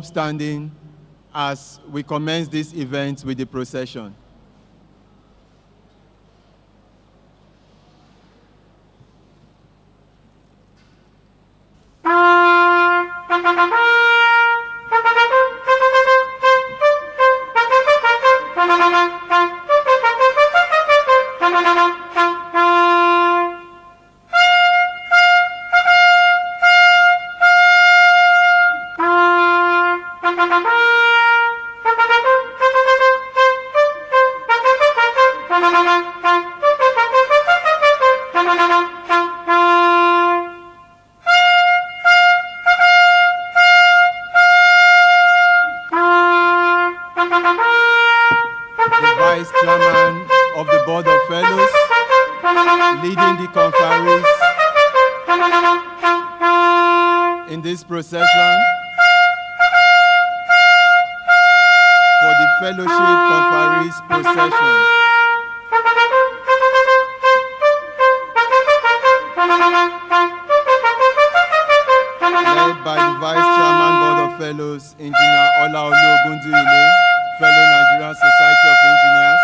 Standing as we commence this event with the procession. Chairman of the Board of Fellows, leading the conferees in this procession for the Fellowship Conferees Procession. Led by the Vice Chairman Board of Fellows, Engineer Olaolu Ogunduile, Fellow Nigerian Society of Engineers.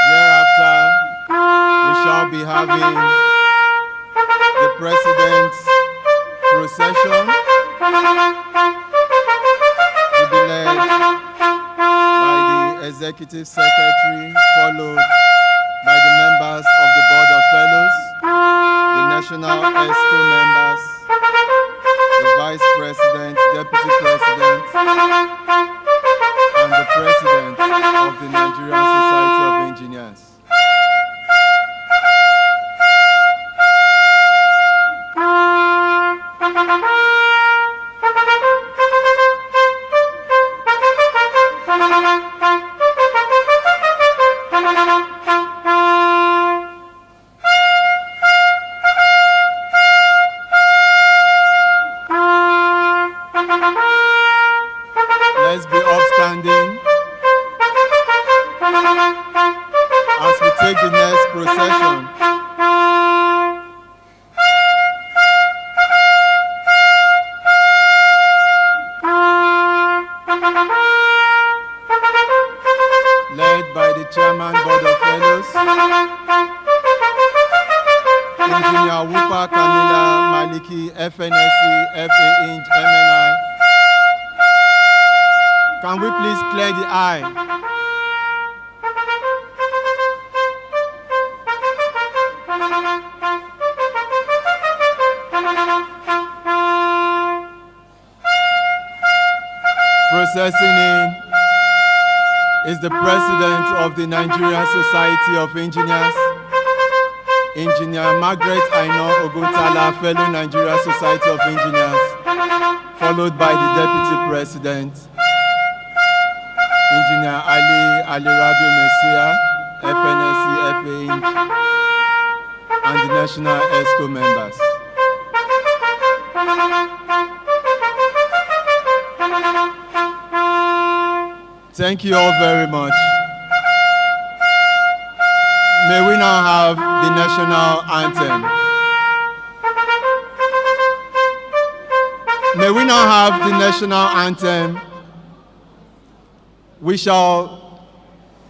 Thereafter, we shall be having the President's procession to be led by the Executive Secretary, followed by the members of the Board of Fellows, the National ESCO members, the Vice President, Deputy President, and the President of the Nigerian Society of Engineers. Let's be upstanding as we take the next procession. Led by the Chairman Board of Fellows, Engineer Wupa Kamila Maliki, FNSC, FA Inch, MNI. Can we please clear the aisle? Processing in is the President of the Nigerian Society of Engineers, Engineer Margaret Aino Oguntala, Fellow Nigerian Society of Engineers, followed by the Deputy President, Engineer Ali Rabi Messiah, FNSC, FA Inch, and the National ESCO members. Thank you all very much. May we now have the national anthem. May we now have the national anthem. We shall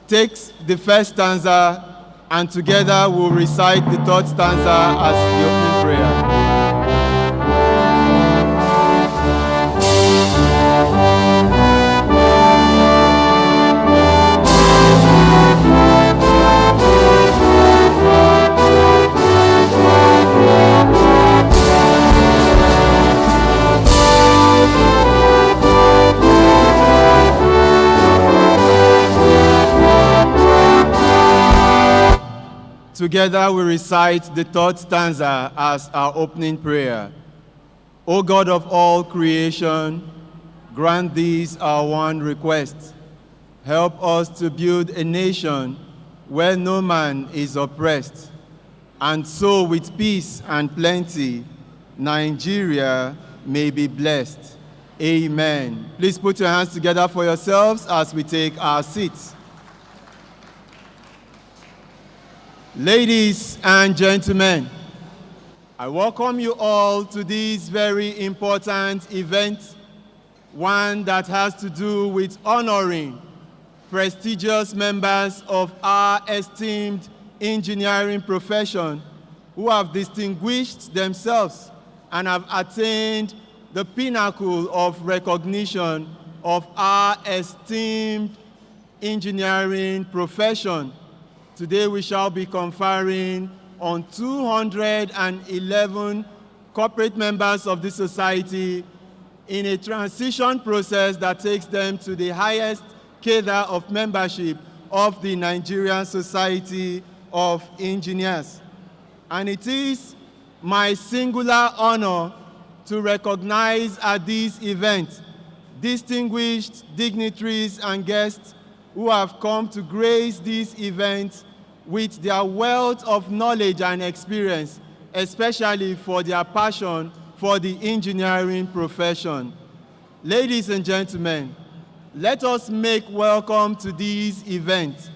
take the first stanza and together we'll recite the third stanza as the opening prayer. Together we recite the third stanza as our opening prayer. O God of all creation, grant these our one request. Help us to build a nation where no man is oppressed, and so with peace and plenty, Nigeria may be blessed. Amen. Please put your hands together for yourselves as we take our seats. Ladies and gentlemen, I welcome you all to this very important event, one that has to do with honoring prestigious members of our esteemed engineering profession who have distinguished themselves and have attained the pinnacle of recognition of our esteemed engineering profession. Today we shall be conferring on 211 corporate members of this society in a transition process that takes them to the highest cadre of membership of the Nigerian Society of Engineers. And it is my singular honor to recognize at this event distinguished dignitaries and guests who have come to grace this event with their wealth of knowledge and experience, especially for their passion for the engineering profession. Ladies and gentlemen, let us make welcome to this event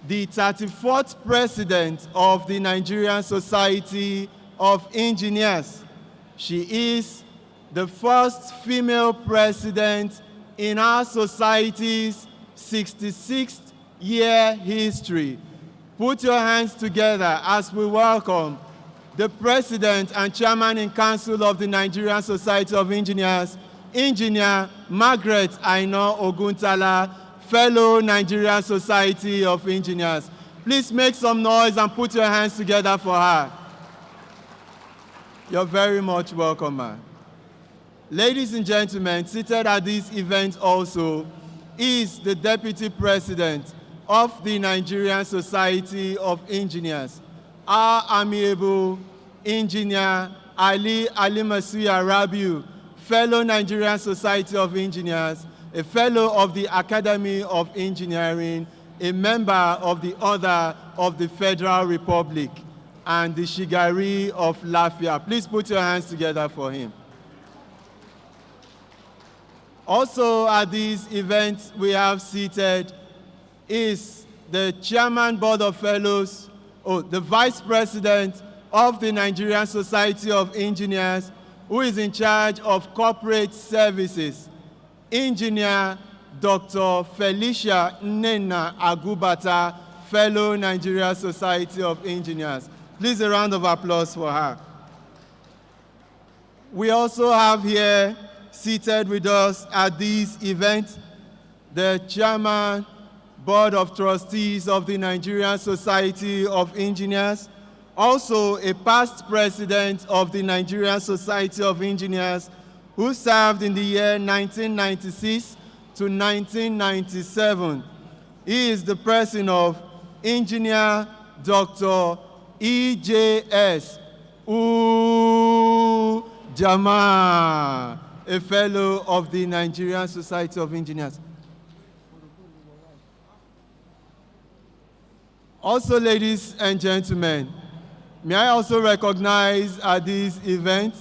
the 34th President of the Nigerian Society of Engineers. She is the first female president in our society's 66th year history. Put your hands together as we welcome the President and Chairman in Council of the Nigerian Society of Engineers, Engineer Margaret Aina Oguntala, fellow Nigerian Society of Engineers. Please make some noise and put your hands together for her. You're very much welcome, ma'am. Ladies and gentlemen, seated at this event also is the Deputy President of the Nigerian Society of Engineers, our amiable Engineer Ali Alimasuya Rabiu, fellow Nigerian Society of Engineers, a fellow of the Academy of Engineering, a member of the Order of the Federal Republic, and the Shigari of Lafia. Please put your hands together for him. Also at this event we have seated is the Chairman Board of Fellows, the Vice President of the Nigerian Society of Engineers, who is in charge of corporate services, Engineer Dr. Felicia Nnenna Agubata, fellow Nigerian Society of Engineers. Please a round of applause for her. We also have here seated with us at this event the Chairman Board of Trustees of the Nigerian Society of Engineers, also a past president of the Nigerian Society of Engineers who served in the year 1996 to 1997. He is the person of Engineer Dr. EJS Jama, a fellow of the Nigerian Society of Engineers. Also, ladies and gentlemen, may I also recognize at this event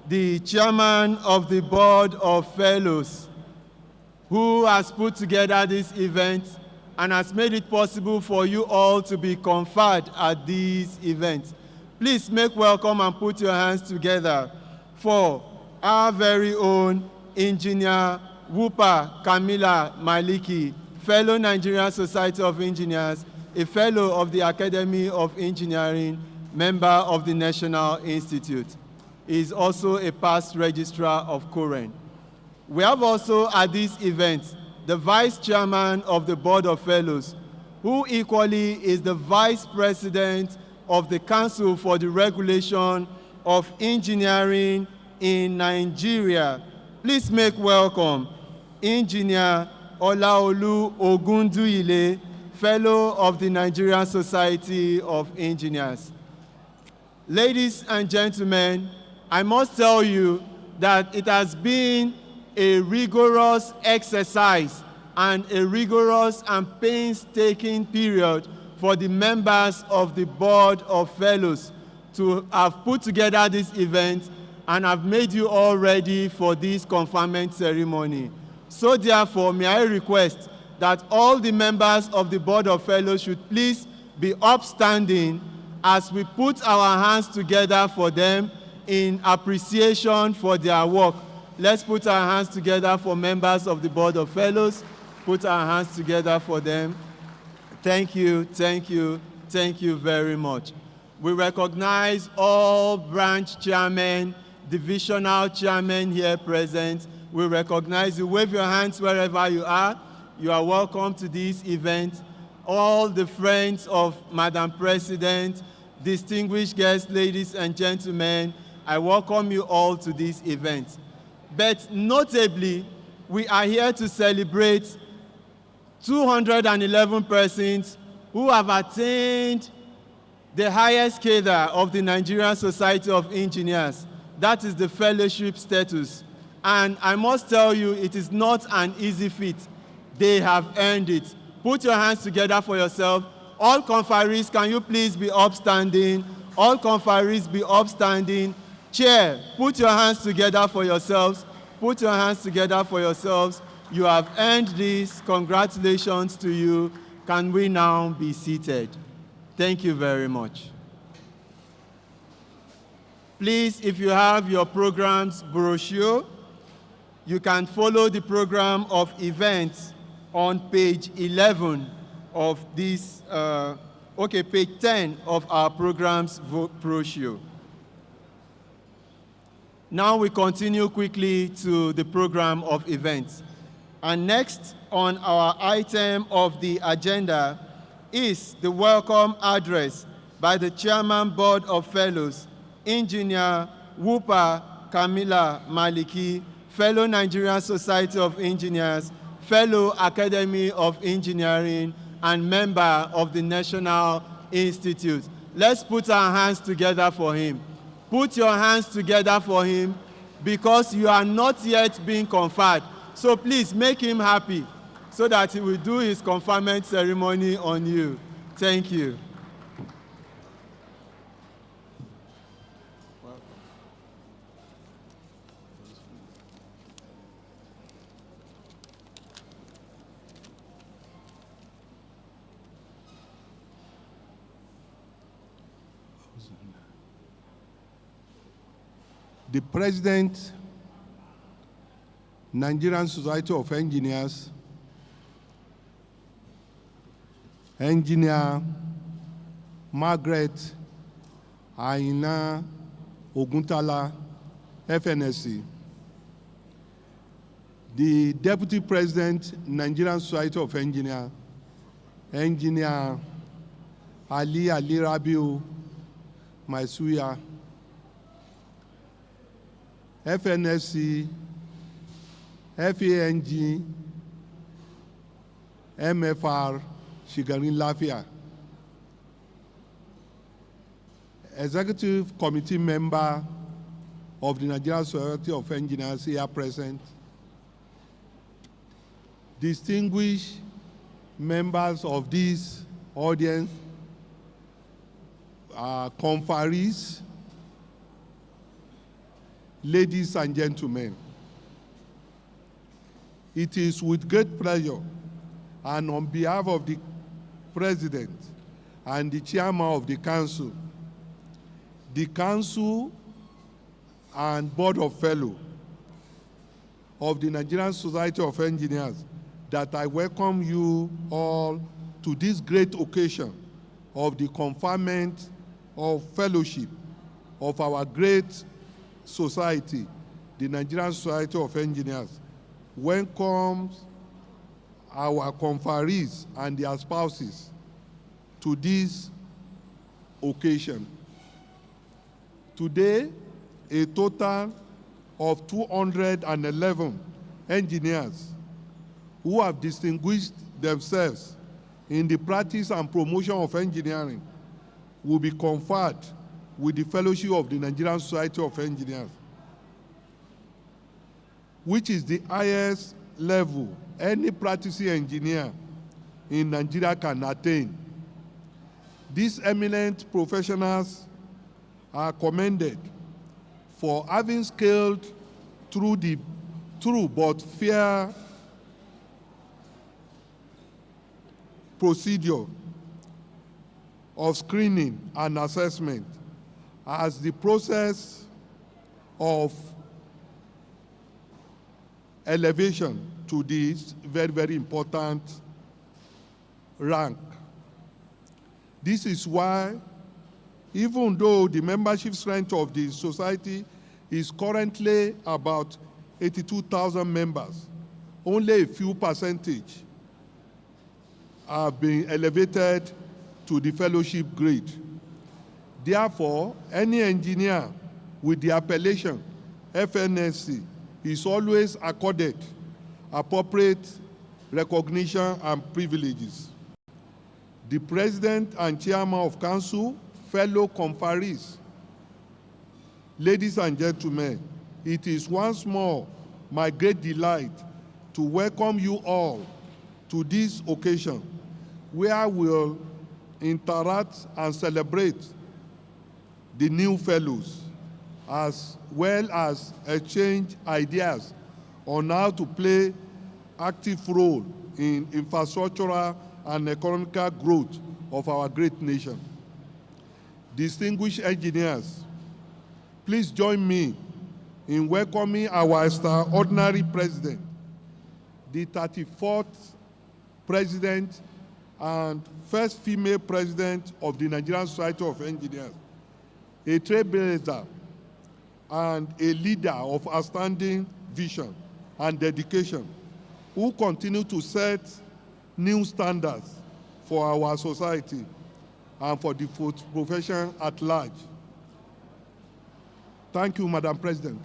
the Chairman of the Board of Fellows, who has put together this event and has made it possible for you all to be conferred at this event. Please make welcome and put your hands together for our very own Engineer Wupa Kamila Maliki, fellow Nigerian Society of Engineers, a fellow of the Academy of Engineering, member of the National Institute. He is also a past registrar of Koren. We have also at this event the Vice Chairman of the Board of Fellows, who equally is the Vice President of the Council for the Regulation of Engineering in Nigeria. Please make welcome Engineer Olaolu Ogunduile, fellow of the Nigerian Society of Engineers. Ladies and gentlemen, I must tell you that it has been a rigorous exercise and a rigorous and painstaking period for the members of the Board of Fellows to have put together this event and I've made you all ready for this conferment ceremony. So therefore, may I request that all the members of the Board of Fellows should please be upstanding as we put our hands together for them in appreciation for their work. Let's put our hands together for members of the Board of Fellows. Put our hands together for them. Thank you, thank you, thank you very much. We recognize all branch chairmen, divisional chairmen here present. We recognize you. Wave your hands wherever you are. You are welcome to this event. All the friends of Madam President, distinguished guests, ladies and gentlemen, I welcome you all to this event. But notably, we are here to celebrate 211 persons who have attained the highest cadre of the Nigerian Society of Engineers. That is the fellowship status. And I must tell you, it is not an easy feat. They have earned it. Put your hands together for yourself. All conferees, can you please be upstanding? All conferees, be upstanding. Chair, put your hands together for yourselves. Put your hands together for yourselves. You have earned this. Congratulations to you. Can we now be seated? Thank you very much. Please, if you have your program's brochure, you can follow the program of events on page 11 of this, page 10 of our program's brochure. Now we continue quickly to the program of events. And next on our item of the agenda is the welcome address by the Chairman Board of Fellows, Engineer Wupa Kamila Maliki, Fellow Nigerian Society of Engineers, Fellow Academy of Engineering, and member of the National Institute. Let's put our hands together for him. Put your hands together for him because you are not yet being conferred. So please make him happy so that he will do his conferment ceremony on you. Thank you. The President, Nigerian Society of Engineers, Engineer Margaret Aina Oguntala, FNSC, the Deputy President, Nigerian Society of Engineers, Engineer Ali Rabiu Maisuya, FNSC, FANG, MFR, Shigarin Lafia, Executive Committee member of the Nigerian Society of Engineers here present, distinguished members of this audience, conferees, ladies and gentlemen, it is with great pleasure and on behalf of the President and the Chairman of the Council and Board of Fellows of the Nigerian Society of Engineers that I welcome you all to this great occasion of the conferment of fellowship of our great society, the Nigerian Society of Engineers. Welcomes our conferees and their spouses to this occasion. Today, a total of 211 engineers who have distinguished themselves in the practice and promotion of engineering will be conferred with the fellowship of the Nigerian Society of Engineers, which is the highest level any practicing engineer in Nigeria can attain. These eminent professionals are commended for having scaled through the true but fair procedure of screening and assessment as the process of elevation to this very, very important rank. This is why, even though the membership strength of the society is currently about 82,000 members, only a few percentage have been elevated to the fellowship grade. Therefore, any engineer with the appellation FNSC is always accorded appropriate recognition and privileges. The President and Chairman of Council, fellow conferees, ladies and gentlemen, it is once more my great delight to welcome you all to this occasion where we'll interact and celebrate the new fellows, as well as exchange ideas on how to play active role in infrastructural and economical growth of our great nation. Distinguished engineers, please join me in welcoming our extraordinary president, the 34th president and first female president of the Nigerian Society of Engineers, a trailblazer and a leader of outstanding vision and dedication, who continue to set new standards for our society and for the profession at large. Thank you, Madam President.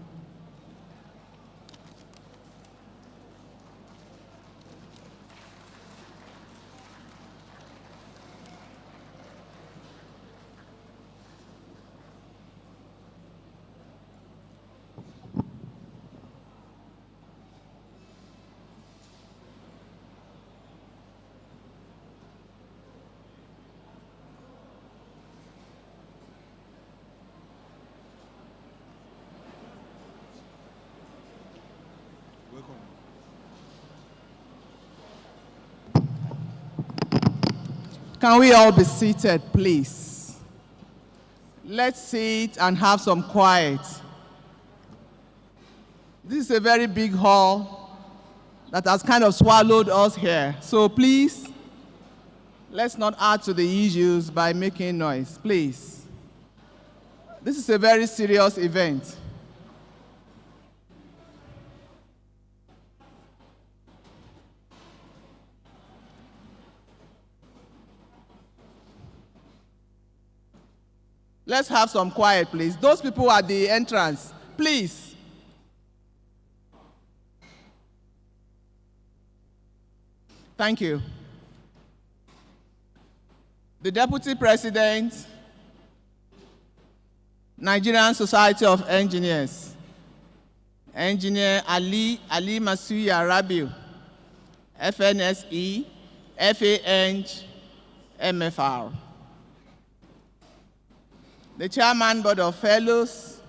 Can we all be seated, please? Let's sit and have some quiet. This is a very big hall that has kind of swallowed us here. So please, let's not add to the issues by making noise, please. This is a very serious event. Let's have some quiet, please. Those people at the entrance, please. Thank you. The Deputy President, Nigerian Society of Engineers, Engineer Ali Masuya Rabiu, FNSE, FANG, MFR. The Chairman Board of Fellows,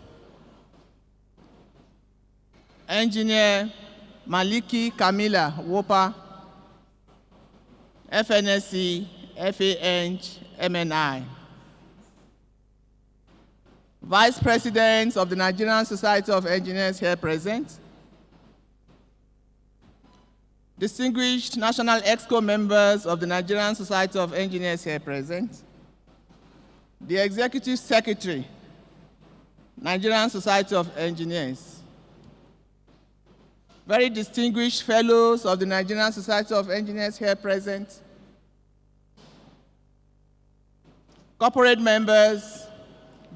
Engineer Maliki Kamila Wopa, FNSC, FANG, MNI. Vice Presidents of the Nigerian Society of Engineers here present. Distinguished National Exco members of the Nigerian Society of Engineers here present. The Executive Secretary, Nigerian Society of Engineers. Very distinguished fellows of the Nigerian Society of Engineers here present. Corporate members,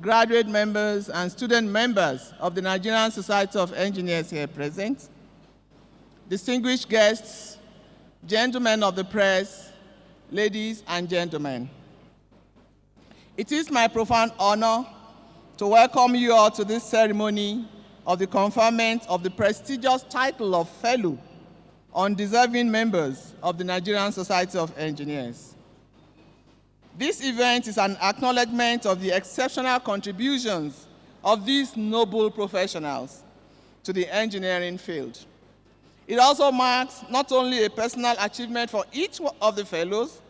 graduate members, and student members of the Nigerian Society of Engineers here present. Distinguished guests, gentlemen of the press, ladies and gentlemen. It is my profound honor to welcome you all to this ceremony of the conferment of the prestigious title of Fellow on deserving members of the Nigerian Society of Engineers. This event is an acknowledgement of the exceptional contributions of these noble professionals to the engineering field. It also marks not only a personal achievement for each of the fellows,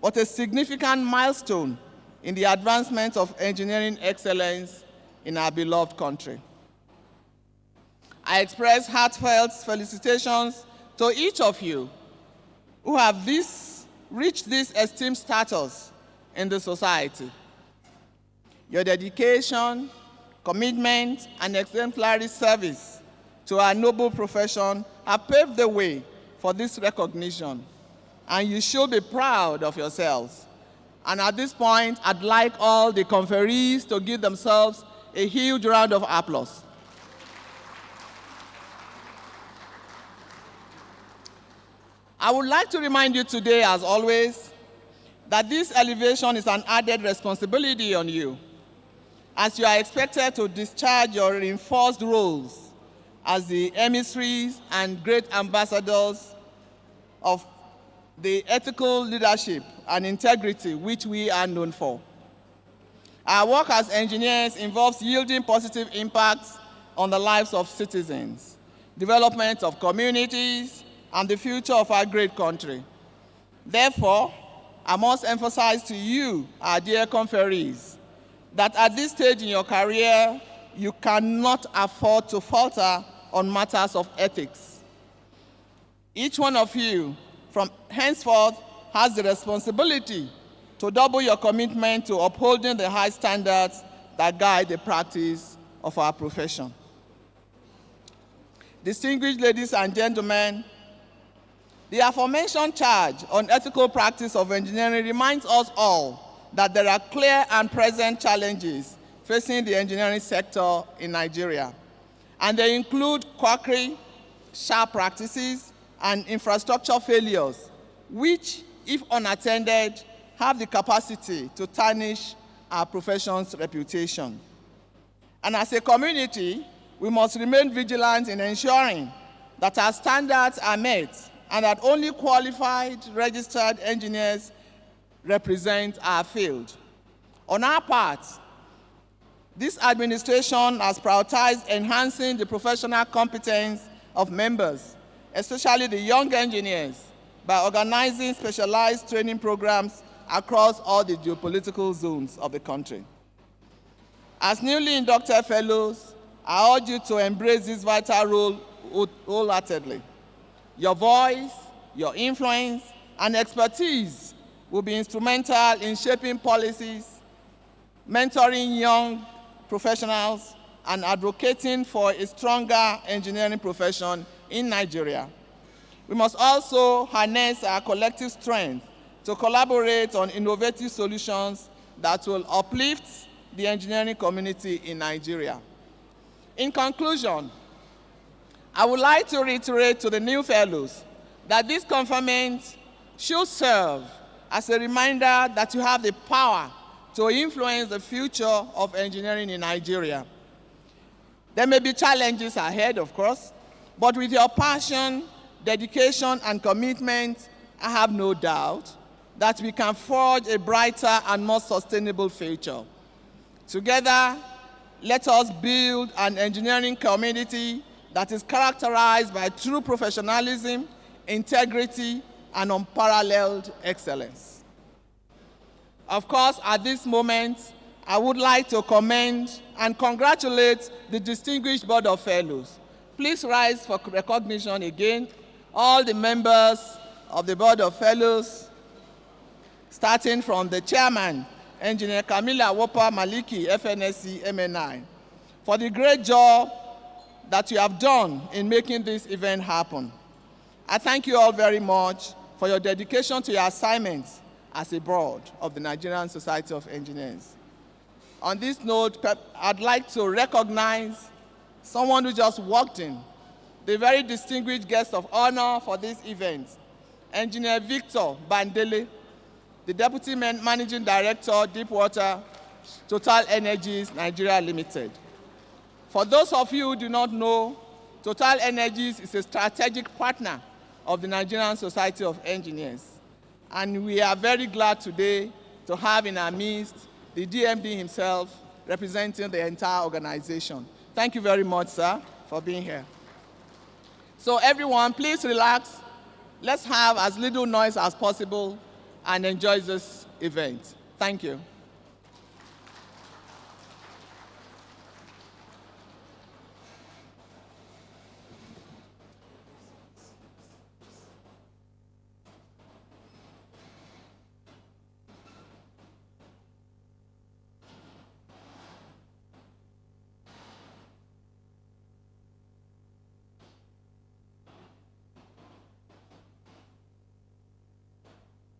but a significant milestone in the advancement of engineering excellence in our beloved country. I express heartfelt felicitations to each of you who have reached this esteemed status in the society. Your dedication, commitment, and exemplary service to our noble profession have paved the way for this recognition, and you should be proud of yourselves. And at this point, I'd like all the conferees to give themselves a huge round of applause. I would like to remind you today, as always, that this elevation is an added responsibility on you, as you are expected to discharge your reinforced roles as the emissaries and great ambassadors of the ethical leadership and integrity which we are known for. Our work as engineers involves yielding positive impacts on the lives of citizens, development of communities, and the future of our great country. Therefore, I must emphasize to you, our dear conferees, that at this stage in your career, you cannot afford to falter on matters of ethics. Each one of you, from henceforth, has the responsibility to double your commitment to upholding the high standards that guide the practice of our profession. Distinguished ladies and gentlemen, the aforementioned charge on ethical practice of engineering reminds us all that there are clear and present challenges facing the engineering sector in Nigeria, and they include quackery, sharp practices, and infrastructure failures, which, if unattended, have the capacity to tarnish our profession's reputation. And as a community, we must remain vigilant in ensuring that our standards are met and that only qualified, registered engineers represent our field. On our part, this administration has prioritized enhancing the professional competence of members, especially the young engineers, by organizing specialized training programs across all the geopolitical zones of the country. As newly inducted fellows, I urge you to embrace this vital role wholeheartedly. Your voice, your influence, and expertise will be instrumental in shaping policies, mentoring young professionals, and advocating for a stronger engineering profession in Nigeria. We must also harness our collective strength to collaborate on innovative solutions that will uplift the engineering community in Nigeria. In conclusion, I would like to reiterate to the new fellows that this conferment should serve as a reminder that you have the power to influence the future of engineering in Nigeria. There may be challenges ahead, of course, but with your passion, dedication, and commitment, I have no doubt that we can forge a brighter and more sustainable future. Together, let us build an engineering community that is characterized by true professionalism, integrity, and unparalleled excellence. Of course, at this moment, I would like to commend and congratulate the distinguished Board of Fellows. Please rise for recognition again. All the members of the Board of Fellows, starting from the chairman, Engineer Kamila Wopa Maliki, FNSC MNI, for the great job that you have done in making this event happen. I thank you all very much for your dedication to your assignments as a board of the Nigerian Society of Engineers. On this note, I'd like to recognize someone who just walked in, the very distinguished guest of honor for this event, Engineer Victor Bandele, the Deputy Managing Director, Deepwater Total Energies Nigeria Limited. For those of you who do not know, Total Energies is a strategic partner of the Nigerian Society of Engineers. And we are very glad today to have in our midst the DMD himself, representing the entire organization. Thank you very much, sir, for being here. So everyone, please relax. Let's have as little noise as possible and enjoy this event. Thank you.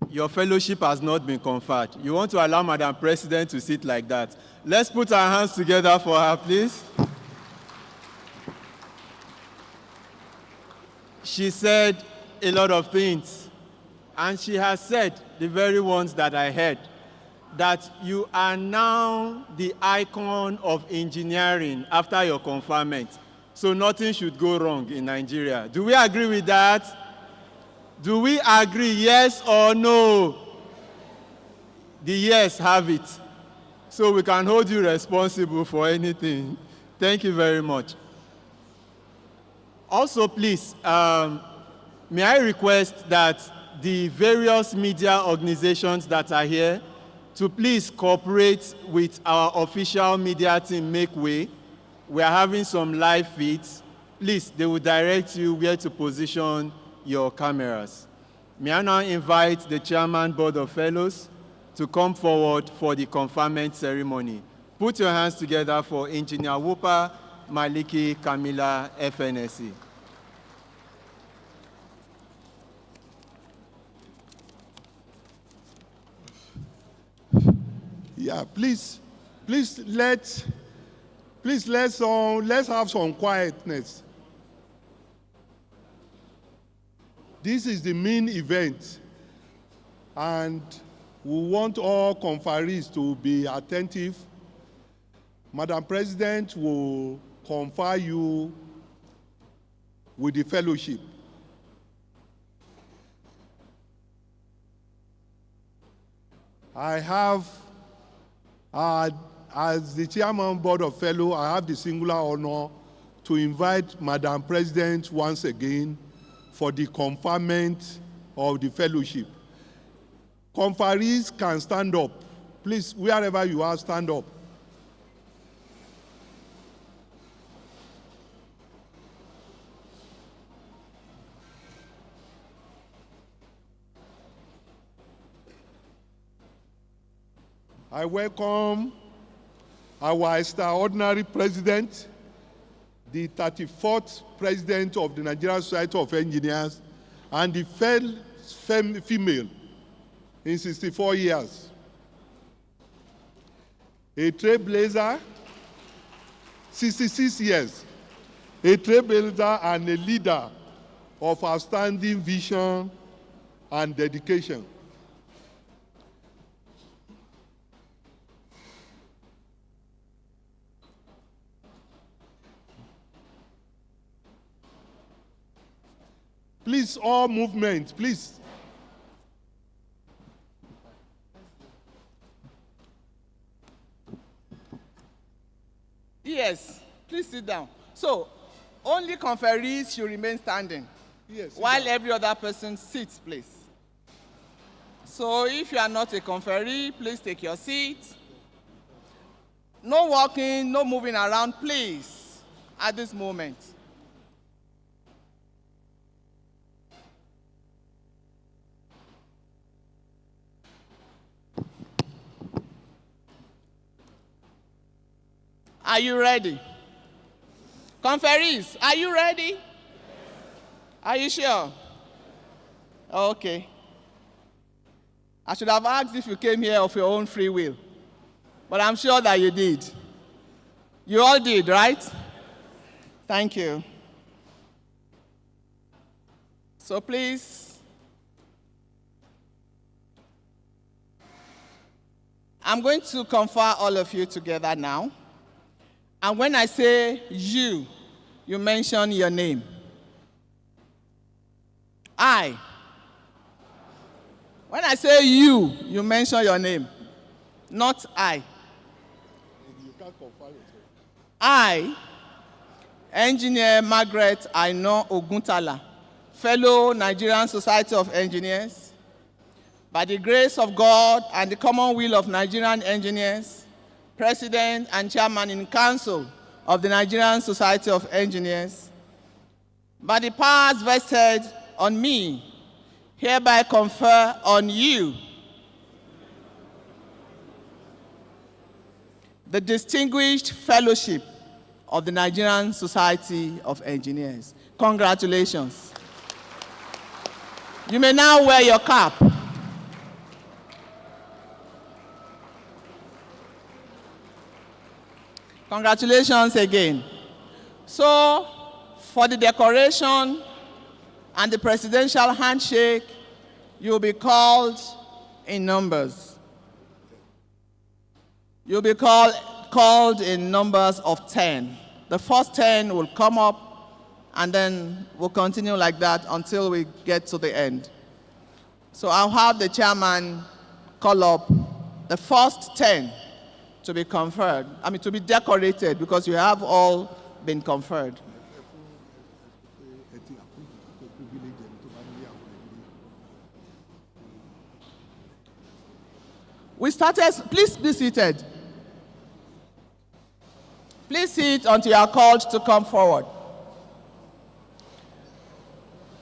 Your fellowship has not been conferred. You want to allow Madam President to sit like that. Let's put our hands together for her, please. She said a lot of things, and she has said the very ones that I heard, that you are now the icon of engineering after your conferment, so nothing should go wrong in Nigeria. Do we agree with that? Do we agree, yes or no? The yes have it. So we can hold you responsible for anything. Thank you very much. Also, please, may I request that the various media organizations that are here to please cooperate with our official media team, Make Way. We are having some live feeds. Please, they will direct you where to position your cameras. May I now invite the Chairman Board of Fellows to come forward for the conferment ceremony. Put your hands together for Engineer Wupa Maliki Kamila, FNSC. Yeah, please let's have some quietness. This is the main event, and we want all conferees to be attentive. Madam President will confer you with the fellowship. I have, as the Chairman Board of Fellows, I have the singular honor to invite Madam President once again for the conferment of the fellowship. Conferees can stand up. Please, wherever you are, stand up. I welcome our extraordinary president, the 34th president of the Nigerian Society of Engineers, and the first female in 64 years. A trailblazer, 66 years, a trailblazer and a leader of outstanding vision and dedication. Please, all movement, please. Yes, please sit down. So, only conferees should remain standing. Yes. While every other person sits, please. So, if you are not a conferee, please take your seat. No walking, no moving around, please, at this moment. Are you ready? Conferees, are you ready? Yes. Are you sure? Okay. I should have asked if you came here of your own free will, but I'm sure that you did. You all did, right? Thank you. So please, I'm going to confer all of you together now. And when I say you, you mention your name. I. When I say you, you mention your name, not I. You I, Engineer Margaret Aino Oguntala, fellow Nigerian Society of Engineers, by the grace of God and the common will of Nigerian engineers, President and Chairman in Council of the Nigerian Society of Engineers, by the powers vested on me, hereby confer on you the Distinguished Fellowship of the Nigerian Society of Engineers. Congratulations. You may now wear your cap. Congratulations again. So, for the decoration and the presidential handshake, you'll be called in numbers. You'll be called in numbers of 10. The first 10 will come up, and then we'll continue like that until we get to the end. So I'll have the chairman call up the first 10 to be conferred, to be decorated, because you have all been conferred. We started, please be seated. Please sit until you are called to come forward.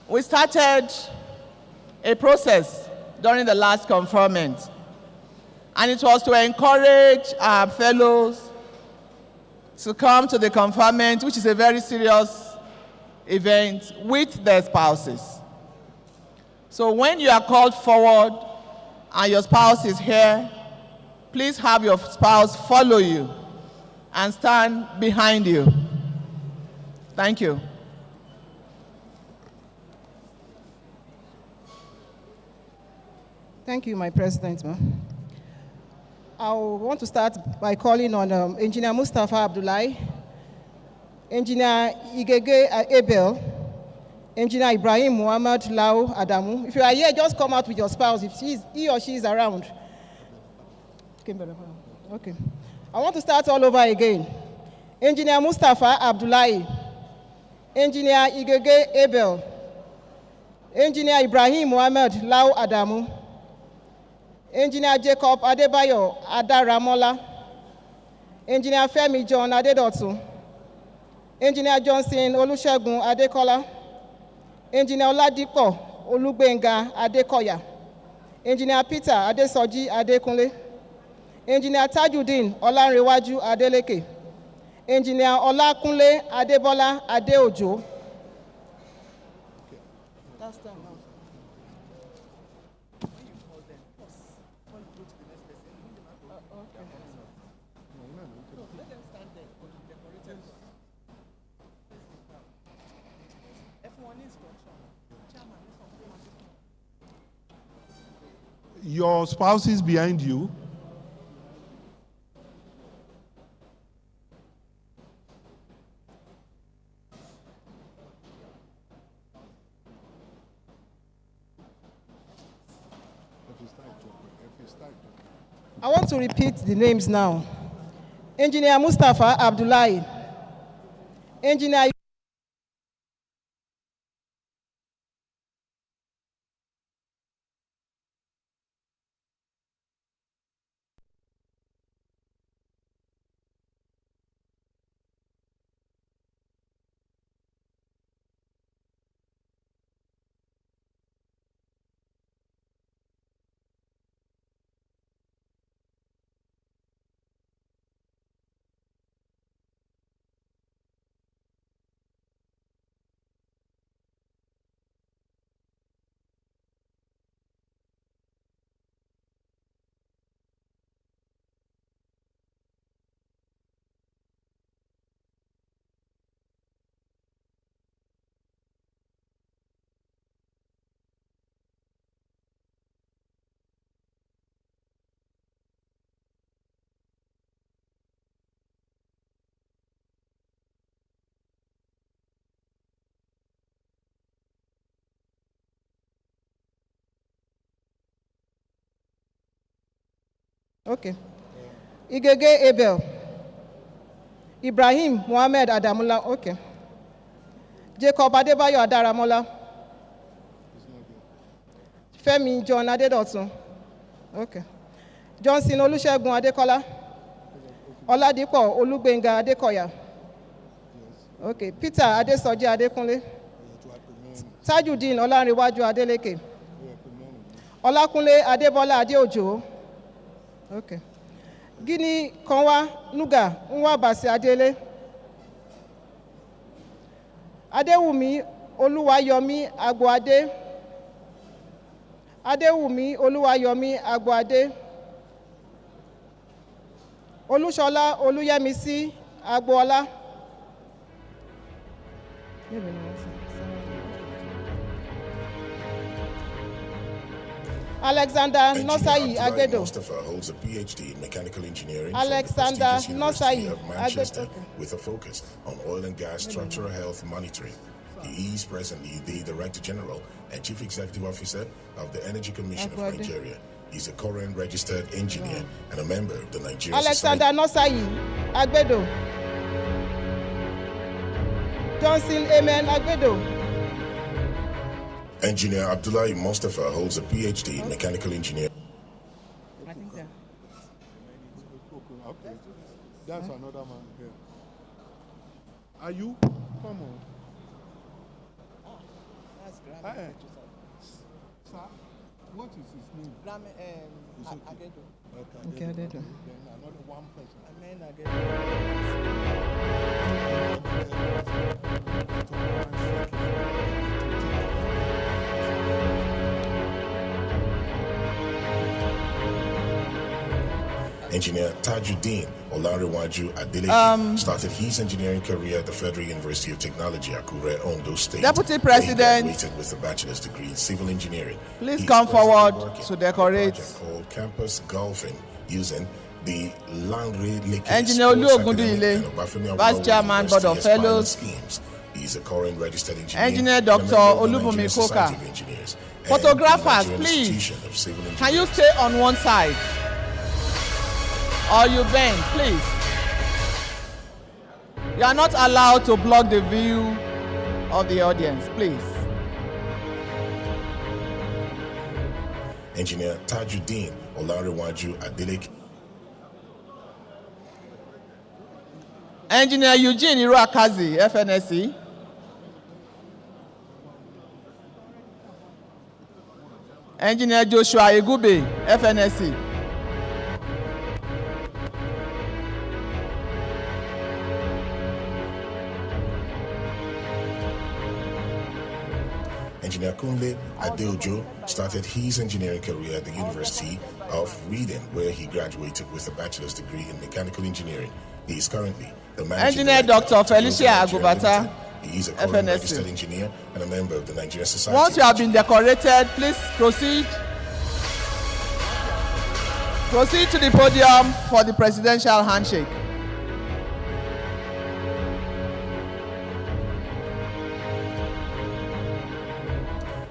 We started a process during the last conferment, and it was to encourage our fellows to come to the conferment, which is a very serious event, with their spouses. So when you are called forward and your spouse is here, please have your spouse follow you and stand behind you. Thank you. Thank you, my president. I want to start by calling on Engineer Mustafa Abdullahi, Engineer Igege Abel, Engineer Ibrahim Muhammad Lau Adamu. If you are here, just come out with your spouse if he or she is around. Okay. I want to start all over again. Engineer Mustafa Abdullahi, Engineer Igege Abel, Engineer Ibrahim Muhammad Lau Adamu, Engineer Jacob Adebayo Adaramola, Engineer Femi John Adedotun, Engineer Johnson Olusegun Adekola, Engineer Oladipo Olugbenga Adekoya, Engineer Peter Adesoji Adekunle, Engineer Tajudeen Olanrewaju Adeleke, Engineer Olakunle Adebola Adeojo. That's done now. Your spouse is behind you. I want to repeat the names now. Engineer Mustafa Abdullahi, Engineer Okay. Igege Abel. Ibrahim Mohammed Adamola, okay. Jacob Adebayo Adaramola. Femi John Adedotun, okay. Johnson Olusegun Adekola. Oladipo Olugbenga Adekoya. Okay. Peter Adesoji Adekunle. Tajudeen Olanrewaju Adeleke. Olakunle Adebola Adeojo. Okay. Gini Konwa Nuga Nwa Basi Adele. Adewumi Oluwayomi Agboade. Adewumi Oluwayomi Agboade. Olushola Oluyemisi Agboola. Alexander Nosai Agbedo. Mustafa holds a PhD in mechanical engineering Alexander from the prestigious University Nosai of Manchester Agbedo. with a focus on oil and gas structural health monitoring. He is presently the Director General and Chief Executive Officer of the Energy Commission of Agbedo. Nigeria. He's a current registered engineer and a member of the Nigerian Alexander Society. Nosai Agbedo. Johnson Amen Agbedo. Engineer Abdullahi Mustafa holds a PhD in mechanical engineering. I think that. Okay. That's another man here. Are you? Come on. That's Hey. Sir, what is his name? It's okay. Okay, Okay, Adedo. Then another one person. Amen Engineer Tajudeen Olanrewaju Adeleke started his engineering career at the Federal University of Technology, Akure, Ondo State. Deputy where he President, graduated with a bachelor's degree in civil engineering. please He is come presently forward working to on a decorate. project called Campus Golfing using the Langre Lake Engineer Sports Olu Academy Ogundile, and Obafemi Vice Awolowo Chairman, Board of University as pilot Fellows. schemes. He is a current registered engineer. Engineer and a member Dr. of the Olubunmi Nigerian Koka. Society of Engineers and Photographers, the Nigerian please. Institution of Civil Can you Engineers. stay on one side? Or you bend, please. You are not allowed to block the view of the audience, please. Engineer Tajudeen Olanrewaju Adeleke. Engineer Eugene Iruakazi, FNSE. Engineer Joshua Egube, FNSE. Engineer Kunle Adeojo started his engineering career at the University of Reading, where he graduated with a bachelor's degree in mechanical engineering. He is currently the managing Engineer director Dr. of Toyota Felicia Nigeria Agubata, Limited. He is a current FNSE. registered engineer and a member of the Nigerian Society. Once you have been decorated, please proceed. Proceed to the podium for the presidential handshake.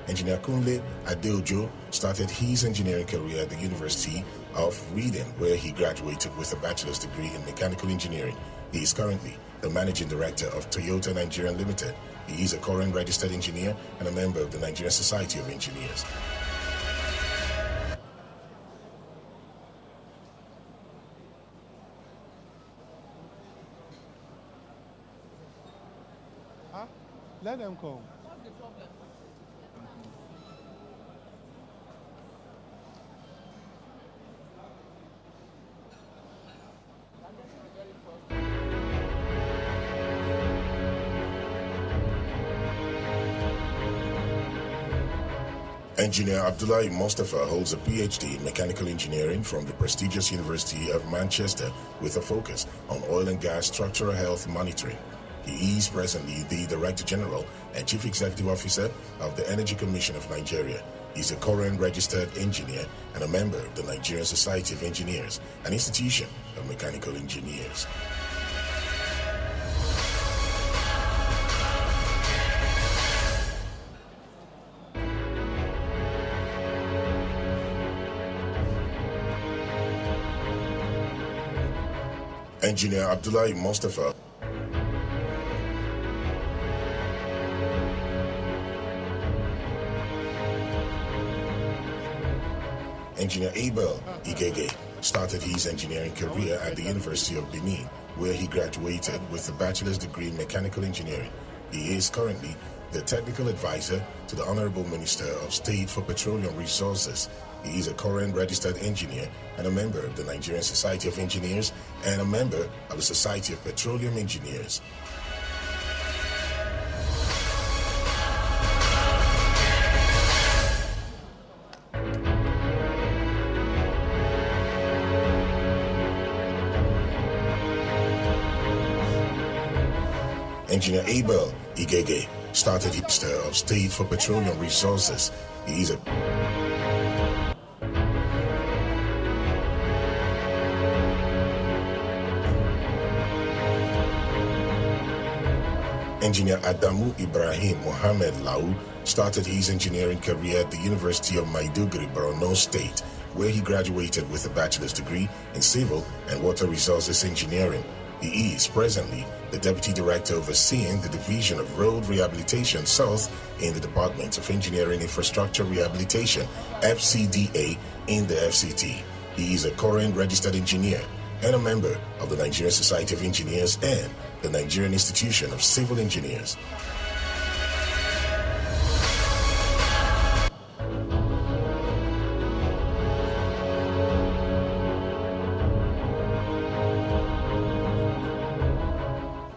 Engineer Kunle Adeojo started his engineering career at the University of Reading, where he graduated with a bachelor's degree in mechanical engineering. He is currently the managing director of Toyota Nigeria Limited. He is a current registered engineer and a member of the Nigerian Society of Engineers. Huh? Let them come. Engineer Abdullahi Mustafa holds a PhD in mechanical engineering from the prestigious University of Manchester with a focus on oil and gas structural health monitoring. He is presently the Director General and Chief Executive Officer of the Energy Commission of Nigeria. He's a current registered engineer and a member of the Nigerian Society of Engineers, an institution of mechanical engineers. Engineer Abdullahi Mustafa Engineer Abel Igege started his engineering career at the University of Benin, where he graduated with a bachelor's degree in mechanical engineering. He is currently the technical advisor to the Honorable Minister of State for Petroleum Resources. He is a current registered engineer and a member of the Nigerian Society of Engineers and a member of the Society of Petroleum Engineers. Engineer Abel Igege started his Minister of State for Petroleum Resources. He is a Engineer Adamu Ibrahim Mohammed Lau started his engineering career at the University of Maiduguri, Borno State, where he graduated with a bachelor's degree in civil and water resources engineering. He is presently the Deputy Director overseeing the Division of Road Rehabilitation South in the Department of Engineering Infrastructure Rehabilitation, FCDA, in the FCT. He is a current registered engineer and a member of the Nigerian Society of Engineers and the Nigerian Institution of Civil Engineers.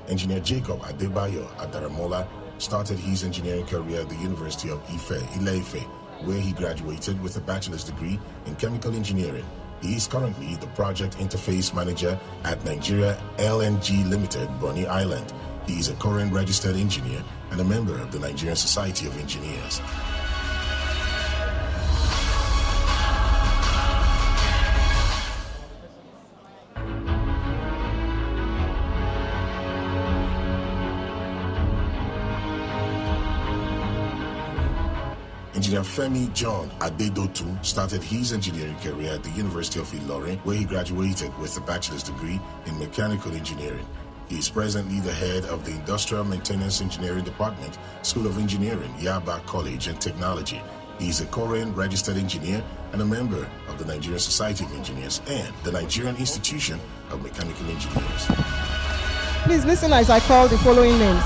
Engineer Jacob Adebayo Adaramola started his engineering career at the University of Ile-Ife, where he graduated with a bachelor's degree in chemical engineering. He is currently the project interface manager at Nigeria LNG Limited, Bonny Island. He is a current registered engineer and a member of the Nigerian Society of Engineers. Engineer Femi John Adedotu started his engineering career at the University of Ilorin, where he graduated with a bachelor's degree in mechanical engineering. He is presently the head of the Industrial Maintenance Engineering Department, School of Engineering, Yaba College and Technology. He is a current registered engineer and a member of the Nigerian Society of Engineers and the Nigerian Institution of Mechanical Engineers. Please listen as I call the following names.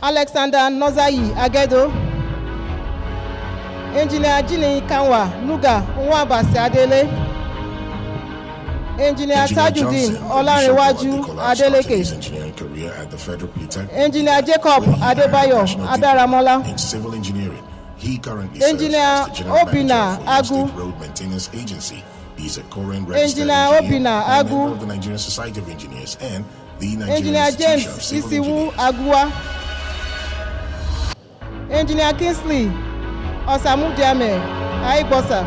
Alexander Nozayi Agedo, Engineer Jini Kanwa Nuga Nwabasi Adele, Engineer Tajuddin Olanrewaju Adeleke, engineering career at the Federal Polytechnic. Engineer Jacob Adebayo Adaramola, in civil engineering. He currently Engineer serves as the general Obina manager for Agu. State Road Maintenance Agency. He is a current registered Engineer engineer Obina and Agu. member of the Nigerian Society of Engineers and the Nigerian Engineer Institution James of Civil Isiwu Engineers. Agua, Engineer Kingsley Osamudiame Aigbosa,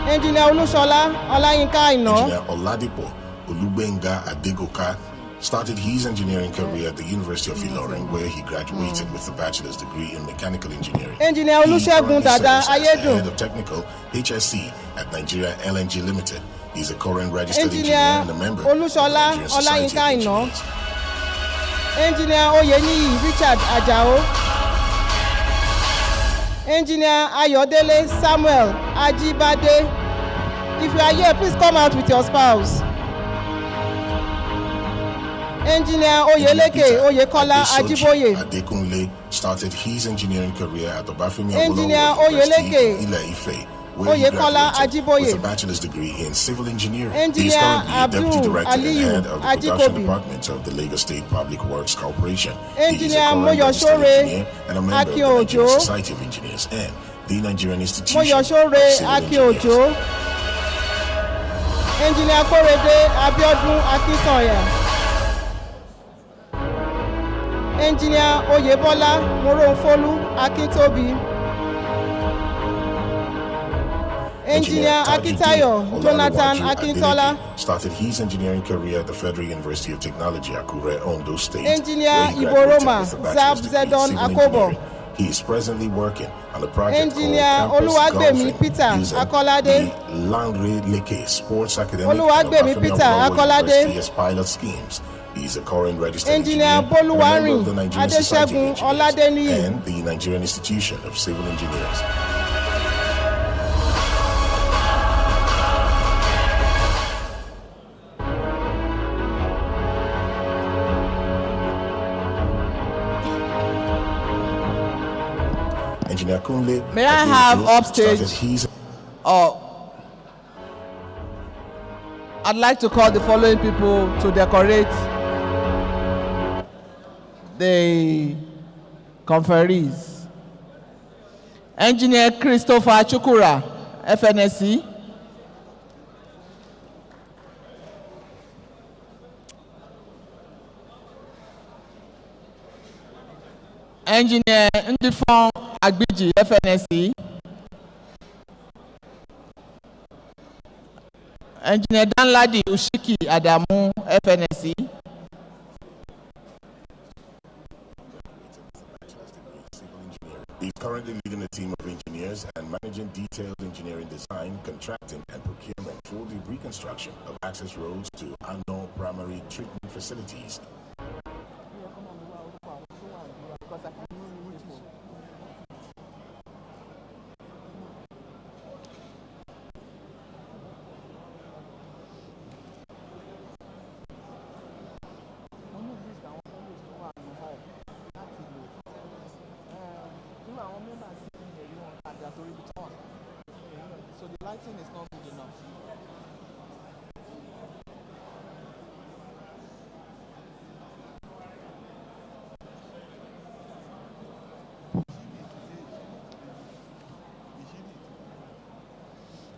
Engineer Olusola Olayinka Aina, Engineer Oladipo Olubenga Adegoka started his engineering career at the University of Ilorin, where he graduated with a bachelor's degree in mechanical engineering. Engineer He Olusegun currently Dada serves as the head Ayedun, of technical HSC at Nigeria LNG Limited. He's a current registered engineer Engineer and a member of the Olusola Nigerian Society of Olayinka Aina, Engineers. Engineer Oyeniyi Richard Ajao, Engineer Ayodele Samuel Ajibade. If you are here, please come out with your spouse. Engineer Oyeleke Oyekola Ajiboye, Adekunle started his engineering career at the Obafemi Engineer Awolowo University, Oyeleke Ile-Ife, where he Oyekola graduated Ajiboye. with a bachelor's degree in civil engineering. Engineer He is currently Abdul deputy director and Aliyu head of the production Ajikobi. department of the Lagos State Public Works Corporation. He is a Engineer current registered Moyosore engineer and a member of the Nigerian Akinojo. Society of Engineers and the Nigerian Institution of Moyosore Civil Engineers. Akinojo, Engineer Korede Abiodun Akinsanya, Engineer Oyebola Moronfolu Akintobi, Engineer Akitayo Tajuddin Jonathan Olanrewaju Akintola, Adeleke started his engineering career at the Federal University of Technology, Akure, Ondo State. Engineer where he Iboroma graduated with a bachelor's degree in Zabzedon civil Akobo. engineering. He is presently working on a project Engineer called Campus Oluwagbemi Golfing Peter using Akolade. the Langre Leke Sports Academic Oluwagbemi and Obafemi Peter Awolowo Akolade. University as pilot schemes. He is a current registered Engineer engineer and a member Boluwarin of the Nigerian Society of Adesegun Engineers Oladeniyi. and the Nigerian Institution of Civil Engineers. Engineer Kunle. May I have Adeojo upstage? started his I'd like to call the following people to decorate the conferees. Engineer Christopher Chukura, FNSC. Engineer Ndifong Agbiji, FNSC. Engineer Danladi Ushiki Adamu, FNSC. He's currently leading a team of engineers and managing detailed engineering design, contracting, and procurement for the reconstruction of access roads to unknown primary treatment facilities. So the lighting is not good enough.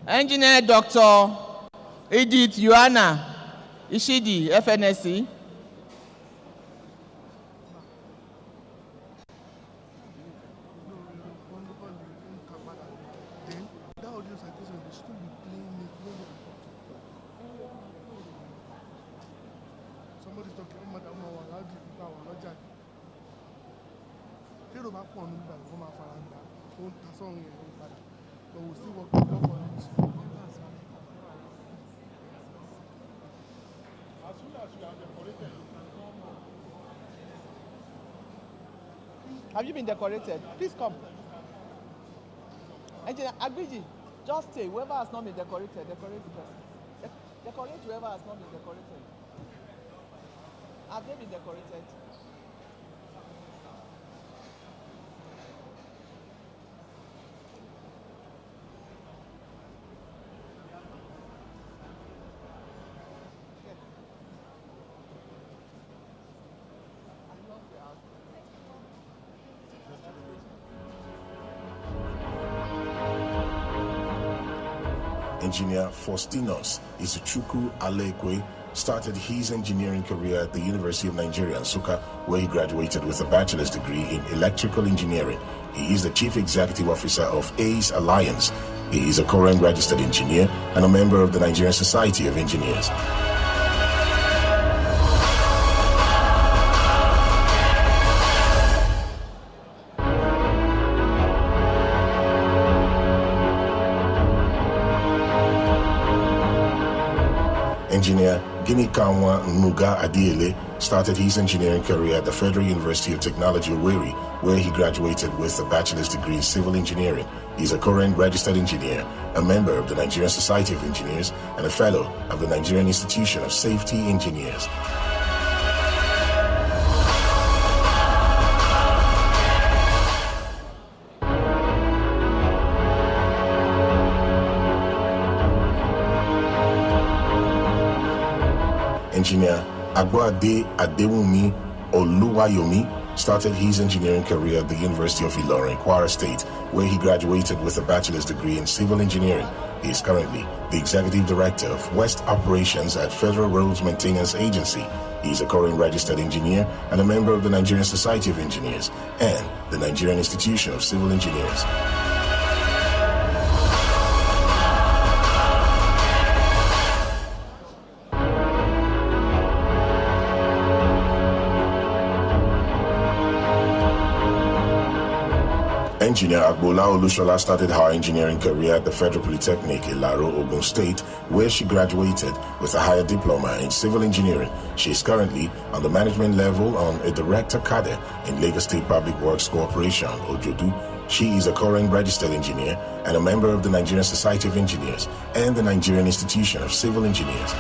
Engineer Dr. Edith Yohana Ishidi, FNSC. Have you been decorated? Please come. Engineer Agbiji, just stay. Whoever has not been decorated, decorate the person. Decorate whoever has not been decorated. Have they been decorated? Engineer Faustinos Izuchukwu Alekwe started his engineering career at the University of Nigeria, Nsukka, where he graduated with a bachelor's degree in electrical engineering. He is the chief executive officer of ACE Alliance. He is a current registered engineer and a member of the Nigerian Society of Engineers. Engineer Gini Kanwa Nuga Adiele started his engineering career at the Federal University of Technology, Owerri, where he graduated with a bachelor's degree in civil engineering. He is a current registered engineer, a member of the Nigerian Society of Engineers, and a fellow of the Nigerian Institution of Safety Engineers. Engineer Agwade Adewumi Oluwayomi started his engineering career at the University of Ilorin, Kwara State, where he graduated with a bachelor's degree in civil engineering. He is currently the executive director of West Operations at Federal Roads Maintenance Agency. He is a current registered engineer and a member of the Nigerian Society of Engineers and the Nigerian Institution of Civil Engineers. Engineer Agbola Olushola started her engineering career at the Federal Polytechnic Ilaro, Ogun State, where she graduated with a higher diploma in civil engineering. She is currently on the management level on a director cadre in Lagos State Public Works Corporation, Ojodu. She is a current registered engineer and a member of the Nigerian Society of Engineers and the Nigerian Institution of Civil Engineers.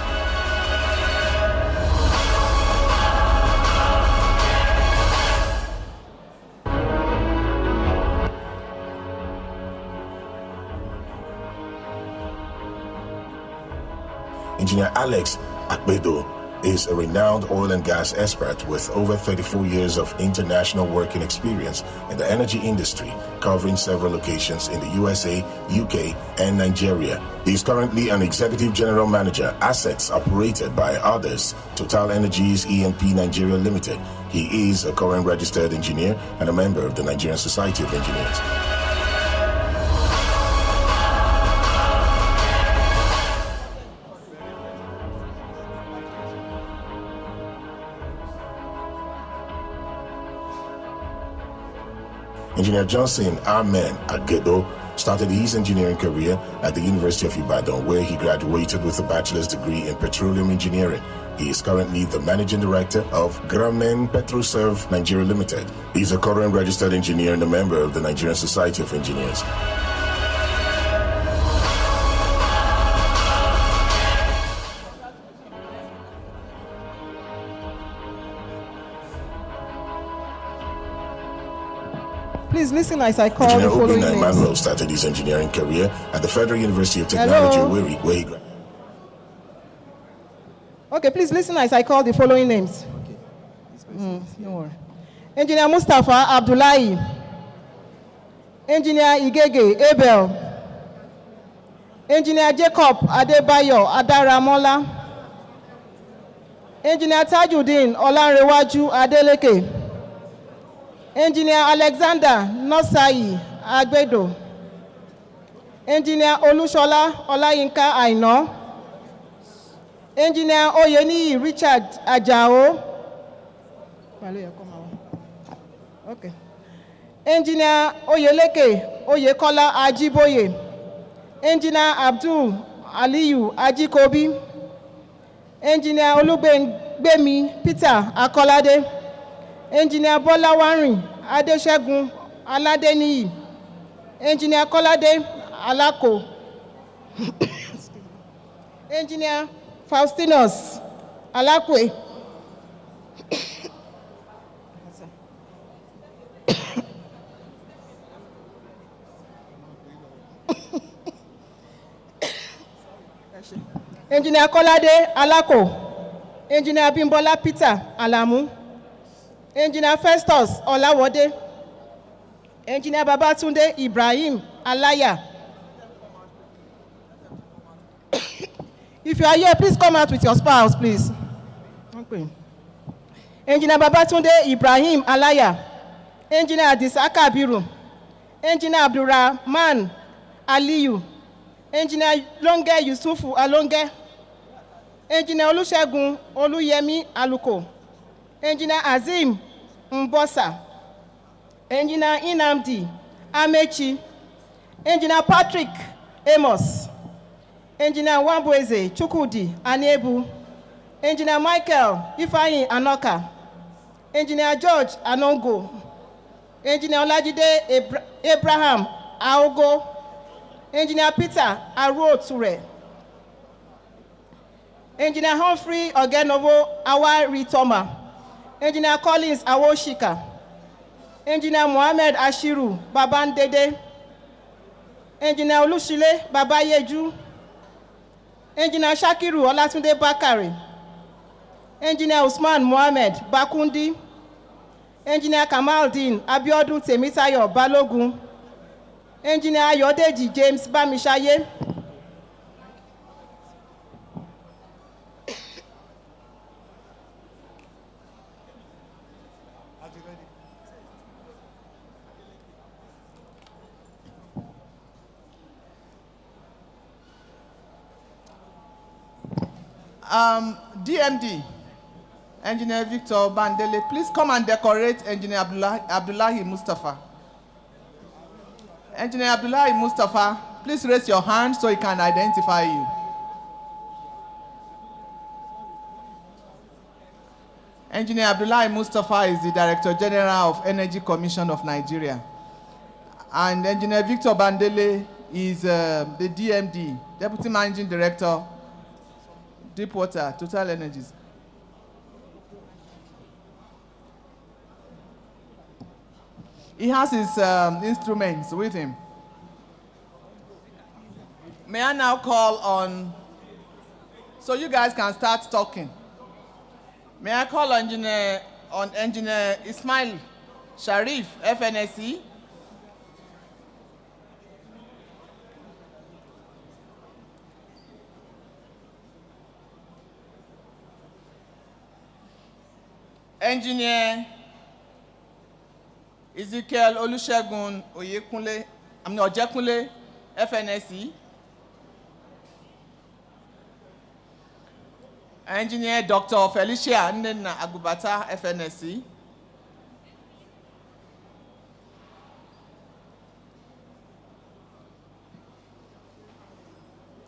Engineer Alex Akbedo is a renowned oil and gas expert with over 34 years of international working experience in the energy industry, covering several locations in the USA, UK, and Nigeria. He is currently an Executive General Manager, Assets Operated by Others, Total Energies E&P Nigeria Limited. He is a current registered engineer and a member of the Nigerian Society of Engineers. Engineer Johnson Amen Agedo started his engineering career at the University of Ibadan, where he graduated with a bachelor's degree in petroleum engineering. He is currently the managing director of Gramen Petroserve Nigeria Limited. He is a current registered engineer and a member of the Nigerian Society of Engineers. Please listen as I call the following names. Emmanuel started his engineering career at the Federal University of Technology, where he Okay, please listen as I call the following names. No worry. Engineer Mustafa Abdullahi. Engineer Igege Abel. Engineer Jacob Adebayo Adaramola. Engineer Tajuddin Olanrewaju Adeleke. Engineer Alexander Nosai Agbedo. Engineer Olushola Olayinka Aino. Engineer Oyeni Richard Ajao. Okay. Engineer Oyeleke Oyekola Ajiboye. Engineer Abdul Aliyu Ajikobi. Engineer Olugbemi Peter Akolade. Engineer Bola Warin Adesegun Aladeniyi. Engineer Kolade Alako. Engineer Faustinus Alakwe. Engineer Kolade Alako. Engineer Bimbola Peter Alamu. Engineer Festus Olawode. Engineer Babatunde Ibrahim Alaya. If you are here, please come out with your spouse, please. Okay. Engineer Babatunde Ibrahim Alaya. Engineer Adisaka Biru. Engineer Abdurrahman Aliyu. Engineer Longe Yusufu Alonge. Engineer Olusegun Oluyemi Aluko. Engineer Azim Mbosa. Engineer Inamdi Amechi. Engineer Patrick Amos. Engineer Wambweze Chukudi Anebu. Engineer Michael Ifeanyi Anoka. Engineer George Anongo. Engineer Olajide Abraham Aogo. Engineer Peter Aruoture. Engineer Humphrey Ogenovo Awaritoma. Engineer Collins Awoshika. Engineer Mohammed Ashiru Babandede. Engineer Olushile Babayeju. Engineer Shakiru Olatunde Bakare. Engineer Usman Mohammed Bakundi. Engineer Kamaldeen Abiodun Temitayo Balogun. Engineer Ayodeji James Bamishaye. DMD, Engineer Victor Bandele, please come and decorate Engineer Abdullahi Mustafa. Engineer Abdullahi Mustafa, please raise your hand so he can identify you. Engineer Abdullahi Mustafa is the Director General of Energy Commission of Nigeria. And Engineer Victor Bandele is the DMD, Deputy Managing Director, Deepwater, Total Energies. He has his instruments with him. May I now call on, so you guys can start talking. May I call on Engineer Ismail Sharif, FNSE. Engineer Ezekiel Olusegun Ojekunle, FNSE. Engineer Dr. Felicia Nnenna Agubata, FNSE.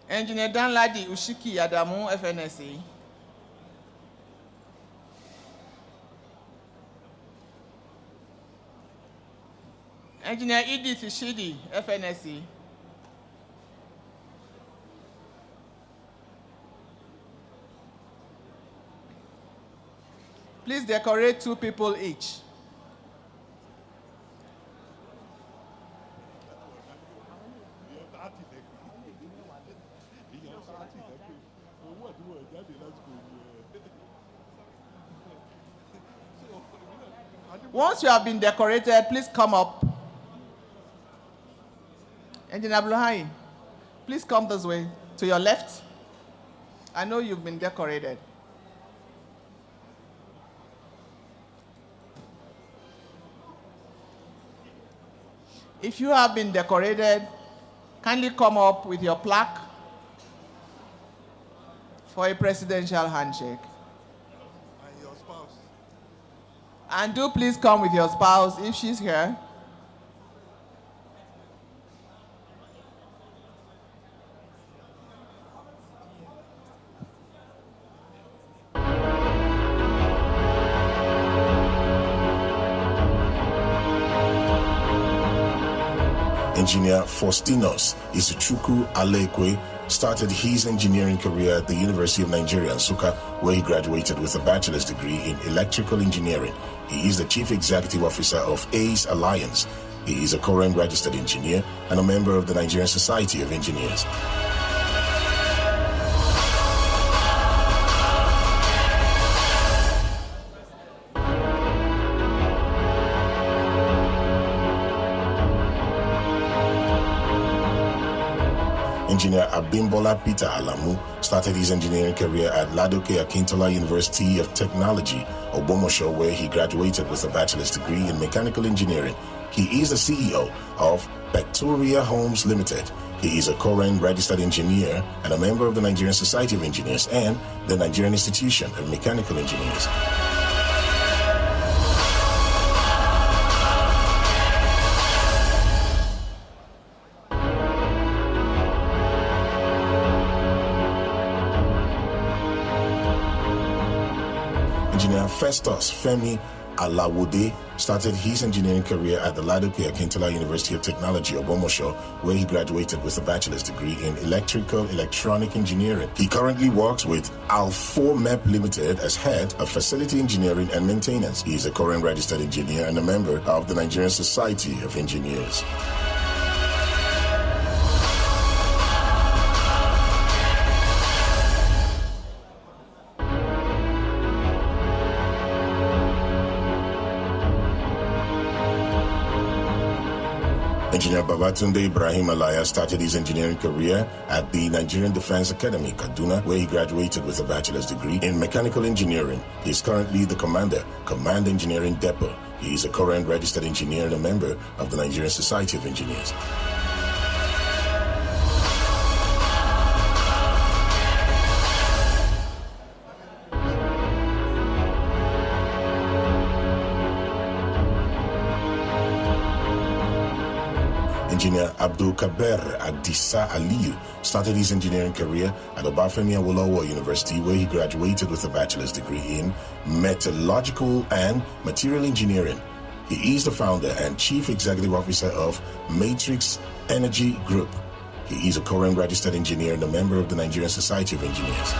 Engineer Danladi Ushiki Adamu, FNSE. Engineer Edith Ishidi, FNSE. Please decorate 2 people each. Once you have been decorated, please come up. Engineer Abdullahi, please come this way, to your left. I know you've been decorated. If you have been decorated, kindly come up with your plaque for a presidential handshake. And your spouse. And do please come with your spouse if she's here. Engineer Faustinos Izuchukwu Alekwe started his engineering career at the University of Nigeria, Nsukka, where he graduated with a bachelor's degree in electrical engineering. He is the Chief Executive Officer of ACE Alliance. He is a current registered engineer and a member of the Nigerian Society of Engineers. Engineer Abimbola Peter Alamu started his engineering career at Ladoke Akintola University of Technology, Ogbomosho, where he graduated with a bachelor's degree in mechanical engineering. He is the CEO of Pectoria Homes Limited. He is a current registered engineer and a member of the Nigerian Society of Engineers and the Nigerian Institution of Mechanical Engineers. Engineer Festus Femi Alawode started his engineering career at the Ladoke Akintola University of Technology, Ogbomosho, where he graduated with a bachelor's degree in electrical electronic engineering. He currently works with Al4MEP Limited as head of facility engineering and maintenance. He is a current registered engineer and a member of the Nigerian Society of Engineers. Engineer Babatunde Ibrahim Alaya started his engineering career at the Nigerian Defense Academy, Kaduna, where he graduated with a bachelor's degree in mechanical engineering. He is currently the commander, Command Engineering Depot. He is a current registered engineer and a member of the Nigerian Society of Engineers. Engineer Abdul Kaber Adisa Aliyu started his engineering career at Obafemi Awolowo University, where he graduated with a bachelor's degree in metallurgical and material engineering. He is the founder and chief executive officer of Matrix Energy Group. He is a current registered engineer and a member of the Nigerian Society of Engineers.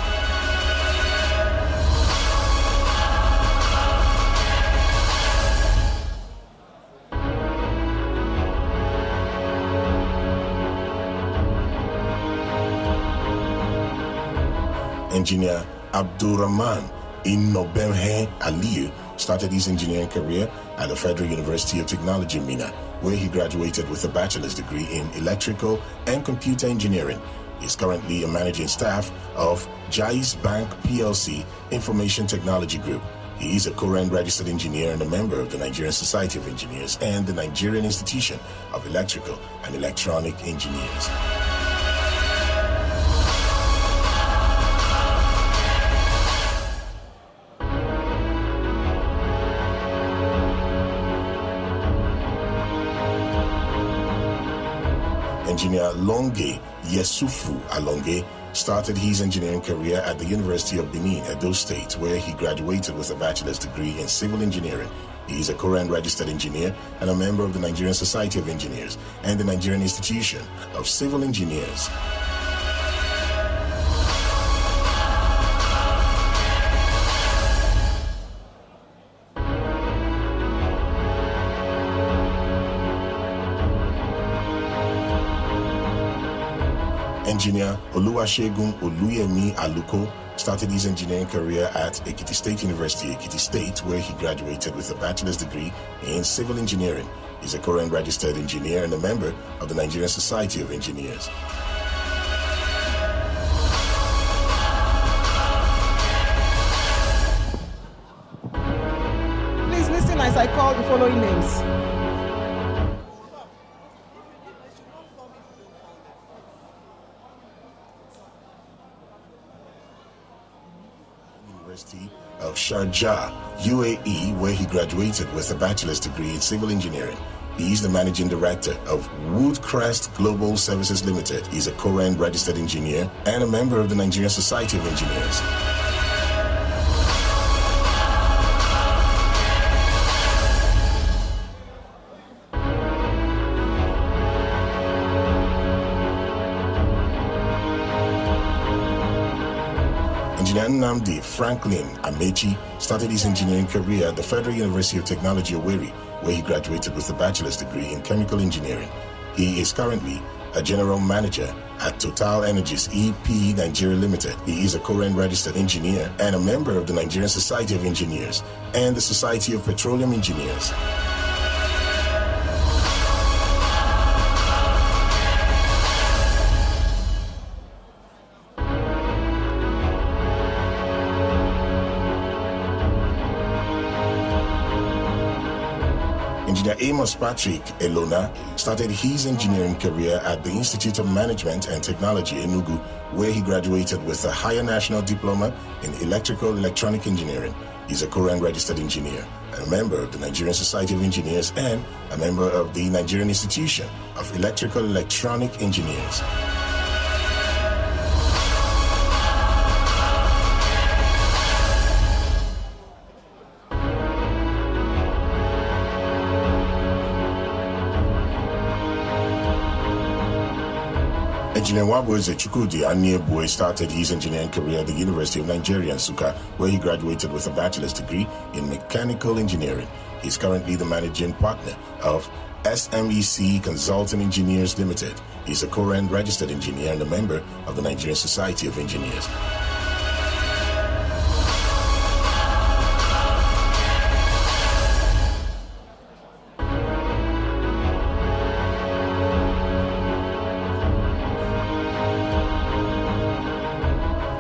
Engineer Abdurrahman Inobemhe Aliyu started his engineering career at the Federal University of Technology, Minna, where he graduated with a bachelor's degree in electrical and computer engineering. He is currently a managing staff of Jais Bank PLC Information Technology Group. He is a current registered engineer and a member of the Nigerian Society of Engineers and the Nigerian Institution of Electrical and Electronic Engineers. Engineer Longe Yesufu Alonge started his engineering career at the University of Benin, Edo State, where he graduated with a bachelor's degree in civil engineering. He is a current registered engineer and a member of the Nigerian Society of Engineers and the Nigerian Institution of Civil Engineers. Engineer Oluwasegun Oluyemi Aluko started his engineering career at Ekiti State University, Ekiti State, where he graduated with a bachelor's degree in civil engineering. He's a current registered engineer and a member of the Nigerian Society of Engineers. Please listen as I call the following names. University of Sharjah, UAE, where he graduated with a bachelor's degree in civil engineering. He is the managing director of Woodcrest Global Services Limited. He's a current registered engineer and a member of the Nigerian Society of Engineers. Engineer Nnamdi Franklin Amechi started his engineering career at the Federal University of Technology, Owerri, where he graduated with a bachelor's degree in chemical engineering. He is currently a general manager at Total Energies EP Nigeria Limited. He is a current registered engineer and a member of the Nigerian Society of Engineers and the Society of Petroleum Engineers. Engineer Amos Patrick Elona started his engineering career at the Institute of Management and Technology, Enugu, where he graduated with a higher national diploma in electrical electronic engineering. He's a current registered engineer and a member of the Nigerian Society of Engineers and a member of the Nigerian Institution of Electrical Electronic Engineers. Engineer Wabueze Chukwudi Aniebue started his engineering career at the University of Nigeria, Nsukka, where he graduated with a bachelor's degree in mechanical engineering. He's currently the managing partner of SMEC Consulting Engineers Limited. He's a current registered engineer and a member of the Nigerian Society of Engineers.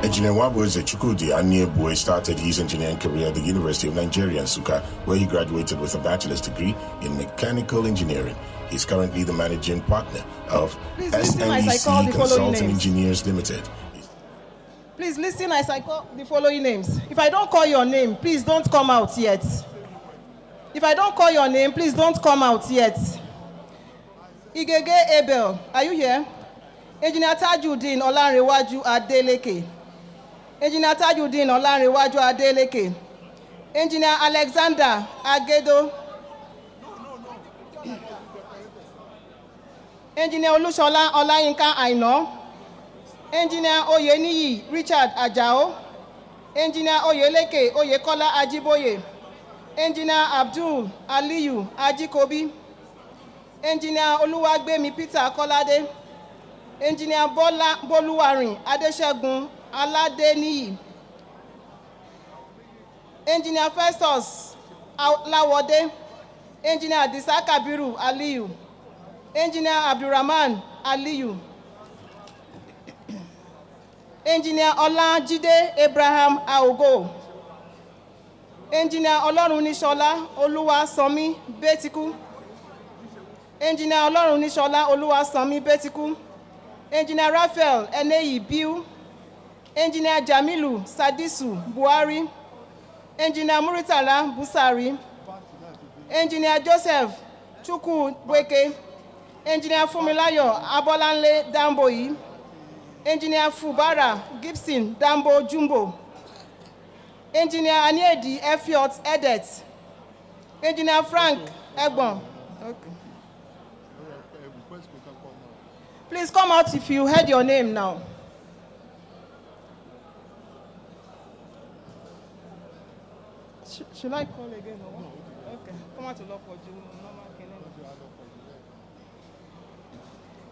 Engineer Wabueze Chukwudi Aniebue started his engineering career at the University of Nigeria, Nsukka, where he graduated with a bachelor's degree in mechanical engineering. He's currently the managing partner of SMEC Consulting Engineers Limited. Please listen as I call the following names. If I don't call your name, please don't come out yet. If I don't call your name, please don't come out yet. Igege Abel, are you here? Engineer Tajuddin Olanrewaju Adeleke. Engineer Tajuddin Olanrewaju Adeleke. Engineer Alexander Agedo. Engineer Olushola Olayinka Aino. Engineer Oyeniyi Richard Ajao. Engineer Oyeleke Oyekola Ajiboye. Engineer Abdul Aliyu Ajikobi. Engineer Oluwagbemi Peter Kolade. Engineer Boluwarin Adesegun Aladeniyi. Engineer Festus Lawode. Engineer Adisa Kabiru Aliyu. Engineer Abdurrahman Aliyu. Engineer Olajide Abraham Aogo. Engineer Olorunnishola Oluwasanmi Betiku. Engineer Olorunnishola Oluwasanmi Betiku. Engineer Raphael Eneyi Biu. Engineer Jamilu Sadisu Buhari. Engineer Muritala Busari. Engineer Joseph Chukwuweke. Engineer Fumilayo Abolanle Damboyi. Engineer Fubara Gibson Dambo Jumbo. Engineer Aniedi Efiot Edet. Engineer Frank Egbon. Okay. Please come out if you heard your name now. Should I call again or what? Okay. Come out to lock for you.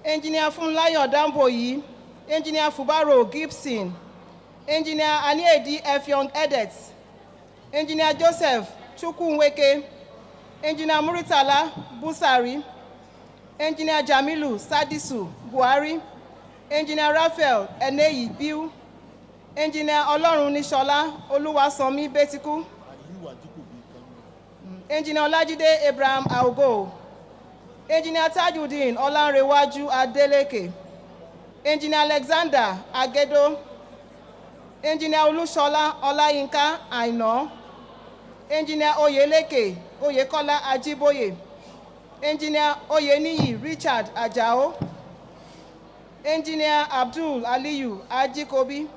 Engineer Funlayo Damboyi. Engineer Fubaro Gibson. Engineer Aniedi Efiong Edet. Engineer Joseph Chukwuweke. Engineer Muritala Busari. Engineer Jamilu Sadisu Buhari. Engineer Raphael Eneyi Biu. Engineer Olorunnishola Oluwasanmi Betiku. Engineer Olajide Abraham Aogo. Engineer Tajuddin Olanrewaju Adeleke. Engineer Alexander Agedo. Engineer Olushola Olayinka Aino. Engineer Oyeleke Oyekola Ajiboye. Engineer Oyeniyi Richard Ajao. Engineer Abdul Aliyu Ajikobi.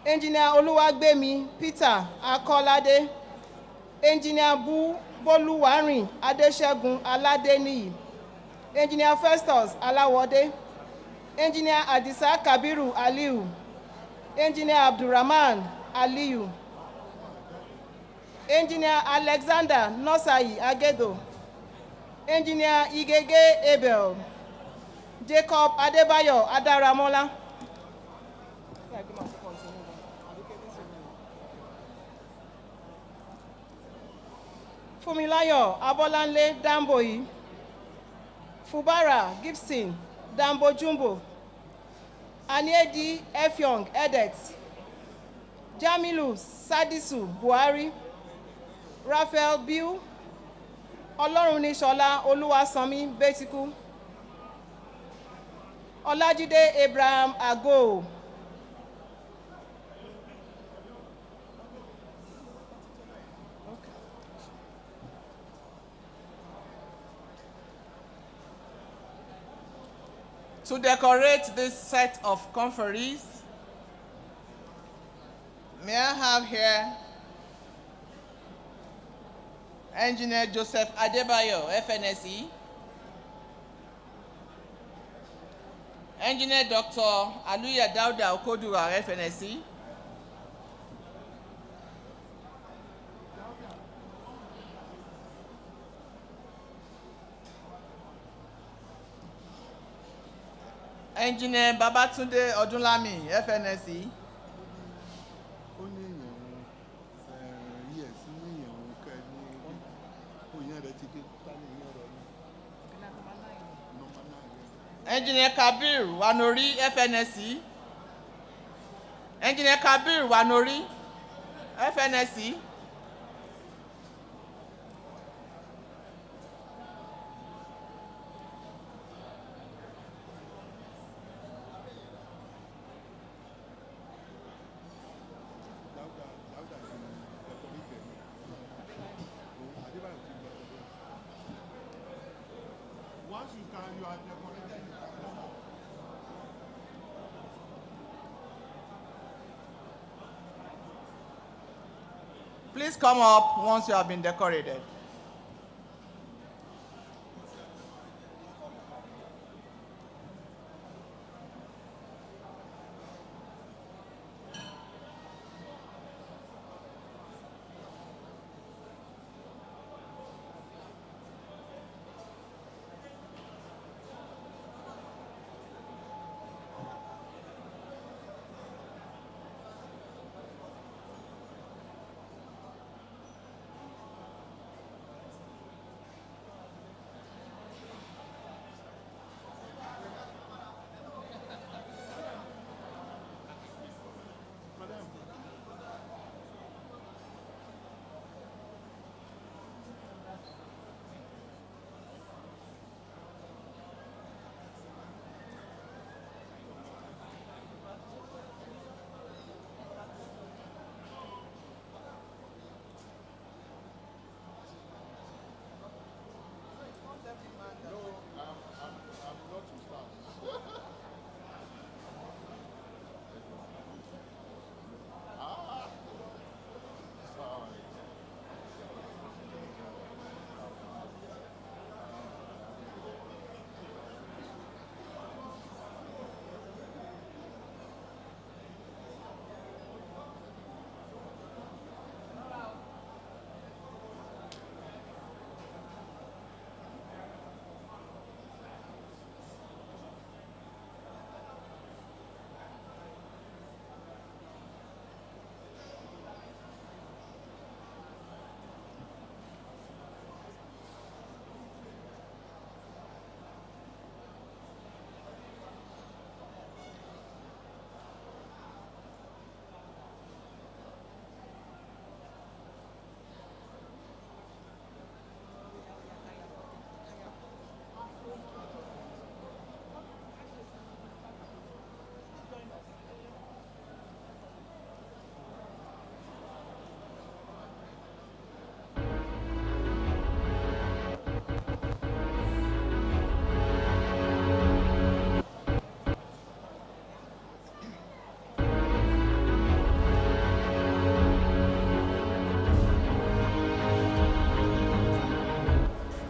Engineer Oluwagbemi Peter Akolade. Engineer Boluwarin Adesegun Aladeniyi. Engineer Festus Alawode. Engineer Adisa Kabiru Aliyu. Engineer Abdurrahman Aliyu. Engineer Alexander Nosai Agedo. Engineer Igege Abel. Jacob Adebayo Adaramola. Fumilayo Abolanle Damboyi. Fubara Gibson Dambo Jumbo. Aniedi Efiong Edet. Jamilu Sadisu Buhari. Raphael Biu. Olorunnishola Oluwasanmi Betiku. Olajide Abraham Ago. To decorate this set of conferees, may I have here Engineer Joseph Adebayo, FNSE, Engineer Dr. Aluya Dauda Okodura, FNSE, Engineer Babatunde Odunlami, FNSE, Engineer Kabir Wanori, FNSE, Engineer Kabir Wanori, FNSE, Once Please come up once you have been decorated.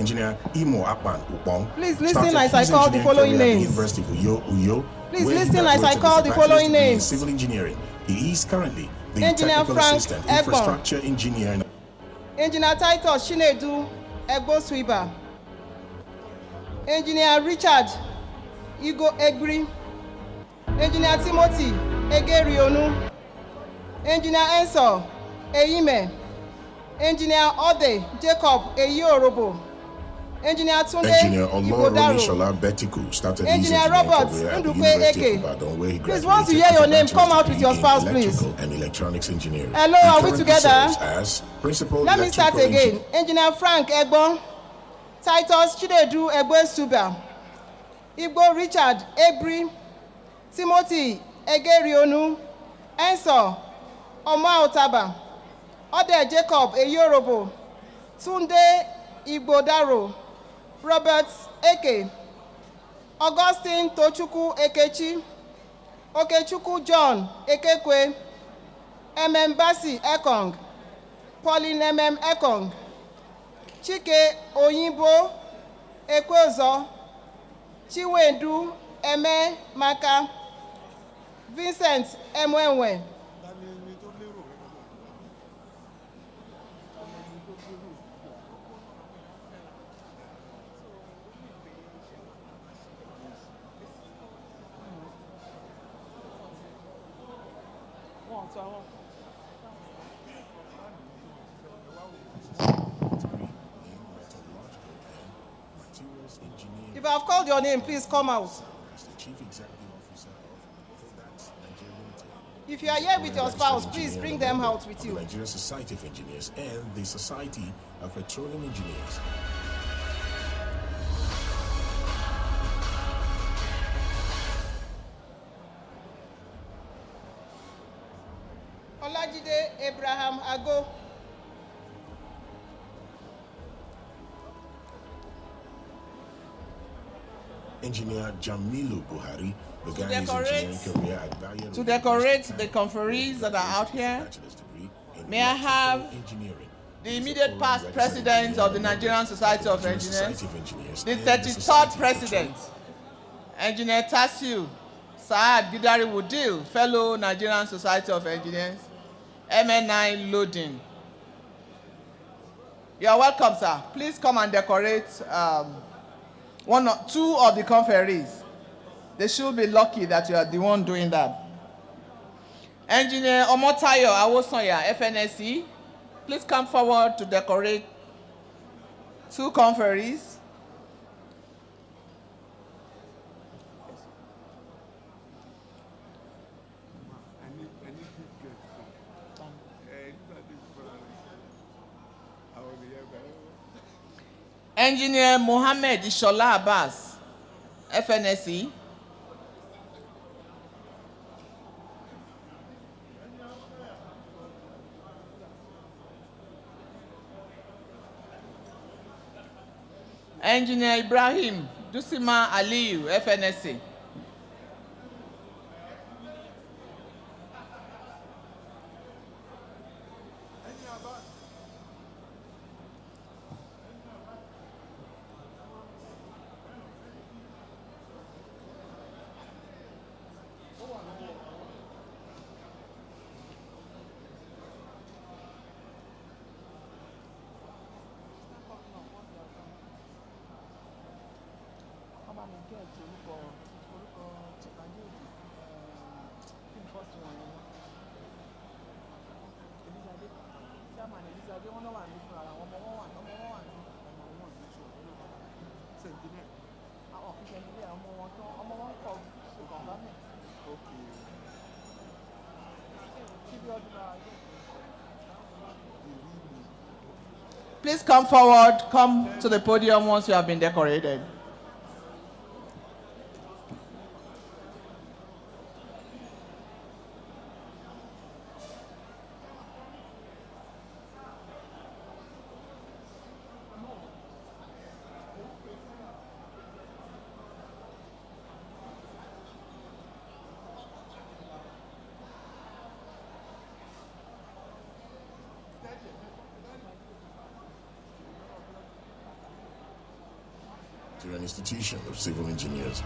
Engineer Imo Akpan Upong. Please listen as I call the following names. University of Uyo, Please listen as I call the following names. Civil engineering. He is currently the Engineer technical Frank assistant, Egbon. infrastructure engineer. Engineer Titus Shinedu Egboswiba. Engineer Richard Igo Egri. Engineer Timothy Egerionu. Engineer Enso Eime. Engineer Ode Jacob Eyiorobo. Engineer Tunde Engineer Igodaro. Olorunishola Betiku started his Engineer engineering Robert career at the Ndukwe University Eke. of Ibadan, where he Please, graduated once you hear your with a name, come out with bachelor's your degree spouse, in please. electrical and electronics engineering. Hello, He are we currently together? serves as principal Let me start electrical again. engineer. Engineer Frank Egbon, Titus Chinedu Egboswiba, Igbo Richard Ebri, Timothy Egerionu, Enso Omaotaba, Ode Jacob Eyorobo, Tunde Igbodaro, Robert Eke, Augustine Tochukwu Ekechi, Okechukwu John Ekekwe, Basi Ekong, Pauline Ekong, Chike Oyinbo Ekwezo, Chiwendu Eme Maka, Vincent Emwenwe. If I have called your name, please come out. If you are here with your spouse, please bring them out with you. The Nigerian Society of Engineers and the Society of Petroleum Engineers. Olajide Abraham Ago. Engineer Jamilu Buhari began his engineering career at Bayero. To decorate the conferees that are out here, may I have the immediate past president of the Nigerian Society of Engineers, the 33rd president, Engineer Tasiu Saad Gidari Wudil, fellow Nigerian Society of Engineers, MN9 loading. You are welcome, sir. Please come and decorate one or two of the conferees. They should be lucky that you are the one doing that. Engineer Omotayo Awosonya, FNSE, please come forward to decorate two conferees. Engineer Mohammed Ishola Abbas, FNSE. Engineer Ibrahim Dusima Aliyu, FNSE. Please come forward, come to the podium once you have been decorated. To an institution of civil engineers.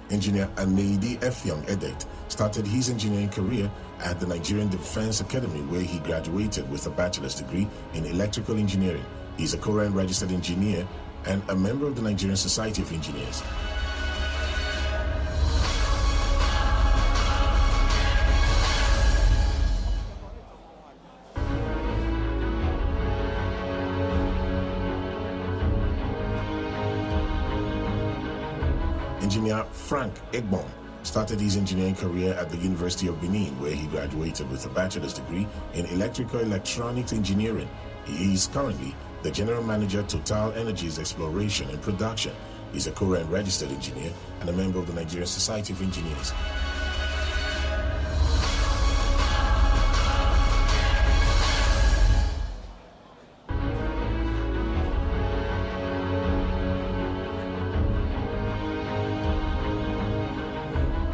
Engineer Ameidi Effiong Edet started his engineering career at the Nigerian Defense Academy, where he graduated with a bachelor's degree in electrical engineering. He's a current registered engineer and a member of the Nigerian Society of Engineers. Engineer Frank Egbon started his engineering career at the University of Benin, where he graduated with a bachelor's degree in electrical electronics engineering. He is currently the General Manager, Total Energies Exploration and Production. He's a current registered engineer and a member of the Nigerian Society of Engineers.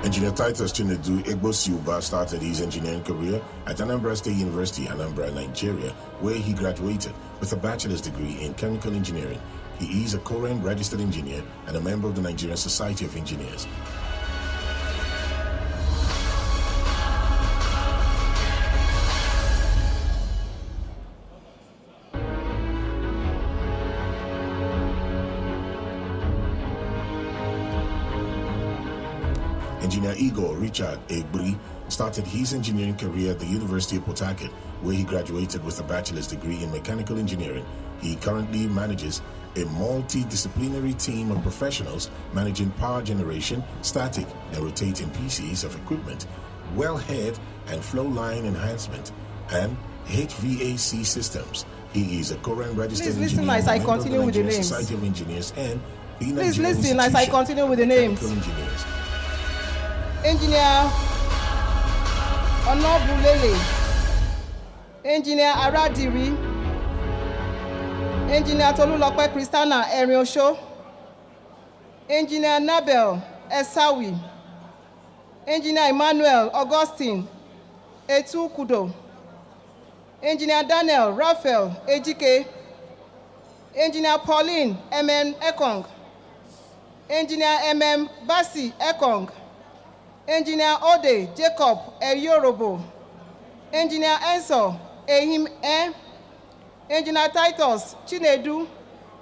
Engineer Titus Chinedu Egbosiuba started his engineering career at Anambra State University, Anambra, Nigeria, where he graduated with a bachelor's degree in chemical engineering. He is a current registered engineer and a member of the Nigerian Society of Engineers. Engineer Igor Richard Egbri started his engineering career at the University of Port Harcourt, where he graduated with a bachelor's degree in mechanical engineering. He currently manages a multidisciplinary team of professionals managing power generation, static and rotating pieces of equipment, wellhead and flow line enhancement, and HVAC systems. He is a current registered engineer, as I continue with the Nigerian names. Society of Engineers, and Please listen as I continue with the names. Engineers. Engineer Onobulele, Engineer Aradiri, Engineer Tolulope Christiana Eriosho, Engineer Nabel Esawi, Engineer Emmanuel Augustine Etu Kudo, Engineer Daniel Raphael Ejike, Engineer Pauline M.M. Ekong, Engineer M.M. Basi Ekong, Engineer Ode Jacob Eyorobo, Engineer Enso Ehim E, Engineer Titus Chinedu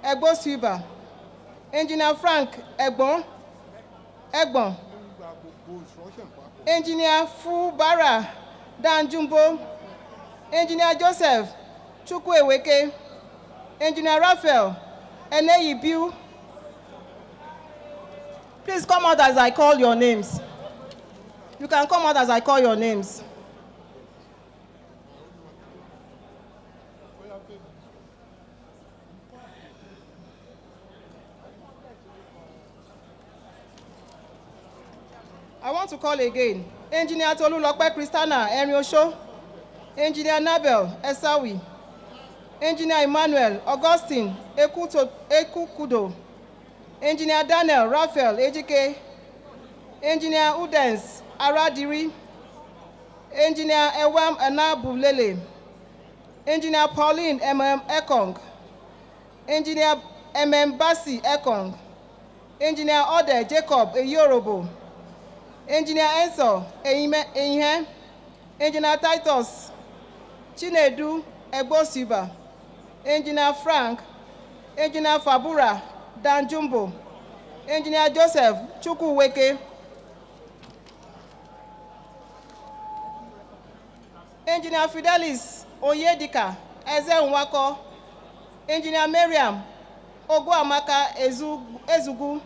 Egbosiba, Engineer Frank Egbon, Engineer Fubara Danjumbo, Engineer Joseph Chukwueweke, Engineer Raphael Eneyibiu. Please come out as I call your names. You can come out as I call your names. I want to call again. Engineer Tolulope Christiana Eriosho, Engineer Nabel Esawi, Engineer Emmanuel Augustine Ekukudo, Engineer Daniel Raphael Ejike, Engineer Udens Aradiri, Engineer Ewam Anabulele, Engineer Pauline M.M. Ekong, Engineer M.M. Basi Ekong, Engineer Ode Jacob Eyorobo, Engineer Enso Eyihe, Engineer Titus Chinedu Egbosiba, Engineer Frank, Engineer Fabura Danjumbo, Engineer Joseph Chukwuweke, Engineer Fidelis Oyedika Ezenwako, Engineer Miriam Ogwamaka Ezugu,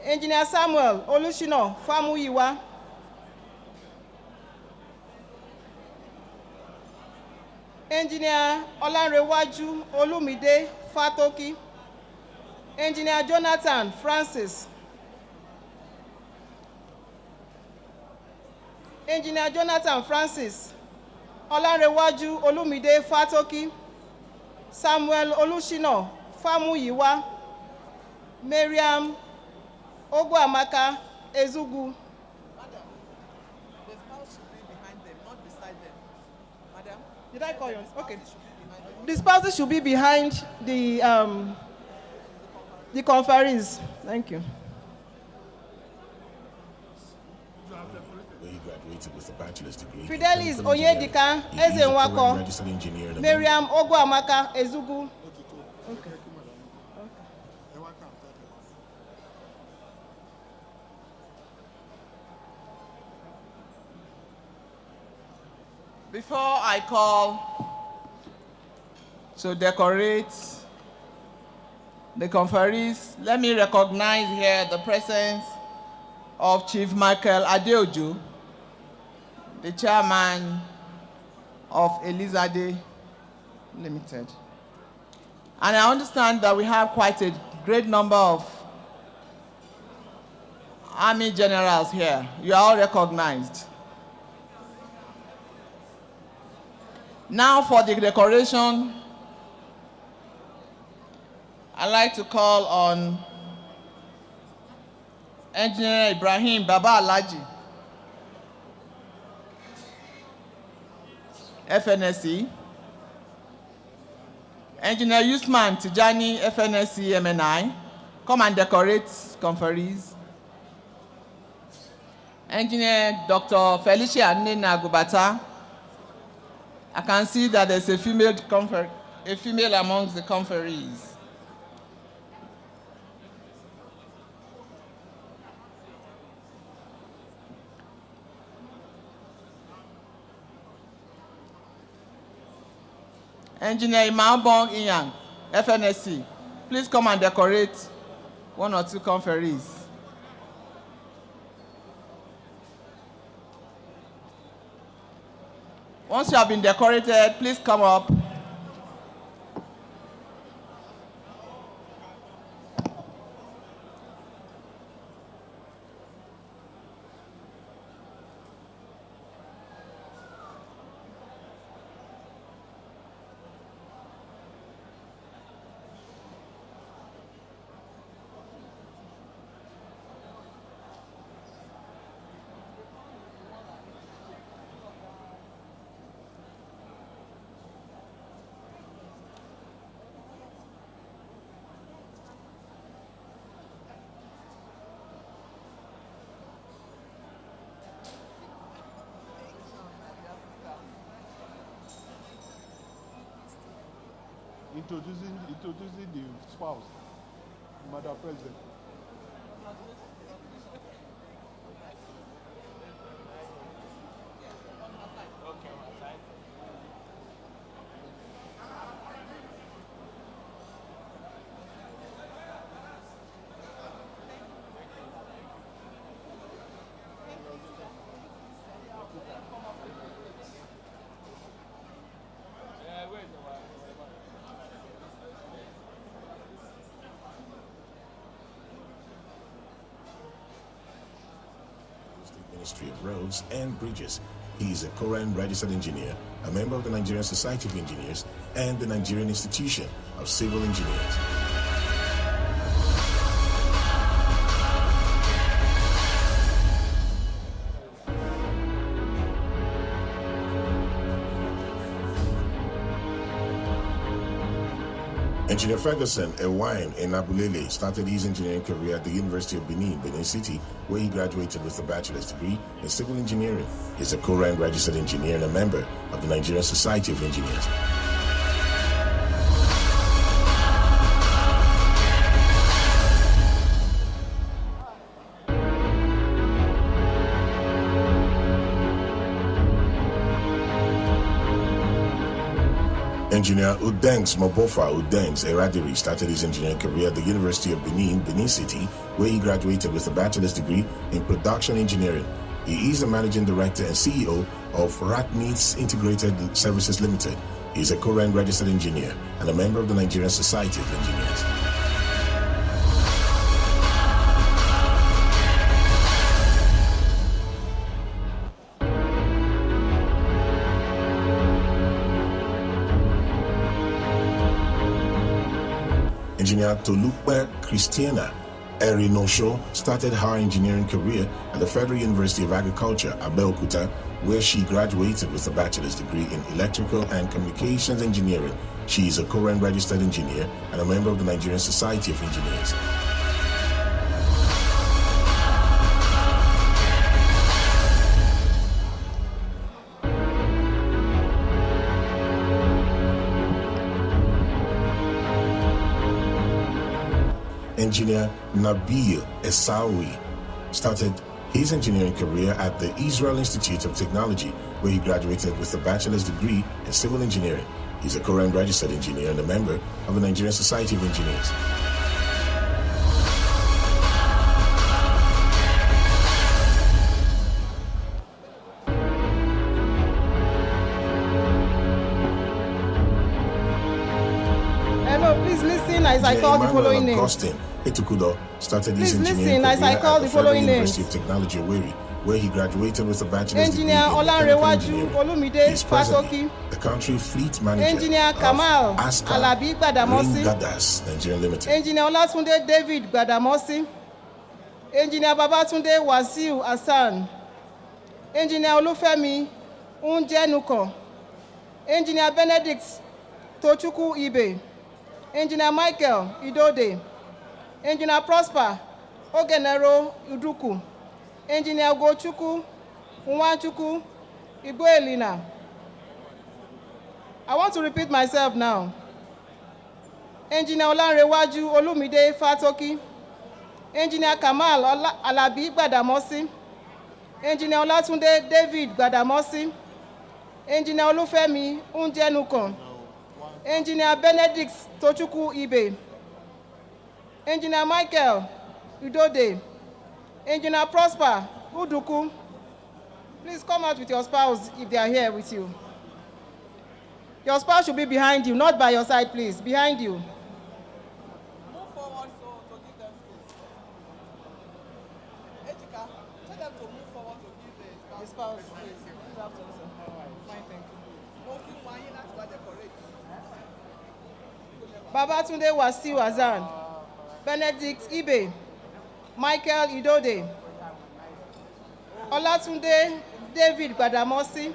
Engineer Samuel Olushino Famuyiwa, Engineer Olanrewaju Olumide Fatoki, Engineer Jonathan Francis, Engineer Jonathan Francis, Olanrewaju Olumide Fatoki, Samuel Olushino Famuyiwa, Miriam Ogwamaka Ezugu. Madam, the spouse should be behind them, not beside them. Madam? Did I call you? Okay. The spouses should be behind the conferees. Thank you. Where he graduated with a bachelor's degree. Fidelis in chemical engineering. Oyedika He is a Ezenwako, current registered engineer in Miriam Ogwamaka Ezugu. Okay. Before I call to decorate the conferees, let me recognize here the presence of Chief Michael Adeoju, the chairman of Elizade Limited. And I understand that we have quite a great number of Army generals here. You are all recognized. Now for the decoration, I'd like to call on Engineer Ibrahim Baba Alaji, FNSC, Engineer Usman Tijani, FNSC MNI, come and decorate conferees. Engineer Dr. Felicia Nina Gubata, I can see that there's a female amongst the conferees. Engineer Imambong Inyang, FNSC, please come and decorate one or two conferees. Once you have been decorated, please come up. introducing the spouse, Madam President. Ministry of Roads and Bridges. He is a current registered engineer, a member of the Nigerian Society of Engineers, and the Nigerian Institution of Civil Engineers. Engineer Ferguson Ewine Enabulele started his engineering career at the University of Benin, Benin City, where he graduated with a bachelor's degree in civil engineering. He's a current registered engineer and a member of the Nigerian Society of Engineers. Engineer Udengs Mobofa Udengs Eradiri started his engineering career at the University of Benin, Benin City, where he graduated with a bachelor's degree in production engineering. He is the managing director and CEO of Ratneeds Integrated Services Limited. He is a current registered engineer and a member of the Nigerian Society of Engineers. Engineer Tolupe Christiana Erinosho started her engineering career at the Federal University of Agriculture, Abeokuta, where she graduated with a bachelor's degree in electrical and communications engineering. She is a current registered engineer and a member of the Nigerian Society of Engineers. Engineer Nabil Esawi started his engineering career at the Israel Institute of Technology, where he graduated with a bachelor's degree in civil engineering. He's a current registered engineer and a member of the Nigerian Society of Engineers. Hello, please listen as I call the following name. Augustine Etukudo started his Please engineering listen as I career call at the the Federal following names. University of Technology, Owerri, where he graduated with a bachelor's Engineer degree in mechanical Olanrewaju engineering. Olumide He's presently Fatoki. the country fleet manager Engineer of Kamal Aska Alabi Gbadamosi. Ringadas Nigeria Limited. Engineer Olatunde David Gbadamosi. Engineer Babatunde Wasiu Hassan. Engineer Olufemi Unjenuko. Engineer Benedict Tochukwu Ibe. Engineer Michael Idode. Engineer Prosper Ogenero Uduku. Engineer Gochukwu Nwanchukwu Igboelina. I want to repeat myself now. Engineer Olanrewaju Olumide Fatoki. Engineer Kamal Alabi Gbadamosi. Engineer Olatunde David Gbadamosi. Engineer Olufemi Unjenuko. Engineer Benedict Tochukwu Ibe. Engineer Michael Udode. Engineer Prosper Uduku. Please come out with your spouse if they are here with you. Your spouse should be behind you, not by your side, please. Behind you. Move forward to give them space. Ejika, tell them to move forward to give the spouse space. Good afternoon, sir. All right. Fine, thank you. Mo fi wọ́n yín láti wá decorate. Babatunde Wasiu Hassan. Benedict Ibe. Michael Idode. Olatunde David Gbadamosi.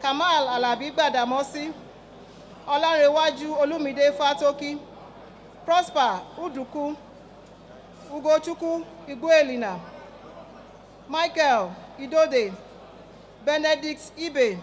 Kamal Alabi Gbadamosi. Olanrewaju Olumide Fatoki. Prosper Uduku. Ugochukwu Igboelina. Michael Idode. Benedict Ibe.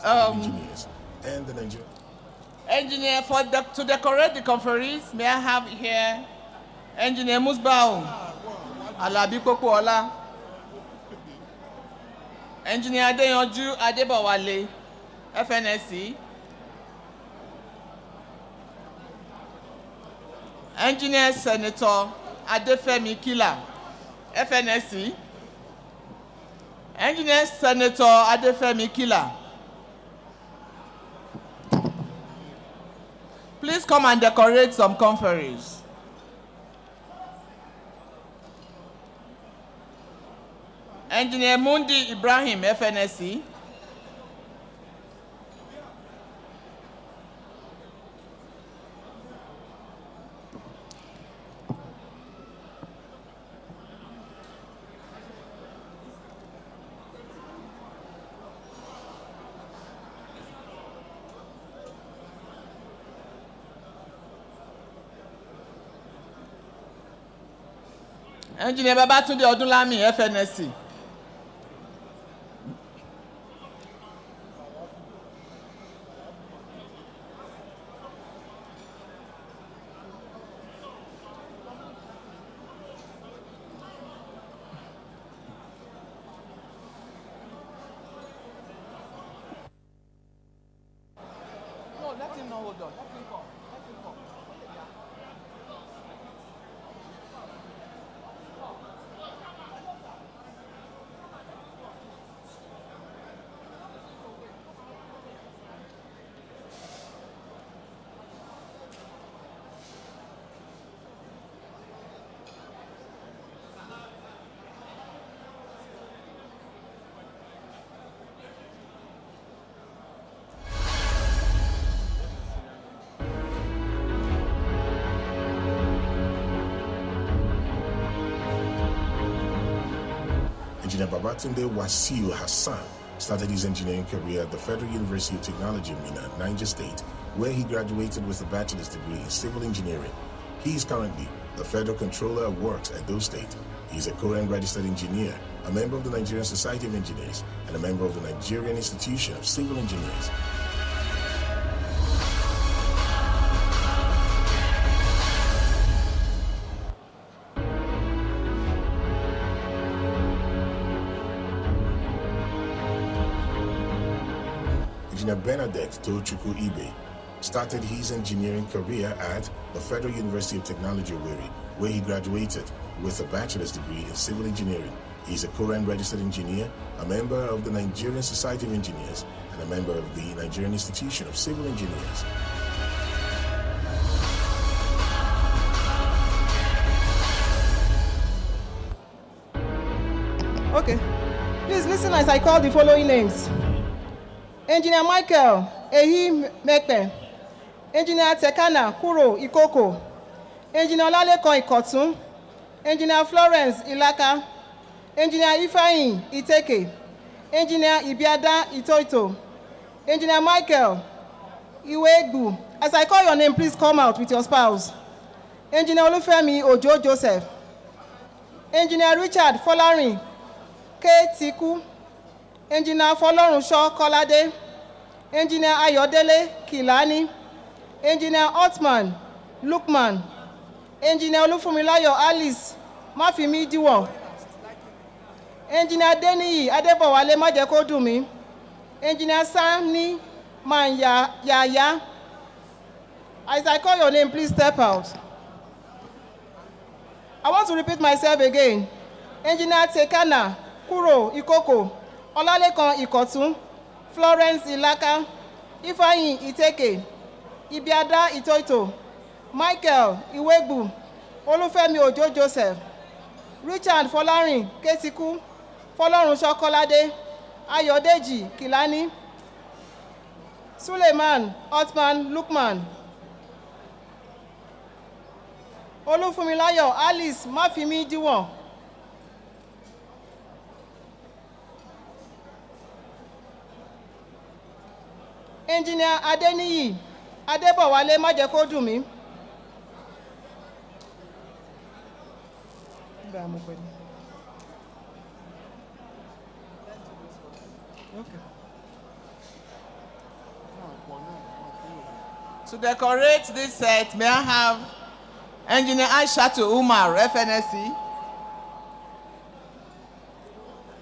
engineers and the Nigerian. Engineer, to decorate the conferees, may I have here Engineer Musbao Alabi Pokuola, Engineer Adeyanju Adebowale, FNSC, Engineer Senator Adefemi Kila, FNSC, Engineer Senator Adefemi Kila. Please come and decorate some conferees. Engineer Mundi Ibrahim, FNSC. Engineer Babatunde Odunlami, FNSC. No, let him not hold on. Let him come. Let him come. Engineer Babatunde Wasiu Hassan started his engineering career at the Federal University of Technology, Minna, Niger State, where he graduated with a bachelor's degree in civil engineering. He is currently the Federal Controller of Works at Edo State. He is a current registered engineer, a member of the Nigerian Society of Engineers, and a member of the Nigerian Institution of Civil Engineers. Engineer Bernadette Tochukwu Ibe started his engineering career at the Federal University of Technology, Owerri, where he graduated with a bachelor's degree in civil engineering. He is a current registered engineer, a member of the Nigerian Society of Engineers, and a member of the Nigerian Institution of Civil Engineers. Okay. Please listen as I call the following names. Engineer Michael Ehi Mekpe, Engineer Tekana Kuro Ikoko, Engineer Olalekan Ikotun, Engineer Florence Ilaka, Engineer Ifeanyi Iteke, Engineer Ibiada Itoito, Engineer Michael Iwegbu. As I call your name, please come out with your spouse. Engineer Olufemi Ojo Joseph, Engineer Richard Folarin K. Tiku, Engineer Folorunsho Kolade, Engineer Ayodele Kilani, Engineer Otman Lukman, Engineer Olufumilayo Alice Mafimi Diwon, Engineer Deniyi Adebowale Majekodumi, Engineer Sani Yaya. As I call your name, please step out. I want to repeat myself again. Engineer Tekana Kuro Ikoko, Olalekan Ikotun, Florence Ilaka, Ifeanyi Iteke, Ibiada Itoito, Michael Iwegbu, Olufemi Ojo Joseph, Richard Folarin Ketiku, Folorunsho Kolade, Ayodeji Kilani, Suleiman Otman Lukman, Olufumilayo Alice Mafimi Diwon, Engineer Adeniyi Adebowale Majekodumi, To decorate this set, may I have Engineer Aishatu Umar, FNSC.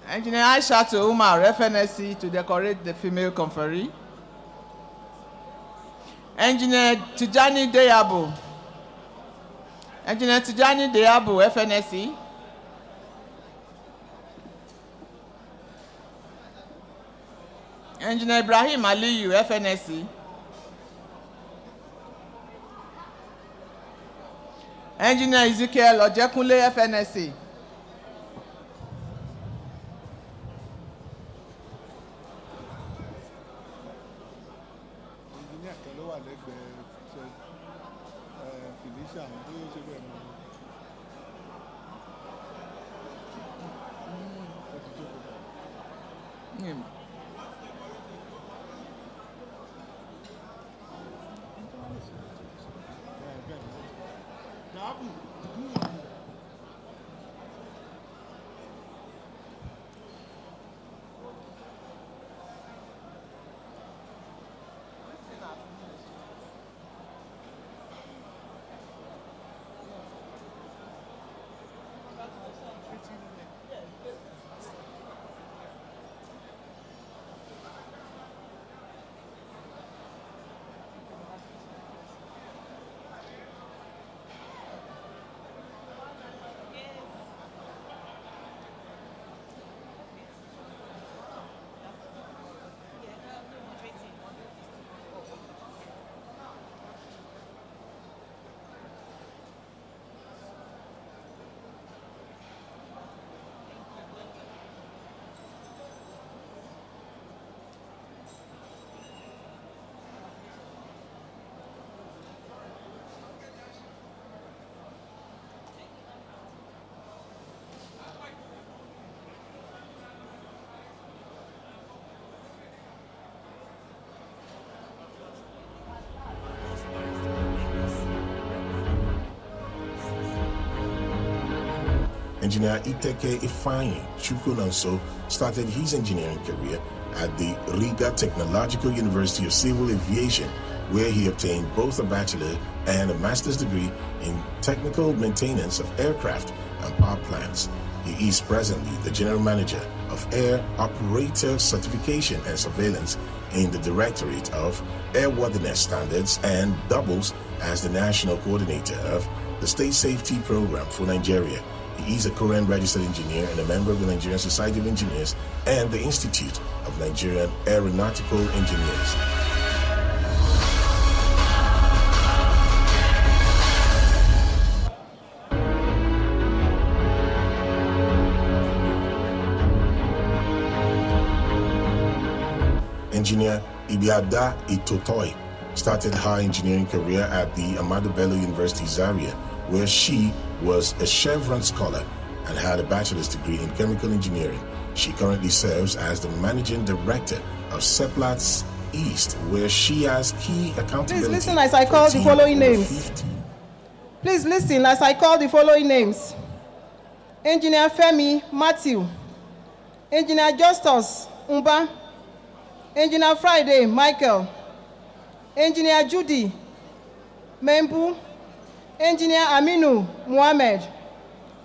Engineer Aishatu Umar, FNSC, to decorate the female conferee. Engineer Tijani Deyabu. Engineer Tijani Deyabu, FNSC. Engineer Ibrahim Aliyu, FNSC. Engineer Ezekiel Ojekunle, FNSC. Engineer Iteke Ifeanyi Chukwunonso started his engineering career at the Riga Technological University of Civil Aviation, where he obtained both a bachelor and a master's degree in technical maintenance of aircraft and power plants. He is presently the General Manager of Air Operator Certification and Surveillance in the Directorate of Airworthiness Standards and doubles as the National Coordinator of the State Safety Program for Nigeria. He is a current registered engineer and a member of the Nigerian Society of Engineers and the Institute of Nigerian Aeronautical Engineers. Engineer Ibiada Itotoi started her engineering career at the Ahmadu Bello University Zaria, where she was a Chevron scholar and had a bachelor's degree in chemical engineering. She currently serves as the managing director of Seplat's East, where she has key accountability. Please listen as I call the following names. Please listen as I call the following names. Engineer Femi Matthew. Engineer Justus Umba. Engineer Friday Michael. Engineer Judy Membu. Engineer Aminu Muhammad.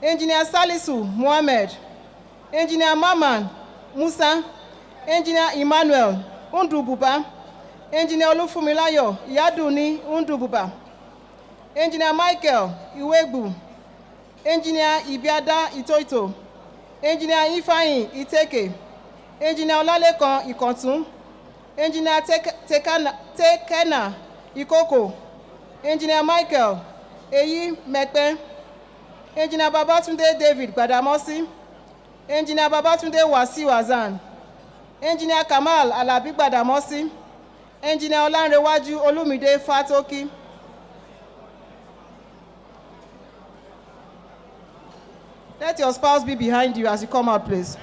Engineer Salisu Muhammad. Engineer Maman Musa. Engineer Emmanuel Undububa. Engineer Olufumilayo Yaduni Undububa. Engineer Michael Iwegbu. Engineer Ibiada Itoito. Engineer Ifeanyi Iteke. Engineer Olalekan Ikontun. Engineer Tekena Ikoko. Engineer Michael Eyi Mekpe. Engineer Babatunde David Gbadamosi. Engineer Babatunde Wasiu Azan. Engineer Kamal Alabi Gbadamosi. Engineer Olanrewaju Olumide Fatoki. Let your spouse be behind you as you come out, please.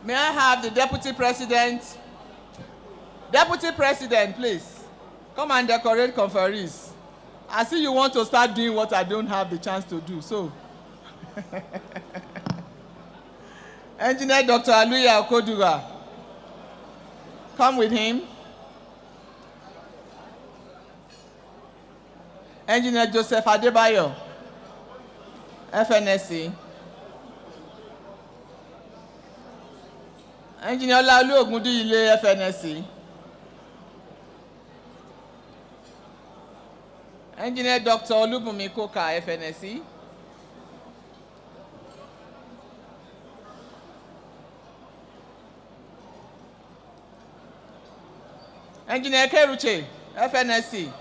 May I have the Deputy President? Deputy President, please. Come and decorate conferees. I see you want to start doing what I don't have the chance to do, so. Engineer Dr. Aluya Okoduga. Come with him. Engineer Joseph Adebayo, FNSC. Engineer Olaolu Ogundiyile, FNSC. Engineer Dr. Olubunmi Koka, FNSC. Engineer Keruche, FNSC.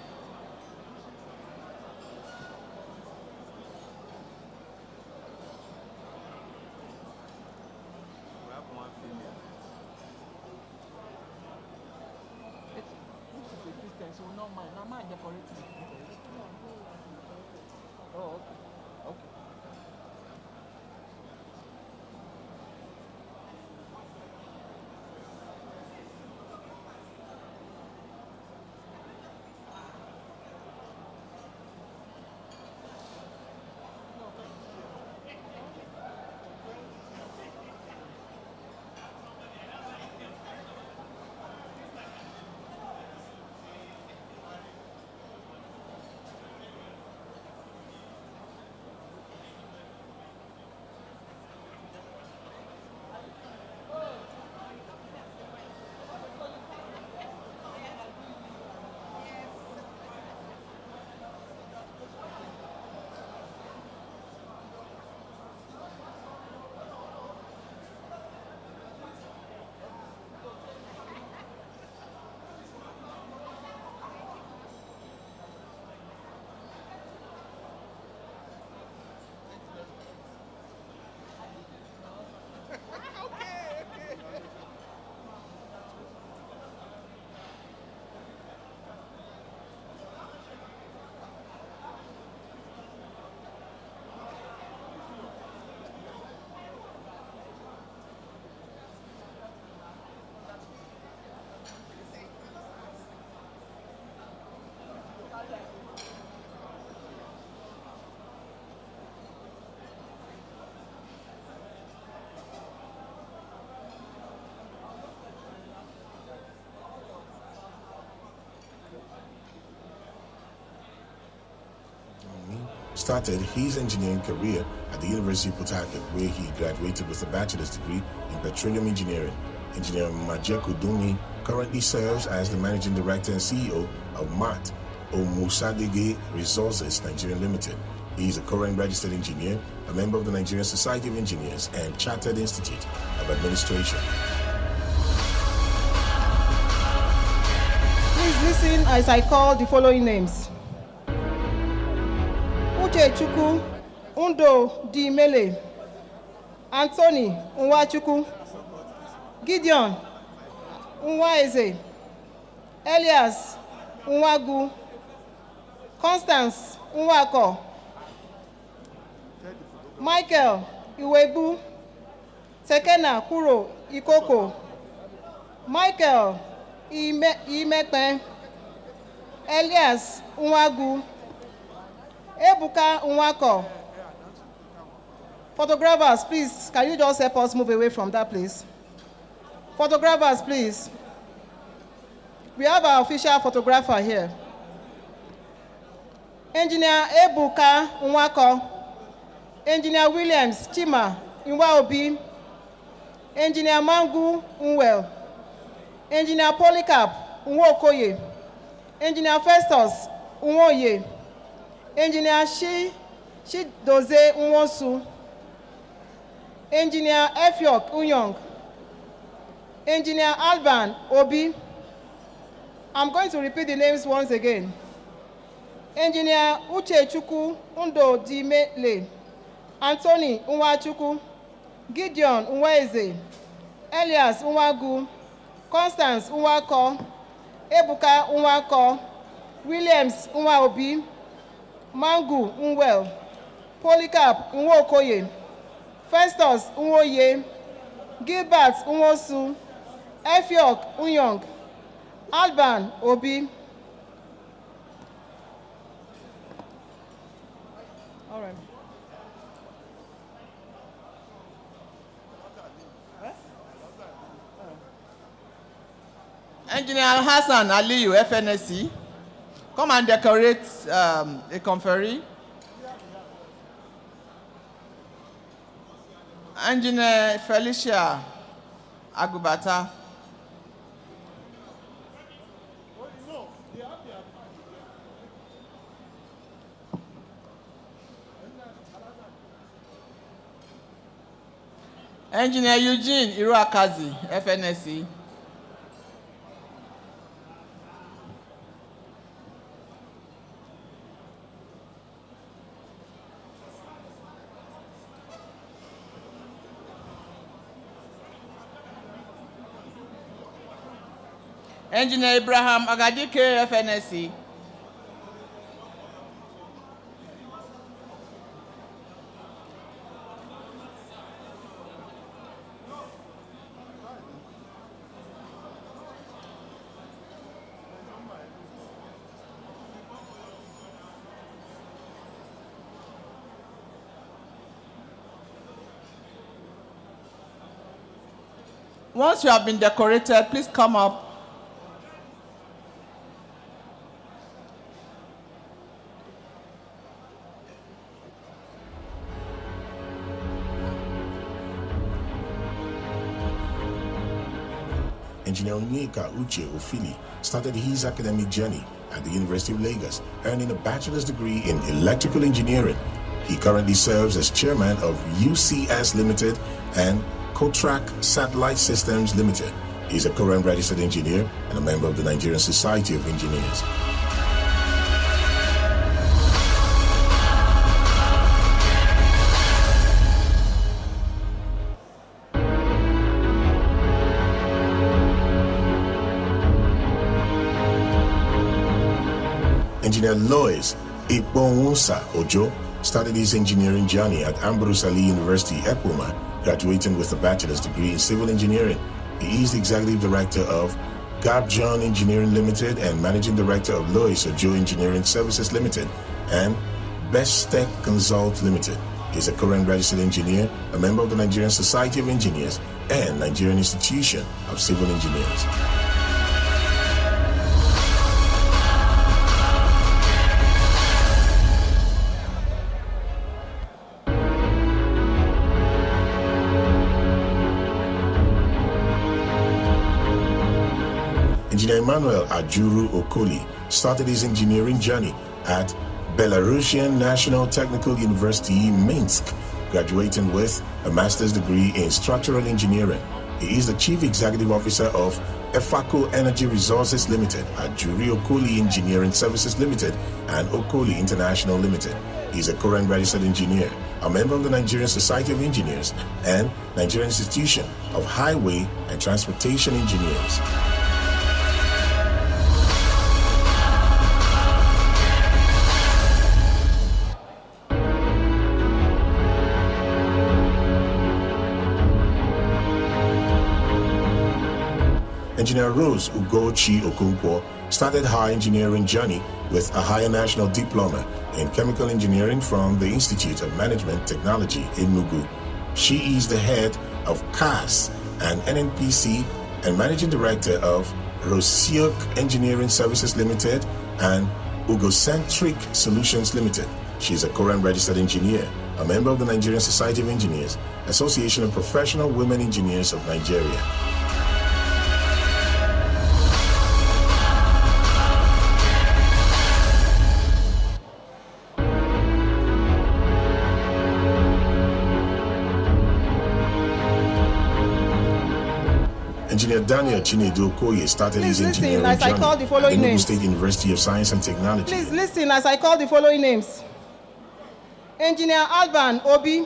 Started his engineering career at the University of Port Harcourt, where he graduated with a bachelor's degree in petroleum engineering. Engineer Majeko Dumi currently serves as the managing director and CEO of MAT, Omusadege Resources Nigeria Limited. He is a current registered engineer, a member of the Nigerian Society of Engineers, and Chartered Institute of Administration. Please listen as I call the following names. Uchechukwu Undo Dimele, Anthony Nwachukwu, Gideon Nwaeze, Elias Nwagu, Constance Nwako, Michael Iwebu, Tekena Kuro Ikoko, Michael Imepe, Elias Nwagu, Ebuka Nwako. Photographers, please, can you just help us move away from that place? Photographers, please. We have our official photographer here. Engineer Ebuka Nwako, Engineer Williams Chima Nwaobi, Engineer Mangu Nwel, Engineer Polycarp Nwokoye, Engineer Festus Nwoye, Engineer Shidoze Nwosu, Engineer Efiok Unyong, Engineer Alban Obi. I'm going to repeat the names once again. Engineer Uchechukwu Undo Dimele, Anthony Nwachukwu, Gideon Nwaeze, Elias Nwagu, Constance Nwako, Ebuka Nwako, Williams Nwaobi, Mangu Nwel, Polycarp Nwokoye, Festus Nwoye, Gilbert Nwosu, Efiok Unyong, Alban Obi. All right. Engineer Hassan Aliyu, FNSC, come and decorate a conferee. Engineer Felicia Agubata. Engineer Eugene Iruakazi, FNSC. Engineer Abraham Agadike, FNSC. Once you have been decorated, please come up. Engineer Onyeka Uche Ofili started his academic journey at the University of Lagos, earning a bachelor's degree in electrical engineering. He currently serves as chairman of UCS Limited and Kotrak Satellite Systems Limited. He is a current registered engineer and a member of the Nigerian Society of Engineers. Engineer Lois Iponwusa Ojo started his engineering journey at Ambrose Ali University, Ekpoma, graduating with a bachelor's degree in civil engineering. He is the executive director of Gabjon Engineering Limited and managing director of Lois Ojo Engineering Services Limited and Best Tech Consult Limited. He is a current registered engineer, a member of the Nigerian Society of Engineers and Nigerian Institution of Civil Engineers. Engineer Emmanuel Ajuru Okoli started his engineering journey at Belarusian National Technical University, Minsk, graduating with a master's degree in structural engineering. He is the chief executive officer of EFACO Energy Resources Limited, Ajuri Okoli Engineering Services Limited, and Okoli International Limited. He is a current registered engineer, a member of the Nigerian Society of Engineers and Nigerian Institution of Highway and Transportation Engineers. Engineer Rose Ugochi Okonkwo started her engineering journey with a higher national diploma in chemical engineering from the Institute of Management Technology in Enugu. She is the head of CAS and NNPC and managing director of Rosiok Engineering Services Limited and Ugocentric Solutions Limited. She is a current registered engineer, a member of the Nigerian Society of Engineers, Association of Professional Women Engineers of Nigeria. Engineer Daniel Chinedu Okoye started his engineering journey at Enugu State University of Science and Technology. Please listen as I call the following names. Engineer Alban Obi,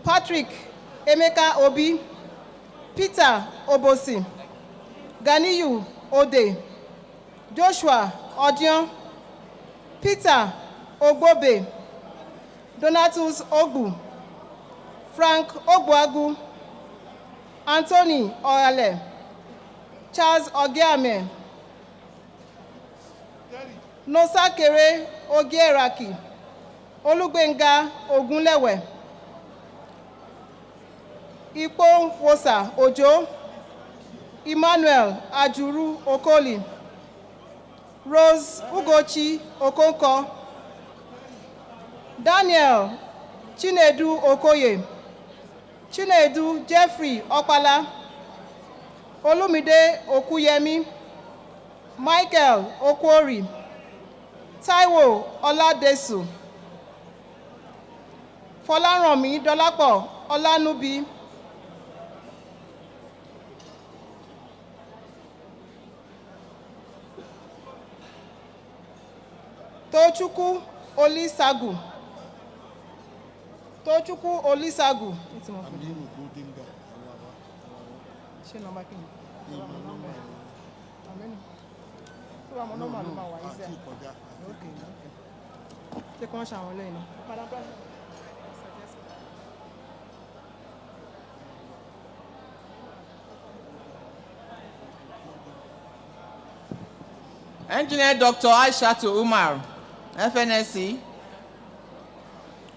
Patrick Emeka Obi, Peter Obosi, Ganiyu Ode, Joshua Odion, Peter Ogbobe, Donatus Ogbu, Frank Ogbuagu, Anthony Oyale, Charles Ogiame, Nosakere Ogieraki, Olugbenga Ogunlewe, Ipo Wosa Ojo, Emmanuel Ajuru Okoli, Rose Ugochi Okonko, Daniel Chinedu Okoye, Chinedu Jeffrey Okpala, Olumide Okuyemi, Michael Okwori, Taiwo Oladesu, Fọlárànmí Dọlápọ̀ Ọlánúbí, Tochukwu Olisagu, Tochukwu Olisagu. Engineer Dr. Aishatu Umar, FNSC.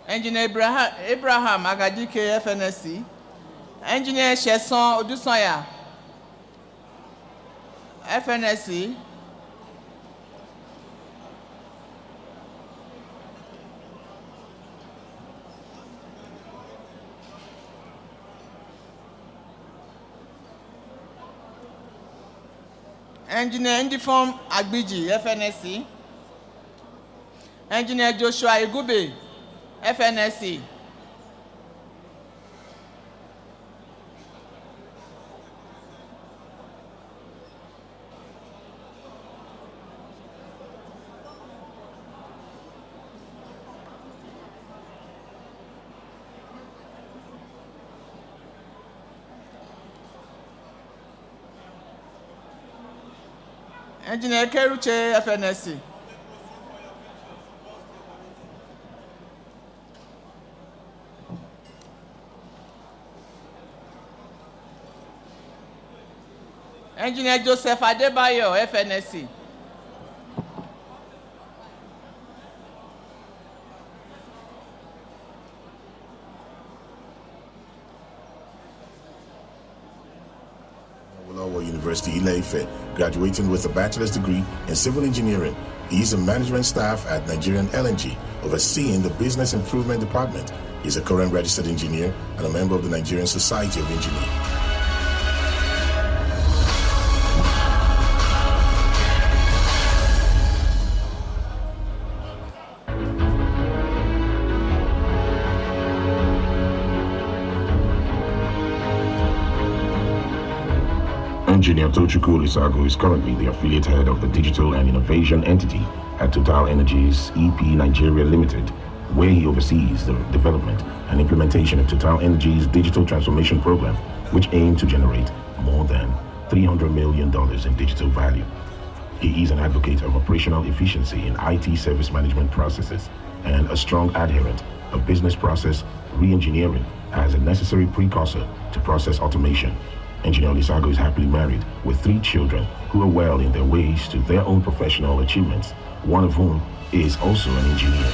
Engineer Abraham Agadike, FNSC. Engineer Sheson Odusanya, FNSC. Engineer Indifom Agbiji, FNSC. Engineer Joshua Igube, FNSC. Engineer Keruche, FNSC. Engineer Joseph Adebayo, FNSC. University Ile-Ife, graduating with a bachelor's degree in civil engineering. He is a management staff at Nigerian LNG, overseeing the business improvement department. He is a current registered engineer and a member of the Nigerian Society of Engineers. Engineer Tochukwu Olisagu is currently the affiliate head of the Digital and Innovation Entity at Total Energies EP Nigeria Limited, where he oversees the development and implementation of Total Energies' digital transformation program, which aims to generate more than $300 million in digital value. He is an advocate of operational efficiency in IT service management processes and a strong adherent of business process re-engineering as a necessary precursor to process automation. Engineer Olisagu is happily married with 3 children who are well in their ways to their own professional achievements, one of whom is also an engineer.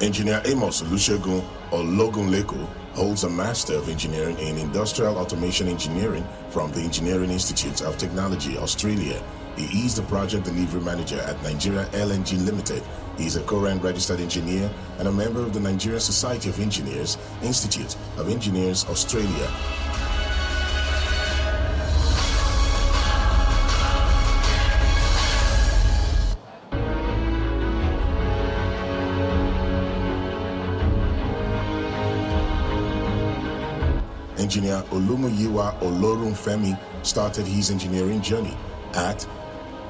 Engineer Amos Olusegun Ologunleko holds a Master of Engineering in Industrial Automation Engineering from the Engineering Institute of Technology, Australia. He is the Project Delivery Manager at Nigeria LNG Limited. He is a current registered engineer and a member of the Nigerian Society of Engineers, Institute of Engineers, Australia. Engineer Olumuyiwa Olorunfemi started his engineering journey at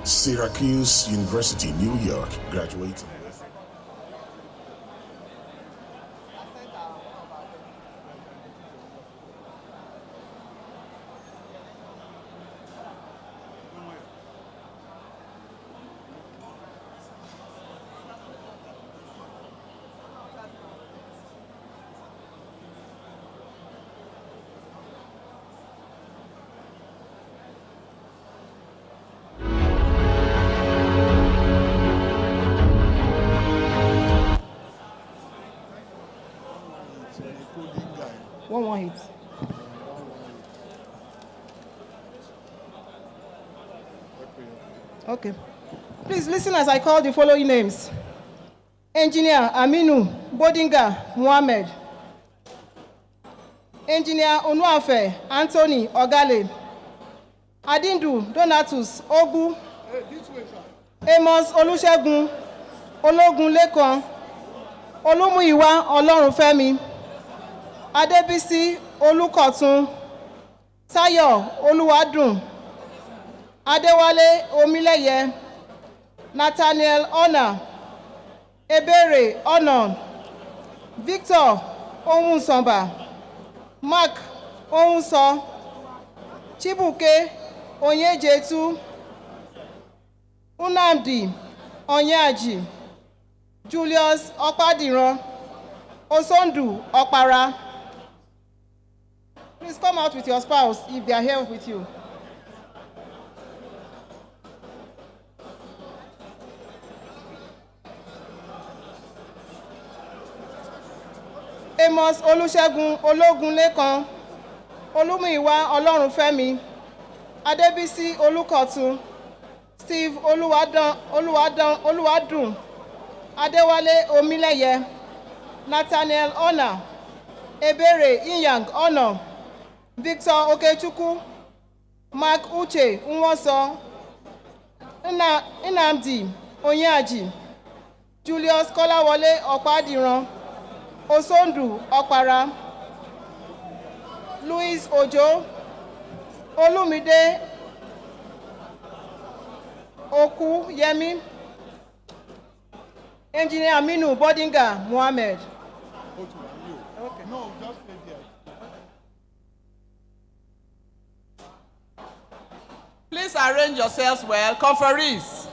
Syracuse University, New York, graduating. Okay. Please listen as I call the following names. Engineer Aminu Bodinga Mohammed. Engineer Onuafe Anthony Ogale. Adindu Donatus Ogu. Amos Olusegun Ologunlekan. Olumuyiwa Olorunfemi. Adebisi Olukotun. Tayo Oluwadun. Adewale Omileye. Nathaniel Ona. Ebere Onon. Victor Ohunsamba. Mark Ohunso. Chibuke Onyejetu. Unamdi Onyaji. Julius Okpadiran. Osondu Okpara. Please come out with your spouse if they are here with you. Amos Olusegun Ologunlekan. Olumuyiwa Olorunfemi. Adebisi Olukotun. Steve Oluwadun. Adewale Omileye. Nathaniel Ona. Ebere Inyang Ono. Victor Okechukwu. Mark Uche Nwoso. Nnamdi Onyaji. Julius Kolawole Okpadiran. Osondu Okpara. Louis Ojo. Olumide Oku Yemi. Engineer Aminu Bodinga Mohammed. Okay. No, just stay there. Please arrange yourselves well. Conferees,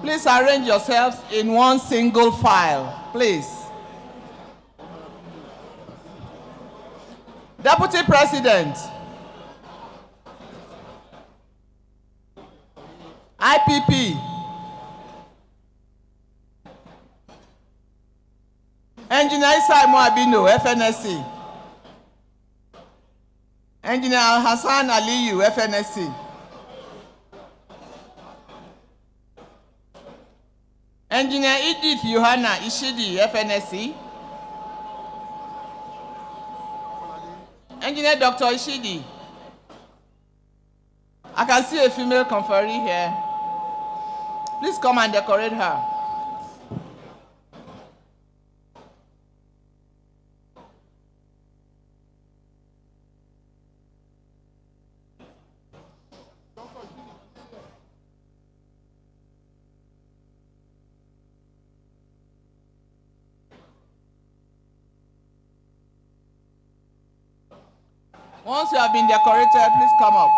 please arrange yourselves in one single file, please. Deputy President, IPP, Engineer Isai Moabino, FNSC, Engineer Hassan Aliyu, FNSC, Engineer Edith Yohana Ishidi, FNSC, Engineer Dr. Ishidi. I can see a female conferee here. Please come and decorate her. Once you have been decorated, please come up.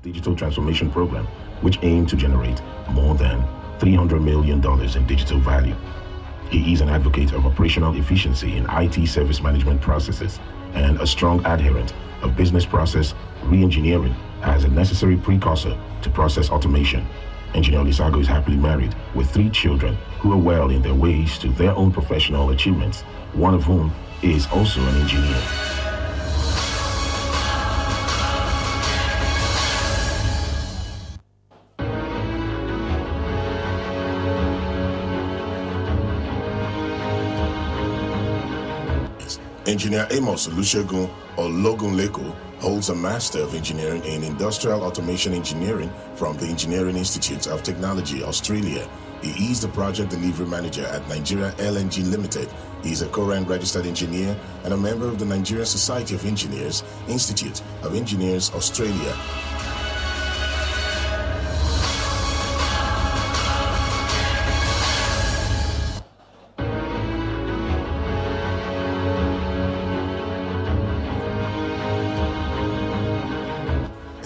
Digital transformation program, which aimed to generate more than $300 million in digital value. He is an advocate of operational efficiency in IT service management processes and a strong adherent of business process re-engineering as a necessary precursor to process automation. Engineer Lisago is happily married with 3 children who are well in their ways to their own professional achievements, one of whom is also an engineer. Engineer Amos Olusegun Ologunlekan holds a Master of Engineering in Industrial Automation Engineering from the Engineering Institute of Technology, Australia. He is the Project Delivery Manager at Nigeria LNG Limited. He is a current registered engineer and a member of the Nigerian Society of Engineers, Institute of Engineers, Australia.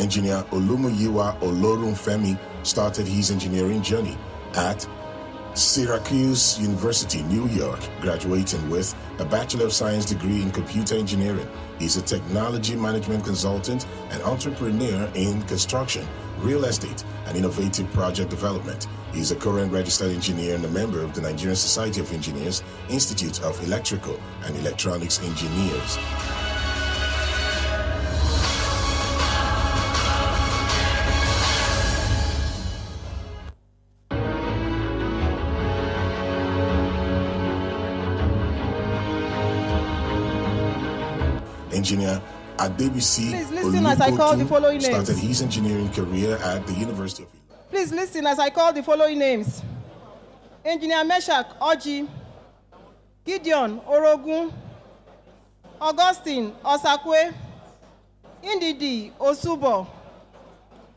Engineer Olumuyiwa Olorunfemi started his engineering journey at Syracuse University, New York, graduating with a Bachelor of Science degree in Computer Engineering. He's a technology management consultant and entrepreneur in construction, real estate, and innovative project development. He's a current registered engineer and a member of the Nigerian Society of Engineers, Institute of Electrical and Electronics Engineers. Engineer Adebisi Please listen as I call the following names. started his engineering career at the University of Ibadan. Please listen as I call the following names. Engineer Meshach Oji, Gideon Orogun, Augustine Osakwe, Indidi Osubo,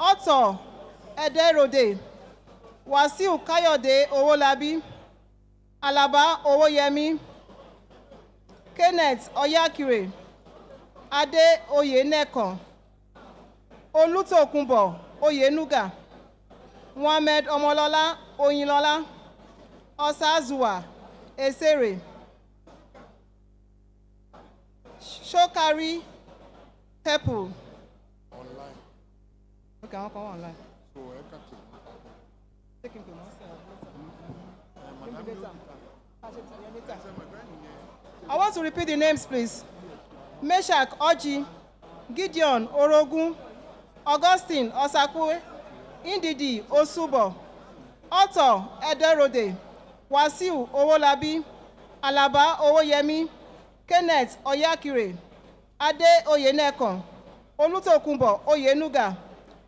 Otto Ederode, Wasiu Kayode Owolabi, Alaba Owoyemi, Kenneth Oyakire, Ade Oyenekon, Olutokunbo Oyenuga, Mohammed Omolola Oyinlola, Osazuwa Esere, Shokari Pepple. Online. Okay, I'll come online. So, Take him to I want to repeat the names, please. Meshach Oji, Gideon Orogun, Augustine Osakwe, Indidi Osubo, Otto Ederode, Wasiu Owolabi, Alaba Owoyemi, Kenneth Oyakire, Ade Oyenekon, Olutokunbo Oyenuga,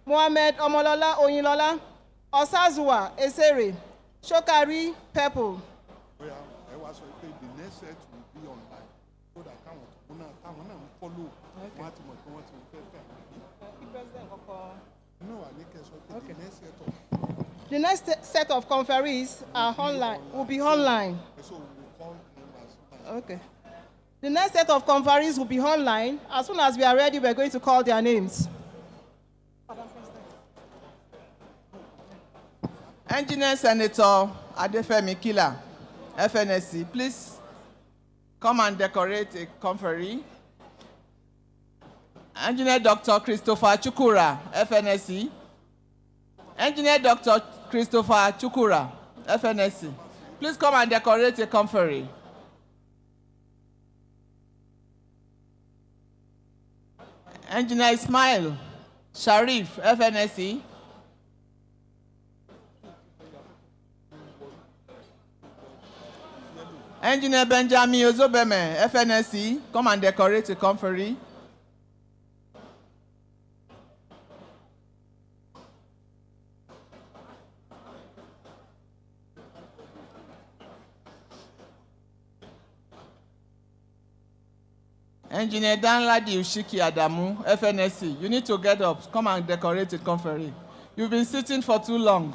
Mohammed Omolola Oyinlola, Osazuwa Esere, Shokari Pepple. The next set will be online so that follow. Okay. The next set of conferees are online. Will be online. So we'll call them as Okay. The next set of conferees will be online. As soon as we are ready, we're going to call their names. Engineer Senator Adefemi Kila, FNSC, please come and decorate a conferee. Engineer Dr. Christopher Chukura, FNSC. Engineer Dr. Christopher Chukura, FNSC. Please come and decorate a conferee. Engineer Ismail Sharif, FNSC. Engineer Benjamin Ozobeme, FNSC, come and decorate a conferee. Engineer Danladi Ushiki Adamu, FNSC, you need to get up, come and decorate a conferee. You've been sitting for too long.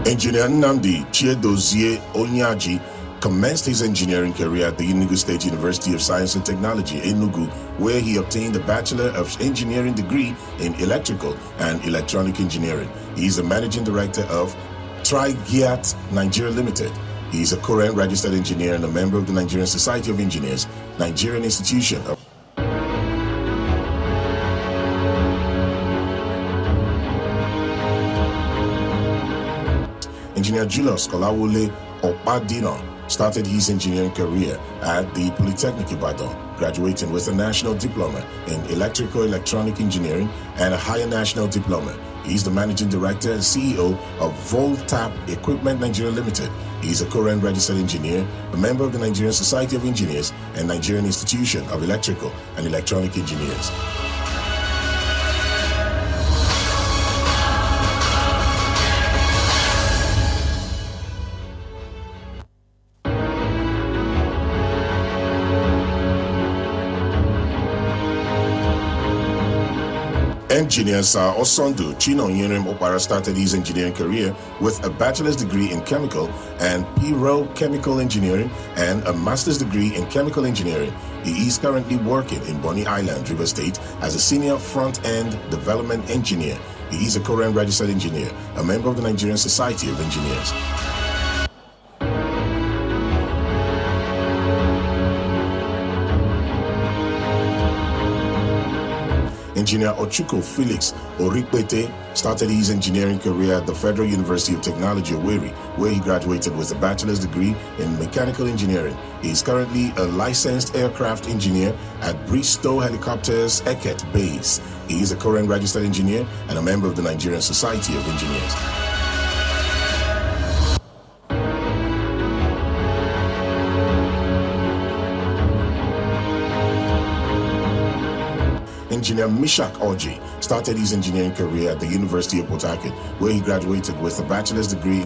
Engineer Nnamdi Chiedozie Onyaji commenced his engineering career at the Enugu State University of Science and Technology, Enugu, where he obtained a Bachelor of Engineering degree in Electrical and Electronic Engineering. He is the Managing Director of Trigiat Nigeria Limited. He is a current registered engineer and a member of the Nigerian Society of Engineers, Nigerian Institution of Engineer Julius Kolawole Opadino started his engineering career at the Polytechnic Ibadan, graduating with a national diploma in electrical electronic engineering and a higher national diploma. He is the managing director and CEO of Voltap Equipment Nigeria Limited. He is a current registered engineer, a member of the Nigerian Society of Engineers and Nigerian Institution of Electrical and Electronic Engineers. Engineer Sir Osondu Chinonyerim Opara started his engineering career with a bachelor's degree in chemical and P-Row chemical engineering and a master's degree in chemical engineering. He is currently working in Bonny Island, River State as a senior front-end development engineer. He is a Korean registered engineer, a member of the Nigerian Society of Engineers. Engineer Ochuko Felix Orikpete started his engineering career at the Federal University of Technology, Owerri, where he graduated with a bachelor's degree in mechanical engineering. He is currently a licensed aircraft engineer at Bristow Helicopters Eket Base. He is a Korean registered engineer and a member of the Nigerian Society of Engineers. Engineer Mishak Oji started his engineering career at the University of Port Harcourt, where he graduated with a bachelor's degree.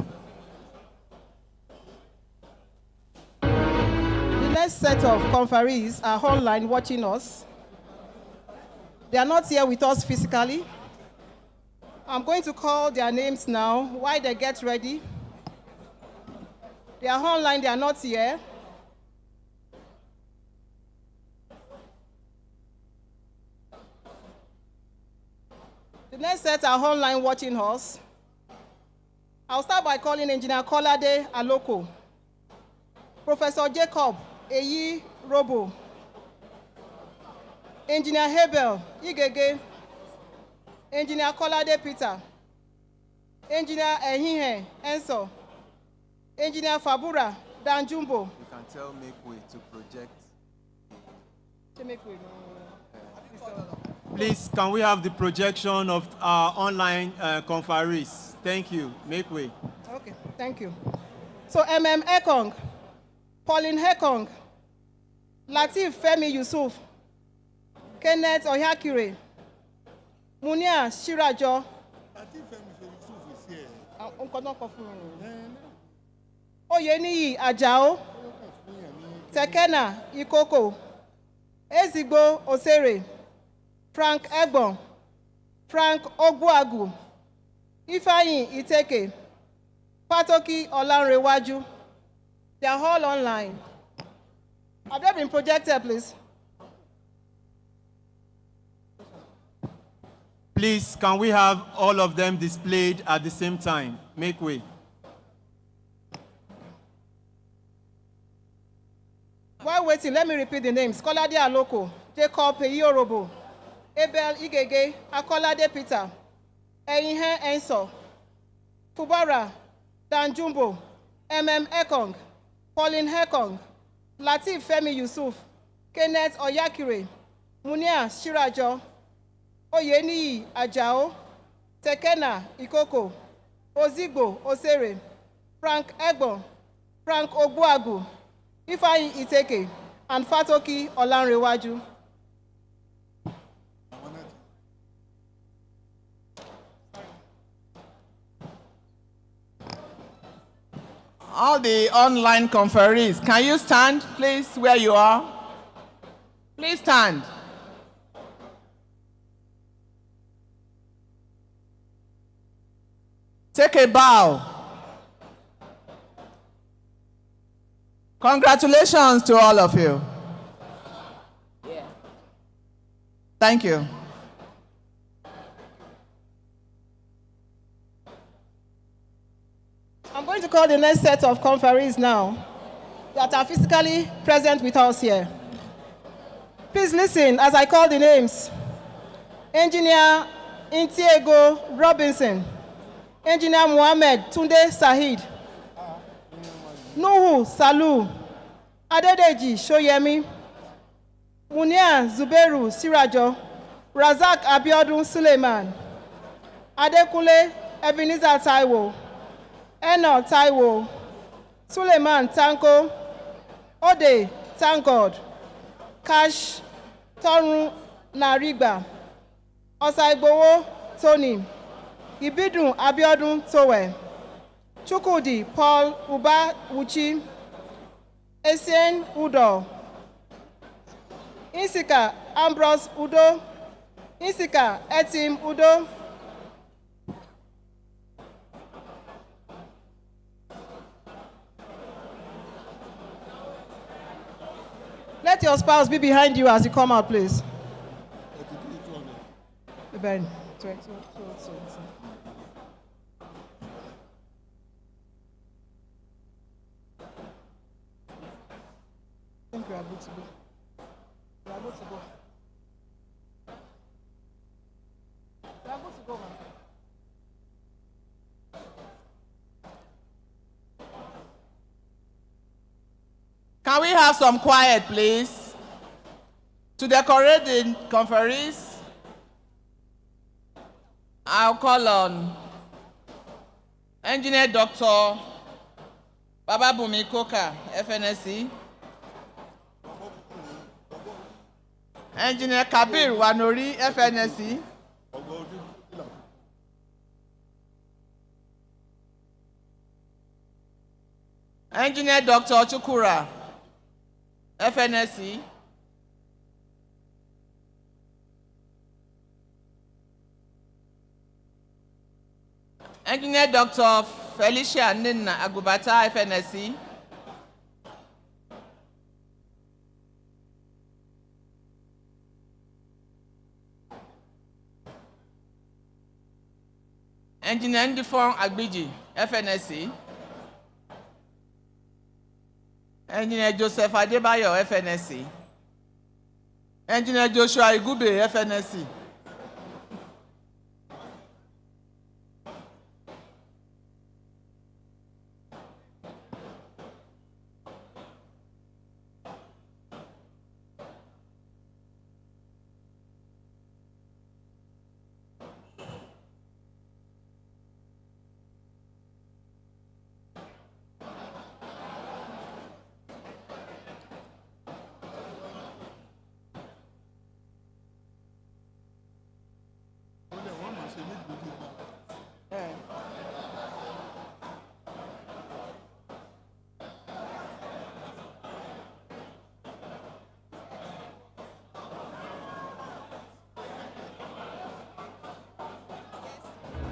The next set of conferees are online watching us. They are not here with us physically. I'm going to call their names now while they get ready. They are online, they are not here. The next set are online watching us. I'll start by calling Engineer Kolade Aloko, Professor Jacob Eyi Robo, Engineer Hebel Igege, Engineer Kolade Peter, Engineer Ehihe Enso, Engineer Fabura Danjumbo. You can tell Makeway to project. Please, can we have the projection of our online conferees? Thank you. Makeway. Okay, thank you. So Ekong, Pauline Hekong, Latif Femi Yusuf, Kenneth Oyakire, Munia Shirajo. Latif Femi Yusuf is here. Oyeniyi Ajao, Tekena Ikoko, Ezigbo Osere, Frank Egbon, Frank Ogbuagu, Ifeanyi Iteke, Patoki Olanrewaju. They are all online. Have they been projected, please? Please, can we have all of them displayed at the same time? Make way. While waiting, let me repeat the names. Kolade Aloko, Jacob Eyorobo, Abel Igege, Akolade Peter, Eyihe Enso, Fubara Danjumbo, Ekong, Pauline Hekong, Latif Femi Yusuf, Kenneth Oyakire, Munia Shirajo, Oyeniyi Ajao, Tekena Ikoko, Ozigbo Osere, Frank Egbon, Frank Ogbuagu, Ifeanyi Iteke, and Fatoki Olanrewaju. All the online conferees, can you stand, please, where you are? Please stand. Take a bow. Congratulations to all of you. Thank you. I'm going to call the next set of conferees now that are physically present with us here. Please listen as I call the names. Engineer Int'L Robinson, Engineer Mohammed Tunde Sahid, Nuhu Salu, Adedeji Shoyemi, Munia Zuberu Sirajo, Razak Abiodun Suleiman, Adekunle Ebenezer Taiwo, Eno Taiwo, Suleiman Tanko, Ode Thank God, Cash Torun Narigba, Osaigbowo Tony, Ibidun Abiodun Towe, Chukwudi Paul Uba Uchi, Essien Udo, Insika Ambrose Udo, Isika Etim Udo. Let your spouse be behind you as you come out, please. Ben, 20. I think we are good to go. We are good to go. We are good to go, man. Can we have some quiet, please? To decorate the conferees, I'll call on Engineer Dr. Bababumi Koka, FNSC, Engineer Kabir Wanori, FNSC, Engineer Dr. Chukura, FNSC, Engineer Dr. Felicia Nina Agubata, FNSC, Engineer Ndifong Agbiji, FNSC, Engineer Joseph Adebayo, FNSC, Engineer Joshua Igube, FNSC,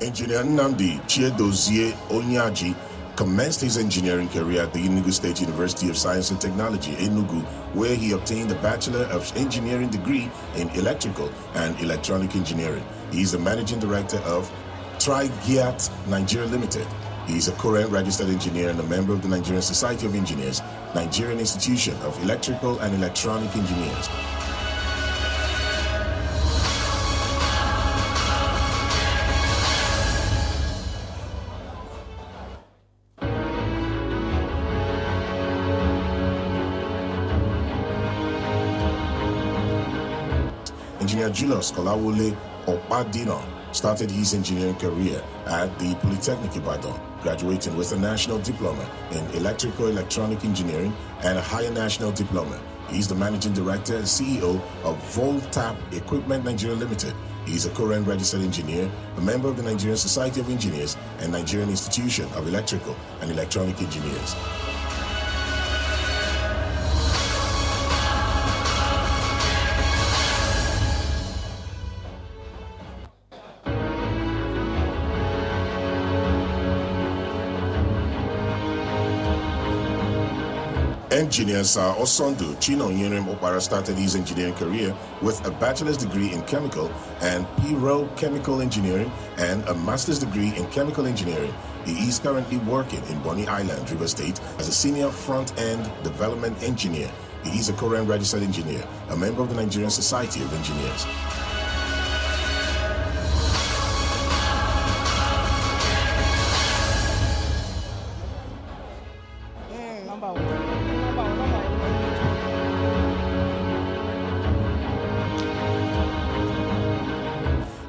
Engineer Nnamdi Chiedozie Onyaji commenced his engineering career at the Enugu State University of Science and Technology, Enugu, where he obtained a Bachelor of Engineering degree in Electrical and Electronic Engineering. He is the Managing Director of Trigiat Nigeria Limited. He is a current registered engineer and a member of the Nigerian Society of Engineers, Nigerian Institution of Electrical and Electronic Engineers. Engineer Julius Kolawole Opadino started his engineering career at the Polytechnic Ibadan, graduating with a national diploma in electrical electronic engineering and a higher national diploma. He is the managing director and CEO of Voltap Equipment Nigeria Limited. He is a current registered engineer, a member of the Nigerian Society of Engineers and Nigerian Institution of Electrical and Electronic Engineers. Engineer Sir Osondu Chinonyerim Opara started his engineering career with a bachelor's degree in chemical and pyrochemical engineering and a master's degree in chemical engineering. He is currently working in Bonny Island, River State, as a senior front-end development engineer. He is a current registered engineer, a member of the Nigerian Society of Engineers.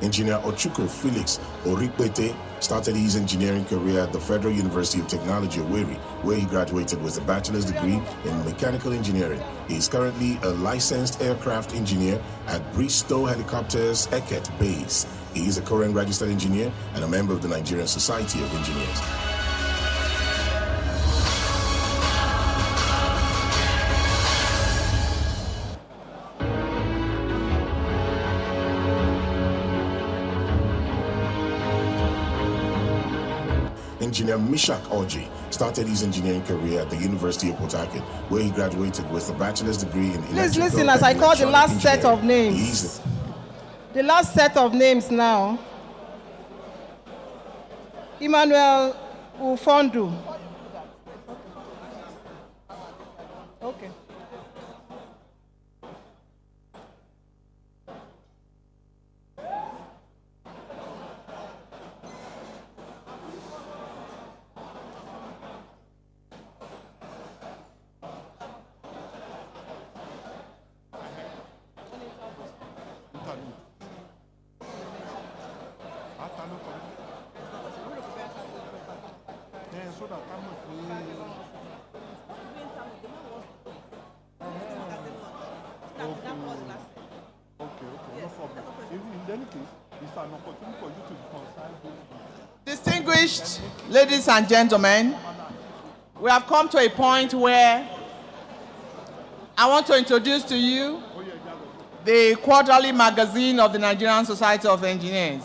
Engineer Ochuko Felix Orikpete started his engineering career at the Federal University of Technology, Owerri, where he graduated with a bachelor's degree in mechanical engineering. He is currently a licensed aircraft engineer at Bristow Helicopters Eket Base. He is a current registered engineer and a member of the Nigerian Society of Engineers. Engineer Mishak Orji started his engineering career at the University of Port Harcourt, where he graduated with a bachelor's degree in Please electrical listen as I and call the electronic last set of engineering. names. The last set of names now. Emmanuel Ufondu. Okay. Distinguished ladies and gentlemen, we have come to a point where I want to introduce to you the quarterly magazine of the Nigerian Society of Engineers,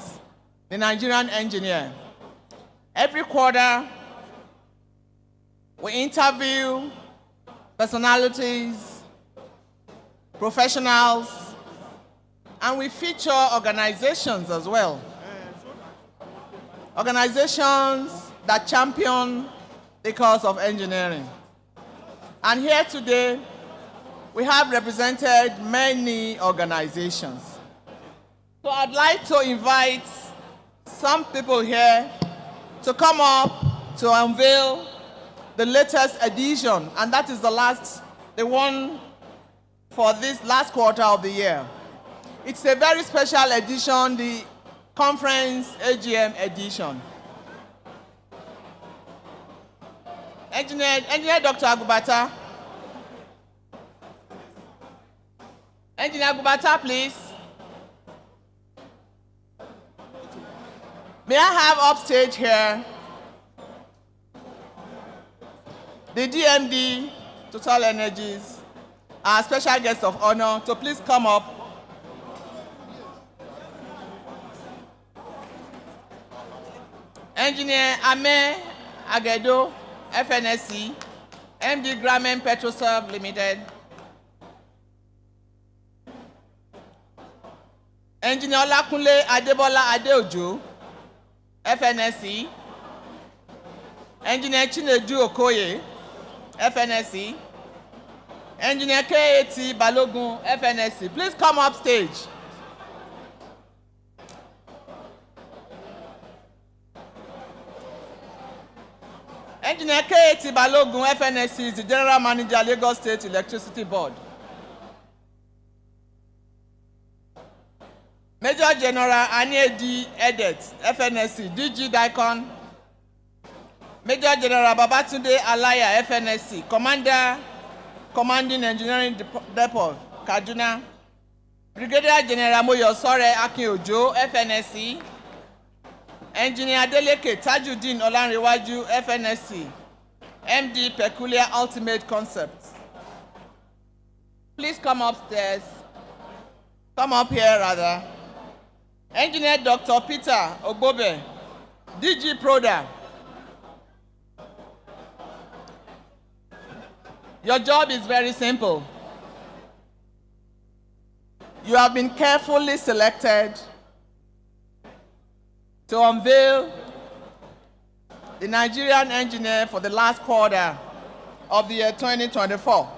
the Nigerian Engineer. Every quarter, we interview personalities, professionals, and we feature organizations as well. Organizations that champion the cause of engineering. And here today, we have represented many organizations. So I'd like to invite some people here to come up to unveil the latest edition, and that is the one for this last quarter of the year. It's a very special edition, the Conference AGM edition. Engineer Dr. Agubata. Engineer Agubata, please. May I have upstage here the DMD, Total Energies, our special guest of honor, to please come up. Engineer Ame Agedo, FNSC, MD Gramen Petroserve Limited. Engineer Olakunle Adebola Adeojo, FNSC. Engineer Chinedu Okoye, FNSC. Engineer KAT Balogun, FNSC. Please come up stage. Engineer KAT Balogun, FNSC, is the General Manager, Lagos State Electricity Board. Major General Aniedi Edet, FNSC, DG Daikon. Major General Babatunde Alaya, FNSC, Commanding Engineering Depot, Kaduna. Brigadier General Moyosore Akin-Ojo, FNSC. Engineer Adeleke Tajuddin Olanrewaju, FNSC, MD Peculiar Ultimate Concepts. Please come upstairs. Come up here, rather. Engineer Dr. Peter Ogbobe, DG Proda. Your job is very simple. You have been carefully selected to unveil the Nigerian Engineer for the last quarter of the year 2024.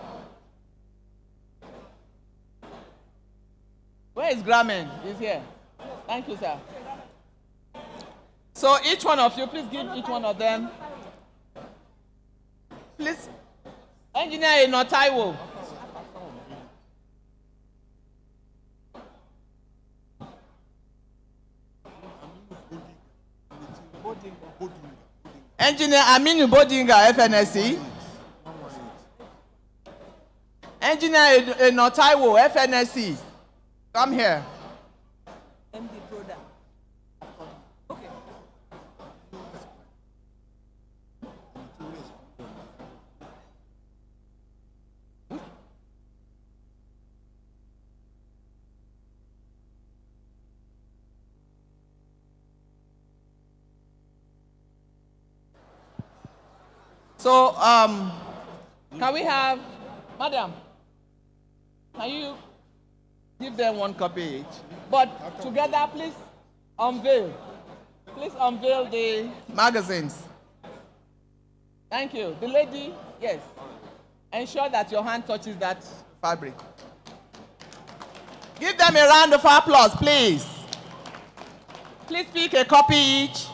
Where is Gramen? He's here. Thank you, sir. So each one of you, please give each one of them. Please, Engineer Inotaiwo. Engineer Aminu Bodinga, FNSC. Engineer Inotaiwo, FNSC. Come here. MD Proda. Okay. So, can we have, madam, can you give them one copy each? But together, please unveil. Please unveil the magazines. Thank you. The lady, yes. Ensure that your hand touches that fabric. Give them a round of applause, please. Please pick a copy each.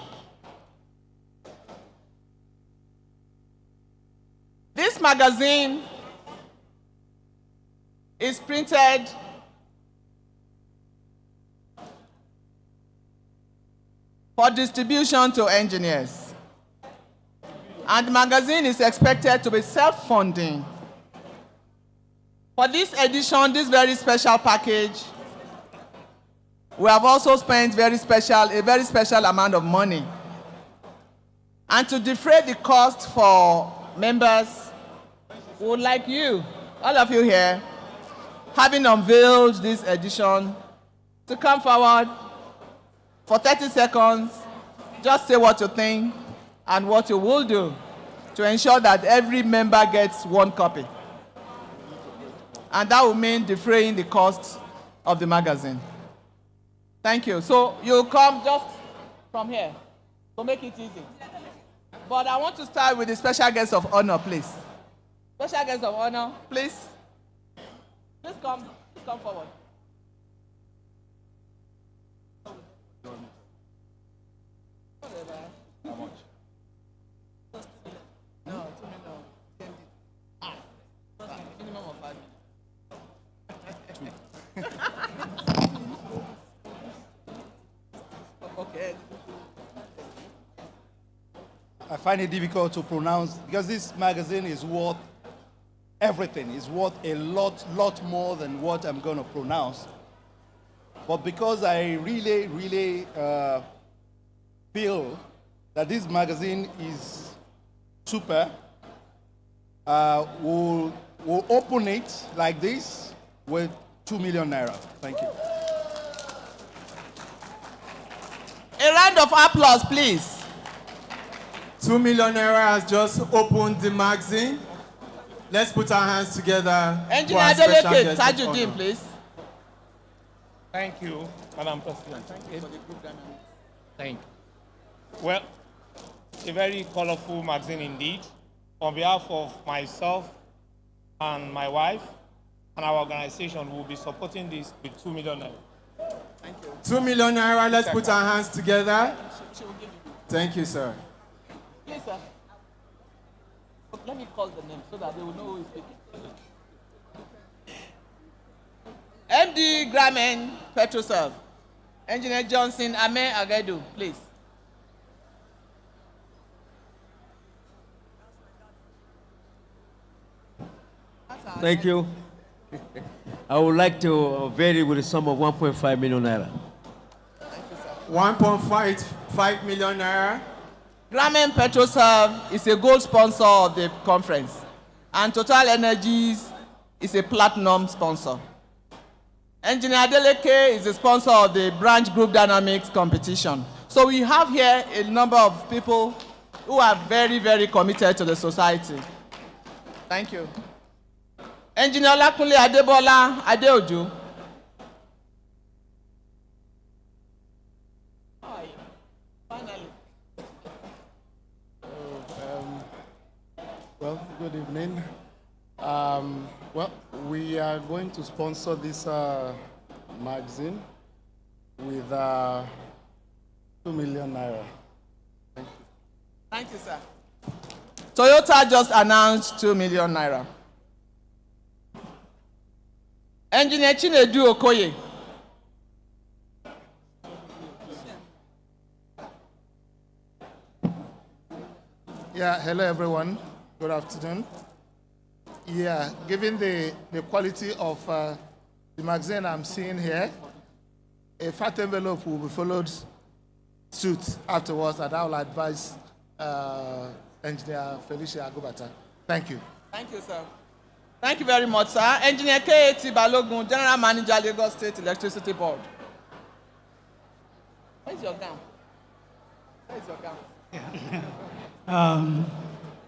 This magazine is printed for distribution to engineers. And the magazine is expected to be self-funding. For this edition, this very special package, we have also spent a very special amount of money. And to defray the cost for members, we would like you, all of you here, having unveiled this edition, to come forward for 30 seconds, just say what you think and what you will do to ensure that every member gets one copy. And that will mean defraying the cost of the magazine. Thank you. So you'll come just from here to make it easy. But I want to start with the special guest of honor, please. Special guest of honor, please. Please come forward. How much? No, 2 million. Minimum of 5 million. Okay. I find it difficult to pronounce because this magazine is worth everything. It's worth a lot more than what I'm going to pronounce. But because I really feel that this magazine is super, we'll open it like this with 2 million naira. Thank you. A round of applause, please. 2 million naira has just opened the magazine. Let's put our hands together. Engineer Adeleke, Tajuddin, please. Thank you, Madam President. Thank you for the group dynamic. Thank you. Well, it's a very colorful magazine indeed. On behalf of myself and my wife and our organization, we will be supporting this with 2 million naira. Thank you. 2 million naira, let's put our hands together. Thank you, sir. Please, sir. Let me call the name so that they will know who is speaking. MD Gramen Petroserve. Engineer Johnson Ame Agedu, please. Thank you. I would like to vary with a sum of 1.5 million naira. 1.5 million naira. Gramen Petroserve is a gold sponsor of the conference, and Total Energies is a platinum sponsor. Engineer Adeleke is a sponsor of the branch group dynamics competition. So we have here a number of people who are very committed to the society. Thank you. Engineer Olakunle Adebola Adeoju. Finally. Well, good evening. Well, we are going to sponsor this magazine with 2 million naira. Thank you. Thank you, sir. Toyota just announced 2 million naira. Engineer Chinedu Okoye. Yeah, hello everyone. Good afternoon. Yeah, given the quality of the magazine I'm seeing here, a fat envelope will be followed suit afterwards, and I will advise Engineer Felicia Agubata. Thank you. Thank you, sir. Thank you very much, sir. Engineer K.A.T. Balogun, General Manager, Lagos State Electricity Board. Where's your gown? Where's your gown?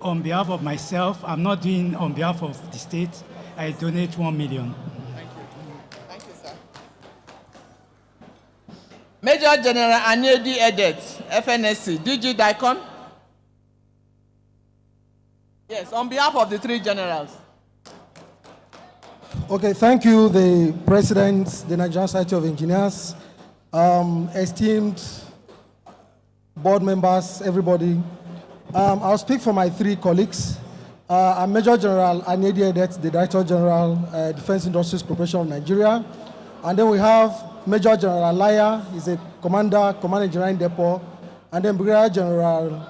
on behalf of myself. I'm not doing on behalf of the state. I donate 1 million. Thank you. Thank you, sir. Major General Anyedi Edet, FNSC, DG Daikon. Yes, on behalf of the three generals. Okay, thank you, the President, the Nigerian Society of Engineers, esteemed board members, everybody. I'll speak for my three colleagues. I'm Major General Anyedi Edet, the Director General, Defense Industries Corporation of Nigeria. And then we have Major General Alaya, he's a Commander, Command Engineering Depot. And then Brigadier General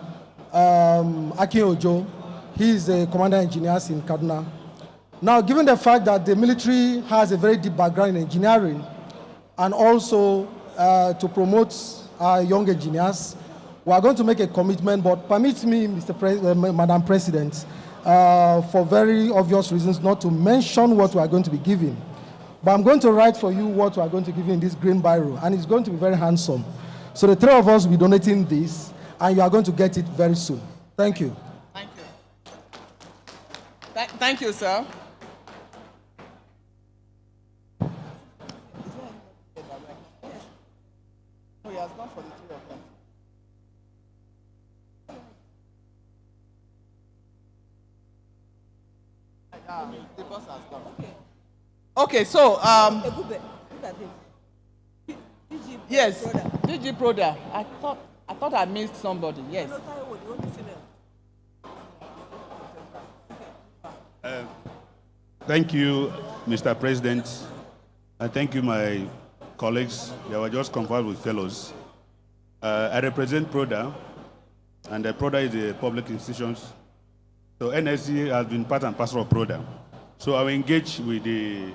Akin Ojo, he's a Commander Engineers in Kaduna. Now, given the fact that the military has a very deep background in engineering and also to promote our young engineers, we are going to make a commitment, but permit me, Madam President, for very obvious reasons, not to mention what we are going to be giving. But I'm going to write for you what we are going to give you in this green biro, and it's going to be very handsome. So the three of us will be donating this, and you are going to get it very soon. Thank you. Thank you. Thank you, sir. Oh, he has gone for the three of them. The boss has gone. Okay, so yes, DG Proda. I thought I missed somebody. Yes. Thank you, Mr. President, and thank you, my colleagues. They were just conferred with fellows. I represent PRODA, and PRODA is a public institution. So NSC has been part and parcel of PRODA. So I will engage with the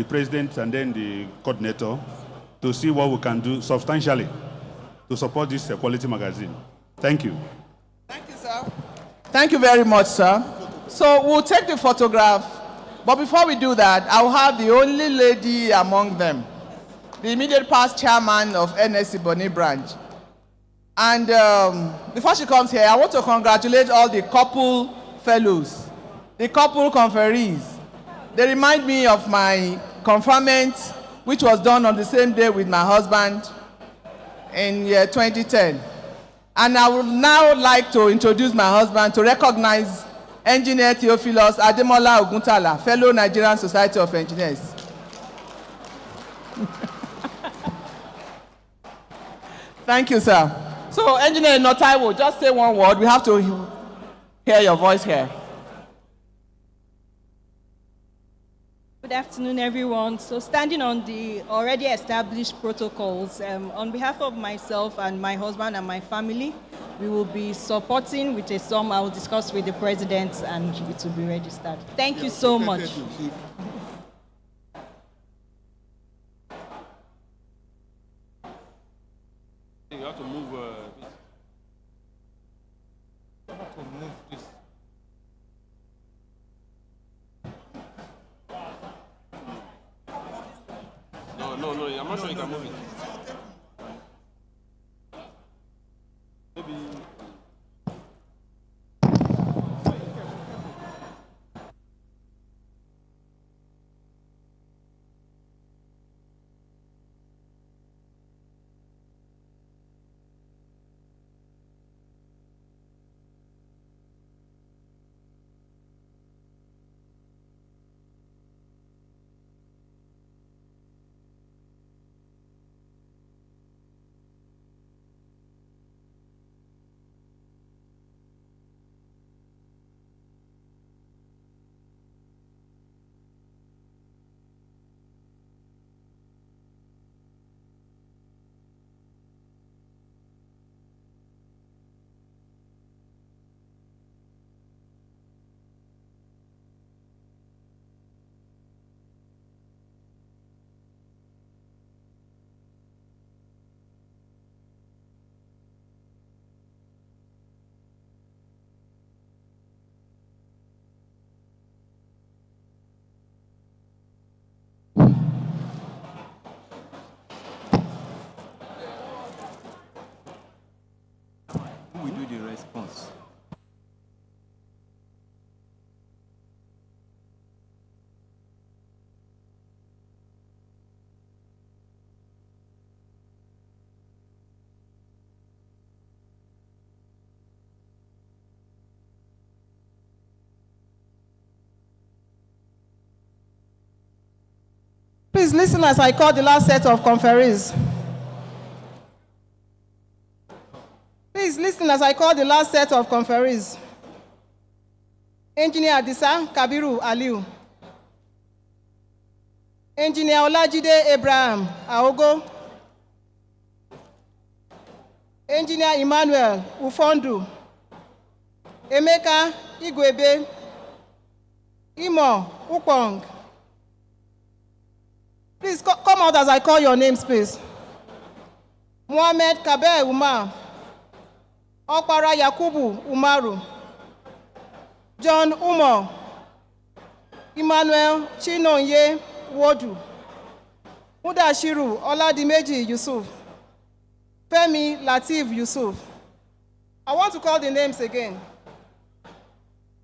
president and then the coordinator to see what we can do substantially to support this quality magazine. Thank you. Thank you, sir. Thank you very much, sir. So we'll take the photograph, but before we do that, I'll have the only lady among them, the immediate past chairman of NSC Bonny Branch. And before she comes here, I want to congratulate all the couple fellows, the couple conferees. They remind me of my conferment, which was done on the same day with my husband in year 2010. And I would now like to introduce my husband to recognize Engineer Theophilus Ademola Oguntala, fellow Nigerian Society of Engineers. Thank you, sir. So, Engineer Notaiwo, just say one word. We have to hear your voice here. Good afternoon, everyone. So standing on the already established protocols, on behalf of myself and my husband and my family, we will be supporting with a sum I will discuss with the president and it will be registered. Thank you so much. You have to move this. You have to move this. No, I'm not sure you can move it. Maybe. We do the response. Please listen as I call the last set of conferees. Please listen as I call the last set of conferees. Engineer Adisa Kabiru Aliu. Engineer Olajide Abraham Aogo. Engineer Emmanuel Ufondu. Emeka Igwebe. Imo Upong. Please come out as I call your names, please. Mohammed Kabe Umar. Okpara Yakubu Umaru. John Umo. Emmanuel Chinonye Wodu. Mudashiru Oladimeji Yusuf. Femi Latif Yusuf. I want to call the names again.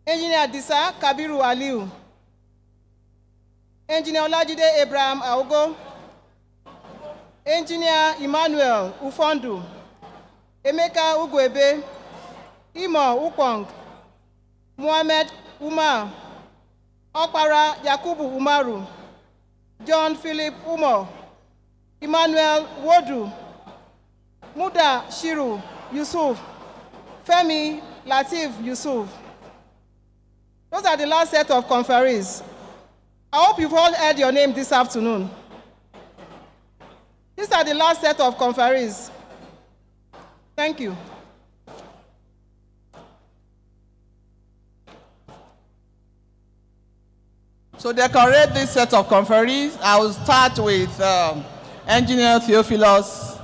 Engineer Disa Kabiru Aliu. Engineer Olajide Abraham Aogo. Engineer Emmanuel Ufondu. Emeka Ugwebe. Imo Upong. Mohammed Umar. Okpara Yakubu Umaru. John Philip Umo. Emmanuel Wodu. Muda Shiru Yusuf. Femi Latif Yusuf. Those are the last set of conferees. I hope you've all heard your name this afternoon. These are the last set of conferees. Thank you. To decorate this set of conferees, I will start with Engineer Theophilus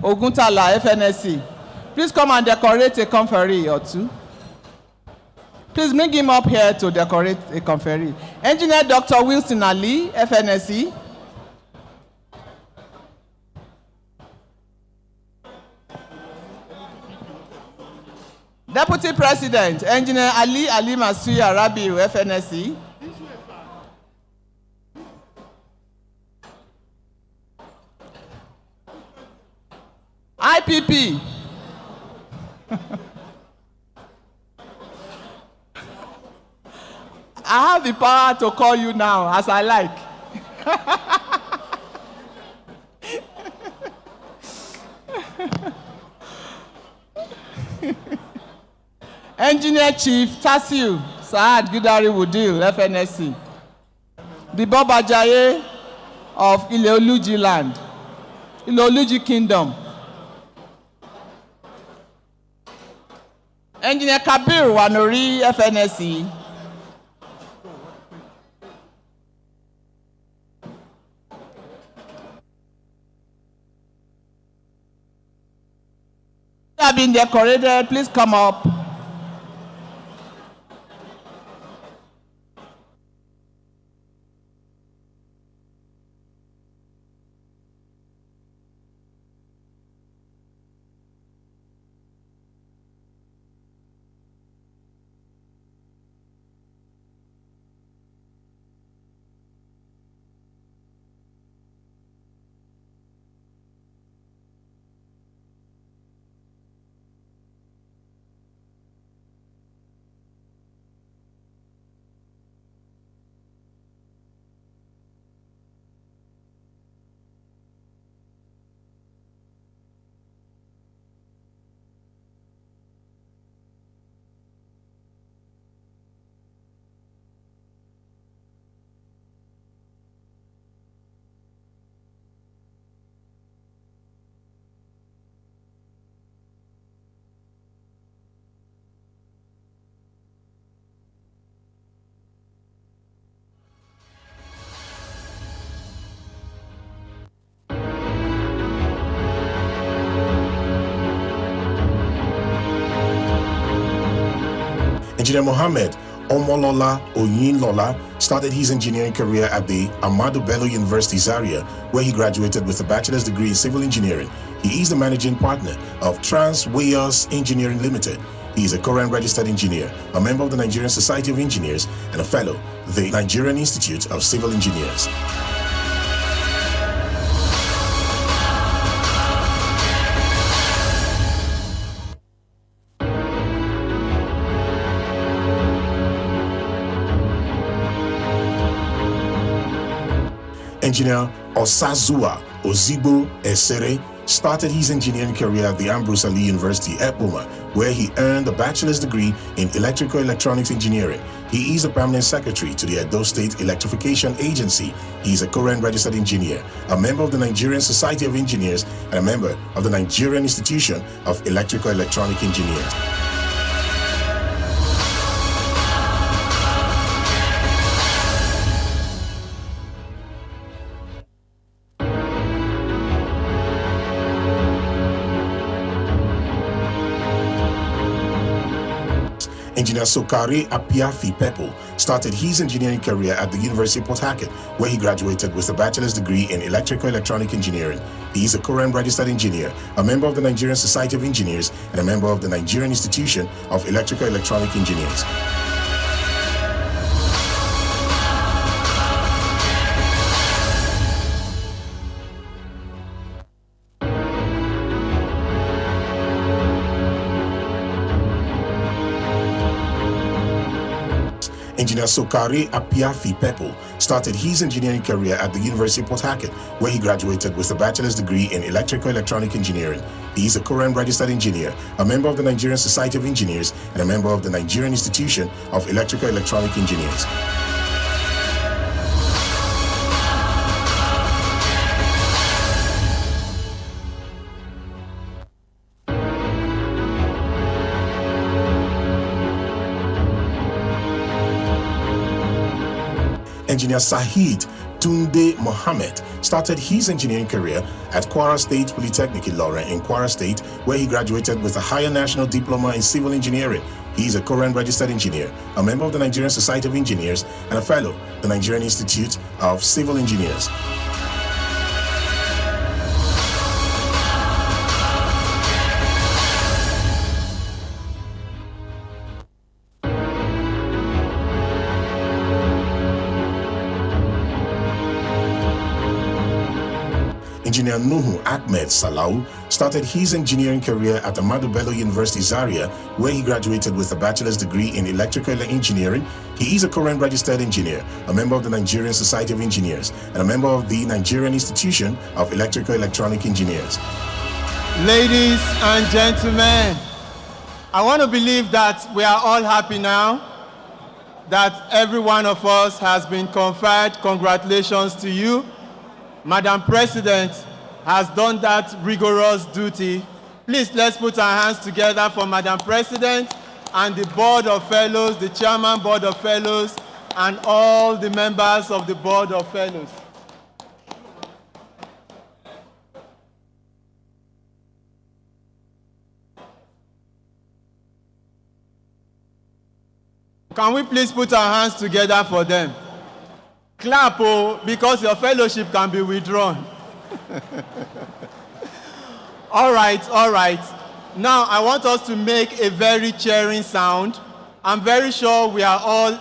Oguntala, FNSC. Please come and decorate a conferee or two. Please bring him up here to decorate a conferee. Engineer Dr. Wilson Ali, FNSC. Deputy President, Engineer Ali Masuya Rabiu, FNSC. IPP. I have the power to call you now as I like. Engineer Chief Tasiu Saad Gidari Wudil, FNSC. The Boba Jaye of Ileoluji land, Ileoluji Kingdom. Engineer Kabir Wanori, FNSC. Have been decorated, please come up. Engineer Mohammed Omolola Oyinlola started his engineering career at the Ahmadu Bello University Zaria, where he graduated with a bachelor's degree in civil engineering. He is the managing partner of Trans Wales Engineering Limited. He is a current registered engineer, a member of the Nigerian Society of Engineers, and a fellow of the Nigerian Institute of Civil Engineers. Engineer Osazua Ozigbo Esere started his engineering career at the Ambrose Ali University, Ekpoma, where he earned a bachelor's degree in electrical electronics engineering. He is a permanent secretary to the Edo State Electrification Agency. He is a current registered engineer, a member of the Nigerian Society of Engineers, and a member of the Nigerian Institution of Electrical Electronic Engineers. Engineer Sokari Apiafi Pepo started his engineering career at the University of Port Harcourt, where he graduated with a bachelor's degree in electrical electronic engineering. He is a current registered engineer, a member of the Nigerian Society of Engineers, and a member of the Nigerian Institution of Electrical Electronic Engineers. Engineer Sokari Apiafi Pepo started his engineering career at the University of Port Harcourt, where he graduated with a bachelor's degree in electrical electronic engineering. He is a current registered engineer, a member of the Nigerian Society of Engineers, and a member of the Nigerian Institution of Electrical Electronic Engineers. Engineer Sahid Tunde Mohammed started his engineering career at Kwara State Polytechnic Ilorin in Kwara State, where he graduated with a higher national diploma in civil engineering. He is a current registered engineer, a member of the Nigerian Society of Engineers, and a fellow, the Nigerian Institute of Civil Engineers. Engineer Nuhu Ahmed Salau started his engineering career at Ahmadu Bello University Zaria, where he graduated with a bachelor's degree in electrical engineering. He is a current registered engineer, a member of the Nigerian Society of Engineers, and a member of the Nigerian Institution of Electrical Electronic Engineers. Ladies and gentlemen, I want to believe that we are all happy now that every one of us has been conferred. Congratulations to you. Madam President has done that rigorous duty. Please, let's put our hands together for Madam President and the Board of Fellows, the Chairman Board of Fellows, and all the members of the Board of Fellows. Can we please put our hands together for them? Clap, because your fellowship can be withdrawn. All right. Now, I want us to make a very cheering sound. I'm very sure we are all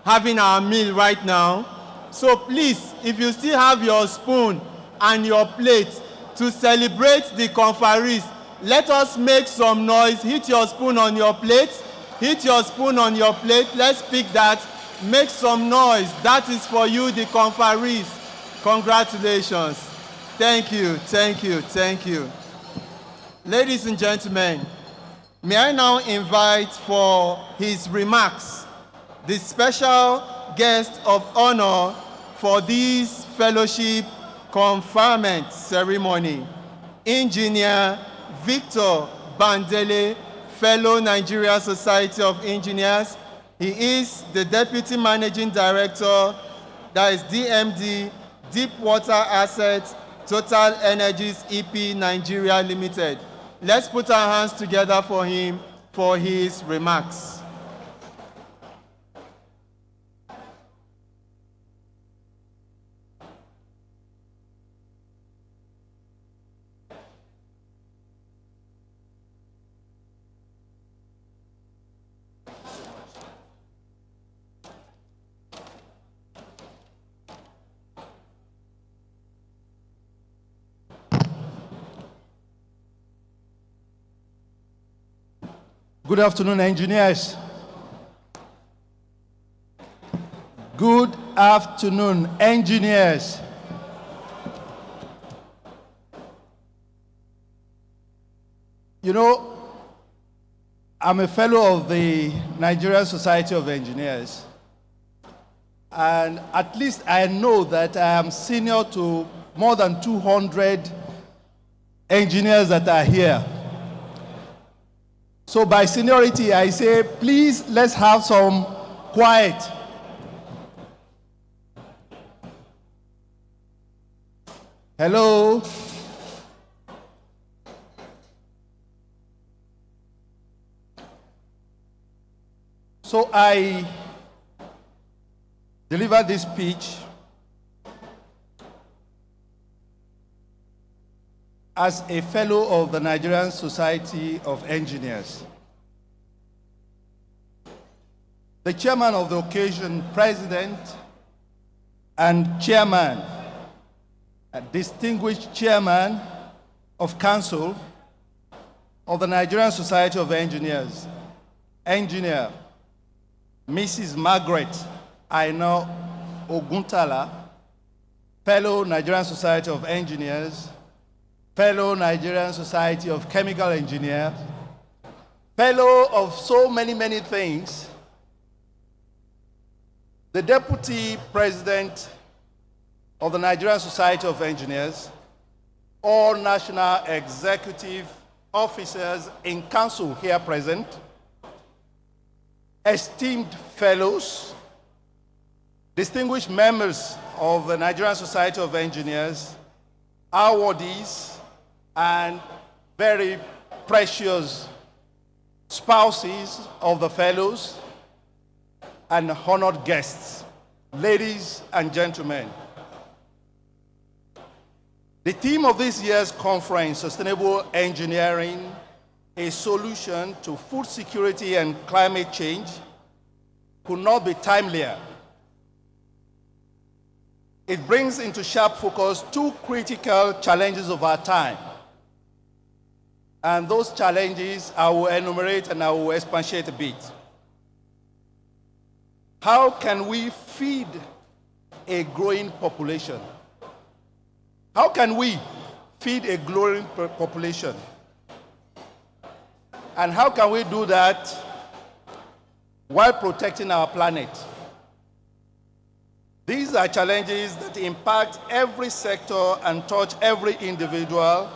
having our meal right now. So please, if you still have your spoon and your plate to celebrate the conferees, let us make some noise. Hit your spoon on your plate. Hit your spoon on your plate. Let's pick that. Make some noise. That is for you, the conferees. Congratulations. Thank you. Ladies and gentlemen, may I now invite for his remarks the special guest of honor for this fellowship conferment ceremony, Engineer Victor Bandele, Fellow Nigeria Society of Engineers. He is the Deputy Managing Director, that is DMD, Deepwater Assets, Total Energies EP Nigeria Limited. Let's put our hands together for him for his remarks. Good afternoon, engineers. Good afternoon, engineers. You know, I'm a fellow of the Nigerian Society of Engineers, and at least I know that I am senior to more than 200 engineers that are here. So by seniority, I say, please, let's have some quiet. Hello? So I delivered this speech as a fellow of the Nigerian Society of Engineers. The chairman of the occasion, president and chairman, a distinguished chairman of council of the Nigerian Society of Engineers, engineer Mrs. Margaret Aino Oguntala, fellow Nigerian Society of Engineers, fellow Nigerian Society of Chemical Engineers, fellow of so many, many things, the deputy president of the Nigerian Society of Engineers, all national executive officers in council here present, esteemed fellows, distinguished members of the Nigerian Society of Engineers, awardees, and very precious spouses of the fellows, and honored guests, ladies and gentlemen. The theme of this year's conference, Sustainable Engineering, a Solution to Food Security and Climate Change, could not be timelier. It brings into sharp focus two critical challenges of our time. And those challenges I will enumerate and I will expatiate a bit. How can we feed a growing population? How can we feed a growing population? And how can we do that while protecting our planet? These are challenges that impact every sector and touch every individual,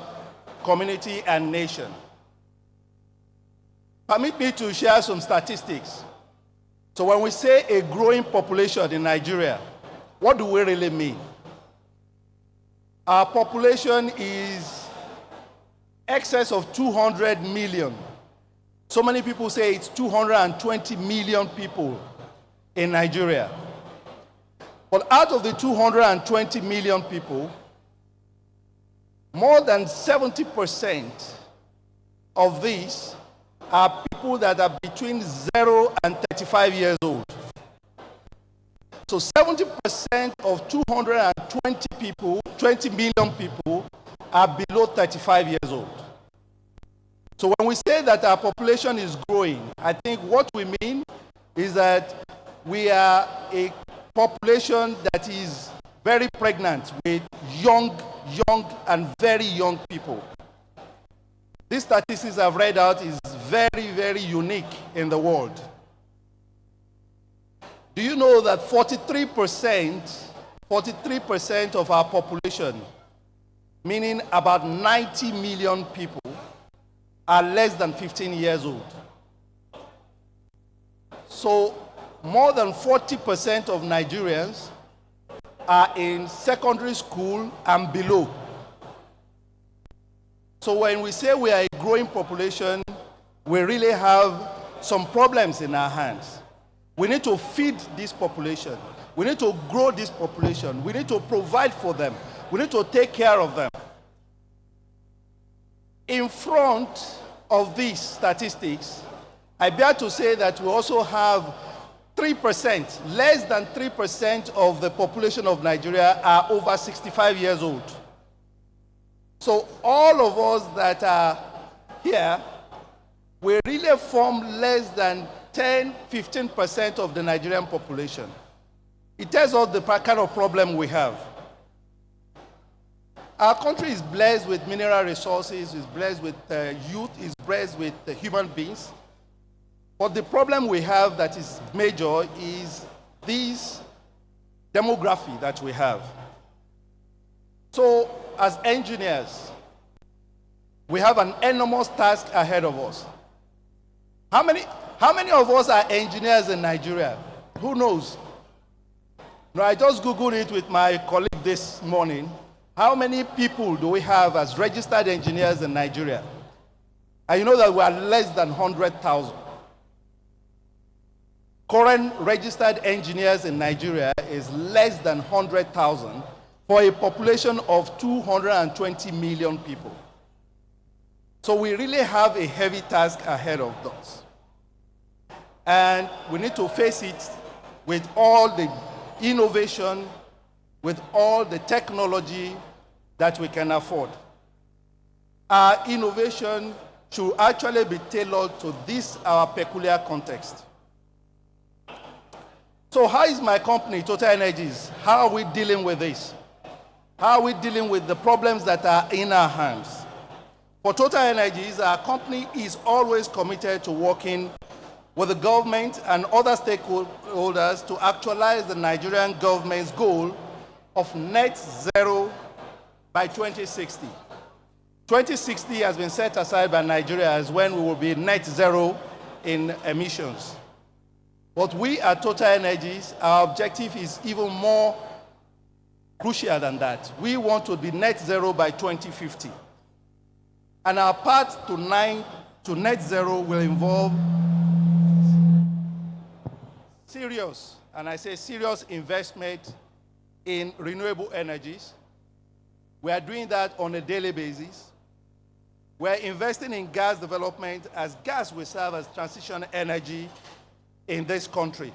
community, and nation. Permit me to share some statistics. So when we say a growing population in Nigeria, what do we really mean? Our population is excess of 200 million. So many people say it's 220 million people in Nigeria. But out of the 220 million people, more than 70% of these are people that are between 0 and 35 years old. So 70% of 220 people, 20 million people, are below 35 years old. So when we say that our population is growing, I think what we mean is that we are a population that is very pregnant with young and very young people. These statistics I've read out is very, very unique in the world. Do you know that 43% of our population, meaning about 90 million people, are less than 15 years old? So more than 40% of Nigerians are in secondary school and below. So when we say we are a growing population, we really have some problems in our hands. We need to feed this population. We need to grow this population. We need to provide for them. We need to take care of them. In front of these statistics, I bear to say that we also have 3%, less than 3% of the population of Nigeria are over 65 years old. So all of us that are here, we really form less than 10-15% of the Nigerian population. It tells us the kind of problem we have. Our country is blessed with mineral resources, is blessed with youth, is blessed with human beings. But the problem we have that is major is this demography that we have. So, as engineers, we have an enormous task ahead of us. How many of us are engineers in Nigeria? Who knows? No, I just Googled it with my colleague this morning. How many people do we have as registered engineers in Nigeria? And you know that we are less than 100,000. Current registered engineers in Nigeria is less than 100,000 for a population of 220 million people. So we really have a heavy task ahead of us. And we need to face it with all the innovation, with all the technology that we can afford. Our innovation should actually be tailored to this, our peculiar context. So how is my company, Total Energies, how are we dealing with this? How are we dealing with the problems that are in our hands? For Total Energies, our company is always committed to working with the government and other stakeholders to actualize the Nigerian government's goal of net zero by 2060. 2060 has been set aside by Nigeria as when we will be net zero in emissions. But we at Total Energies, our objective is even more crucial than that. We want to be net zero by 2050. And our path to net zero will involve serious, and I say serious investment in renewable energies. We are doing that on a daily basis. We are investing in gas development, as gas will serve as transition energy in this country.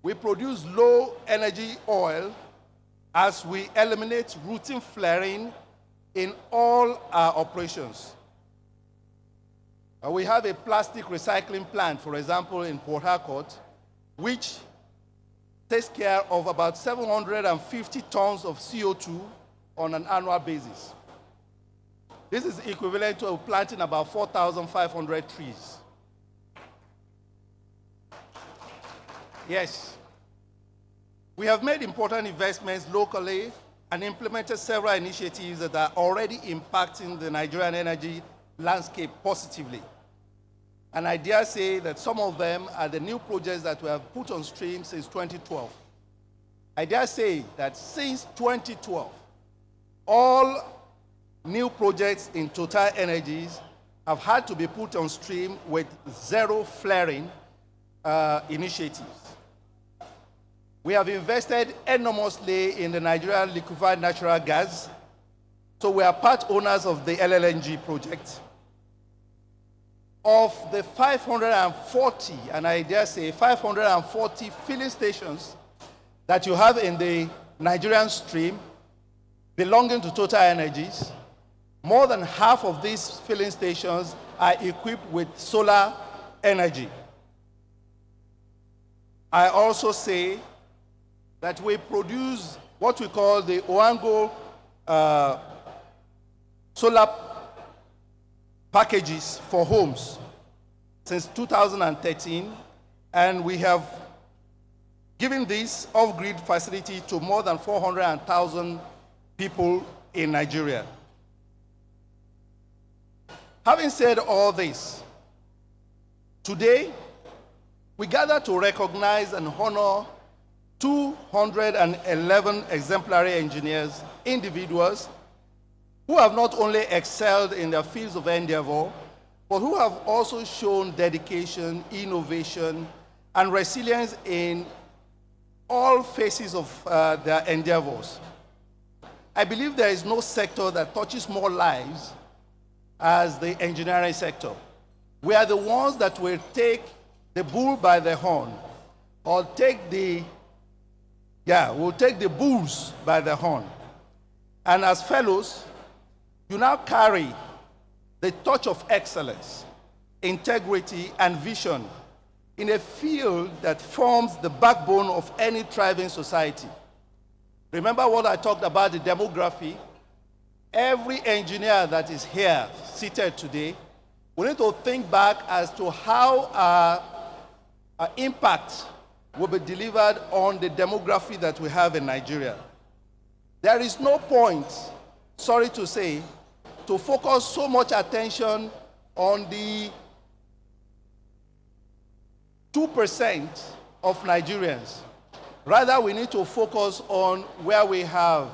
We produce low energy oil as we eliminate routine flaring in all our operations. We have a plastic recycling plant, for example, in Port Harcourt, which takes care of about 750 tons of CO2 on an annual basis. This is equivalent to planting about 4,500 trees. Yes. We have made important investments locally and implemented several initiatives that are already impacting the Nigerian energy landscape positively. And I dare say that some of them are the new projects that we have put on stream since 2012. I dare say that since 2012, all new projects in Total Energies have had to be put on stream with zero flaring initiatives. We have invested enormously in the Nigerian liquefied natural gas, so we are part owners of the LLNG project. Of the 540, and I dare say 540 filling stations that you have in the Nigerian stream belonging to Total Energies, more than half of these filling stations are equipped with solar energy. I also say that we produce what we call the Oango solar packages for homes since 2013, and we have given this off-grid facility to more than 400,000 people in Nigeria. Having said all this, today we gather to recognize and honor 211 exemplary engineers, individuals, who have not only excelled in their fields of endeavor, but who have also shown dedication, innovation, and resilience in all phases of their endeavors. I believe there is no sector that touches more lives as the engineering sector. We are the ones that will take the bull by the horn, or we'll take the bulls by the horn. And as fellows, you now carry the touch of excellence, integrity, and vision in a field that forms the backbone of any thriving society. Remember what I talked about, the demography? every engineer that is here, seated today, we need to think back as to how our impact will be delivered on the demography that we have in Nigeria. There is no point, sorry to say, to focus so much attention on the 2% of Nigerians. Rather, we need to focus on where we have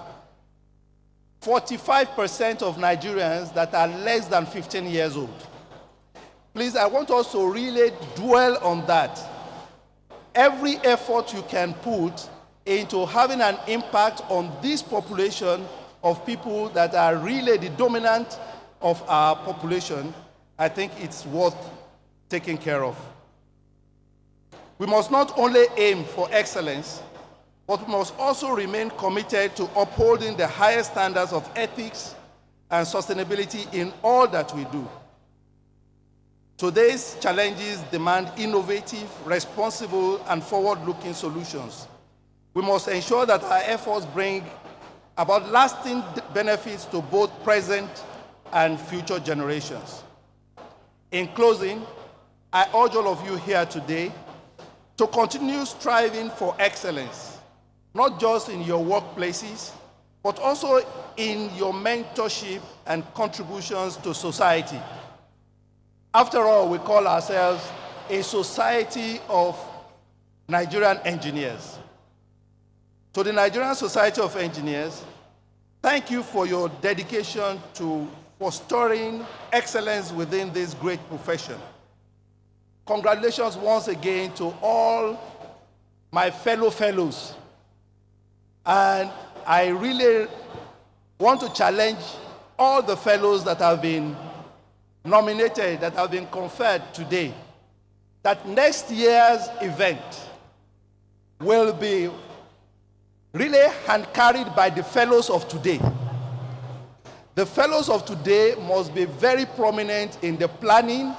45% of Nigerians that are less than 15 years old. Please, I want us to really dwell on that. Every effort you can put into having an impact on this population of people that are really the dominant of our population, I think it's worth taking care of. We must not only aim for excellence, but we must also remain committed to upholding the highest standards of ethics and sustainability in all that we do. Today's challenges demand innovative, responsible, and forward-looking solutions. We must ensure that our efforts bring about lasting benefits to both present and future generations. In closing, I urge all of you here today to continue striving for excellence, not just in your workplaces, but also in your mentorship and contributions to society. After all, we call ourselves a society of Nigerian engineers. To the Nigerian Society of Engineers, thank you for your dedication to fostering excellence within this great profession. Congratulations once again to all my fellows. And I really want to challenge all the fellows that have been nominated, that have been conferred today, that next year's event will be really hand-carried by the fellows of today. The fellows of today must be very prominent in the planning,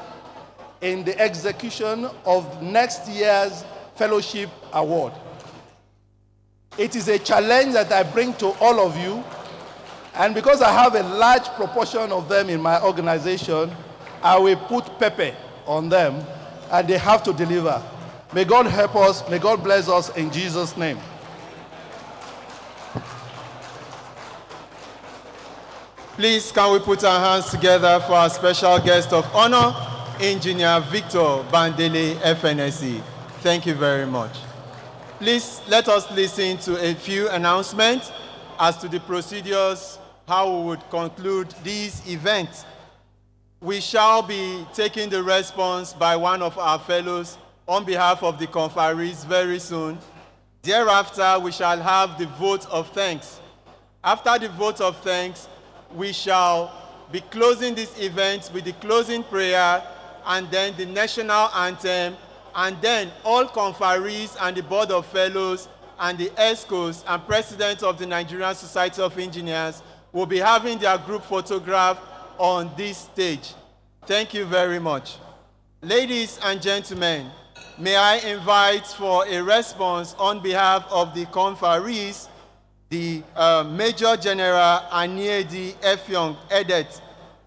in the execution of next year's fellowship award. It is a challenge that I bring to all of you, and because I have a large proportion of them in my organization, I will put pepper on them, and they have to deliver. May God help us, may God bless us in Jesus' name. Please, can we put our hands together for our special guest of honor, Engineer Victor Bandele, FNSE. Thank you very much. Please, let us listen to a few announcements as to the procedures, how we would conclude these events. We shall be taking the response by one of our fellows on behalf of the conferees very soon. Thereafter, we shall have the vote of thanks. After the vote of thanks, we shall be closing this event with the closing prayer and then the national anthem, and then all conferees and the board of fellows and the ESCOs and president of the Nigerian Society of Engineers will be having their group photograph on this stage. Thank you very much. Ladies and gentlemen, may I invite for a response on behalf of the conferees, the Major General Aniedi Effiong Edet,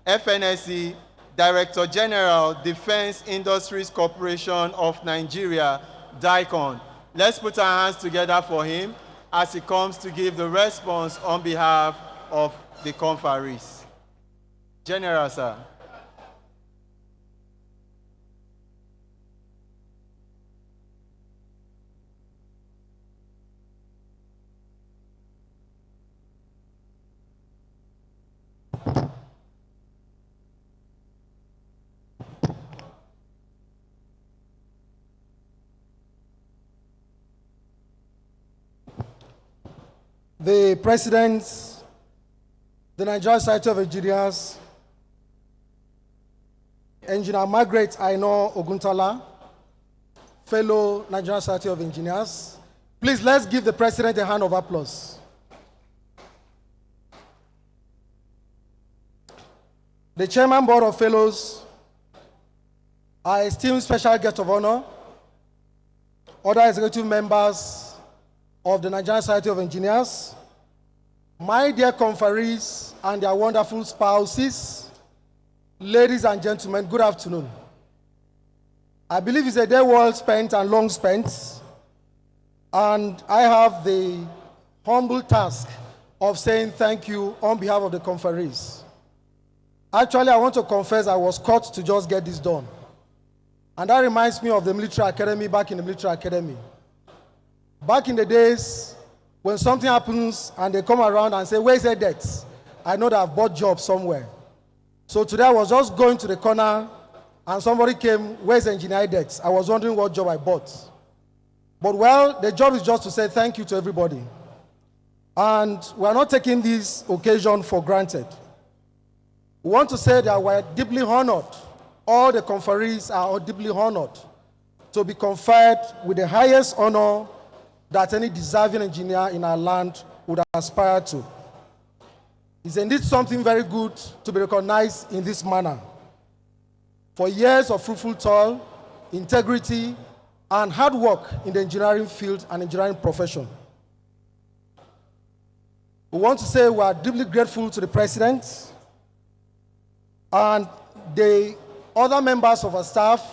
FNSE, Director General, Defense Industries Corporation of Nigeria, DICON. Let's put our hands together for him as he comes to give the response on behalf of the conferees. General, sir. The President, the Nigerian Society of Engineers, Engineer Margaret Aino Oguntala, fellow Nigerian Society of Engineers. Please, let's give the President a hand of applause. The Chairman Board of Fellows, our esteemed special guest of honor, other executive members of the Nigerian Society of Engineers, my dear conferees and their wonderful spouses, ladies and gentlemen, good afternoon. I believe it's a day well spent and long spent, and I have the humble task of saying thank you on behalf of the conferees. Actually, I want to confess I was caught to just get this done. And that reminds me of the military academy, back in the military academy. Back in the days, when something happens and they come around and say, where's the debt? I know that I've bought jobs somewhere. So today I was just going to the corner and somebody came, where's engineer debt? I was wondering what job I bought. But well, the job is just to say thank you to everybody. And we're not taking this occasion for granted. We want to say that we're deeply honored. All the conferees are deeply honored to be conferred with the highest honor that any deserving engineer in our land would aspire to. It's indeed something very good to be recognized in this manner. For years of fruitful toil, integrity, and hard work in the engineering field and engineering profession. We want to say we are deeply grateful to the President and the other members of our staff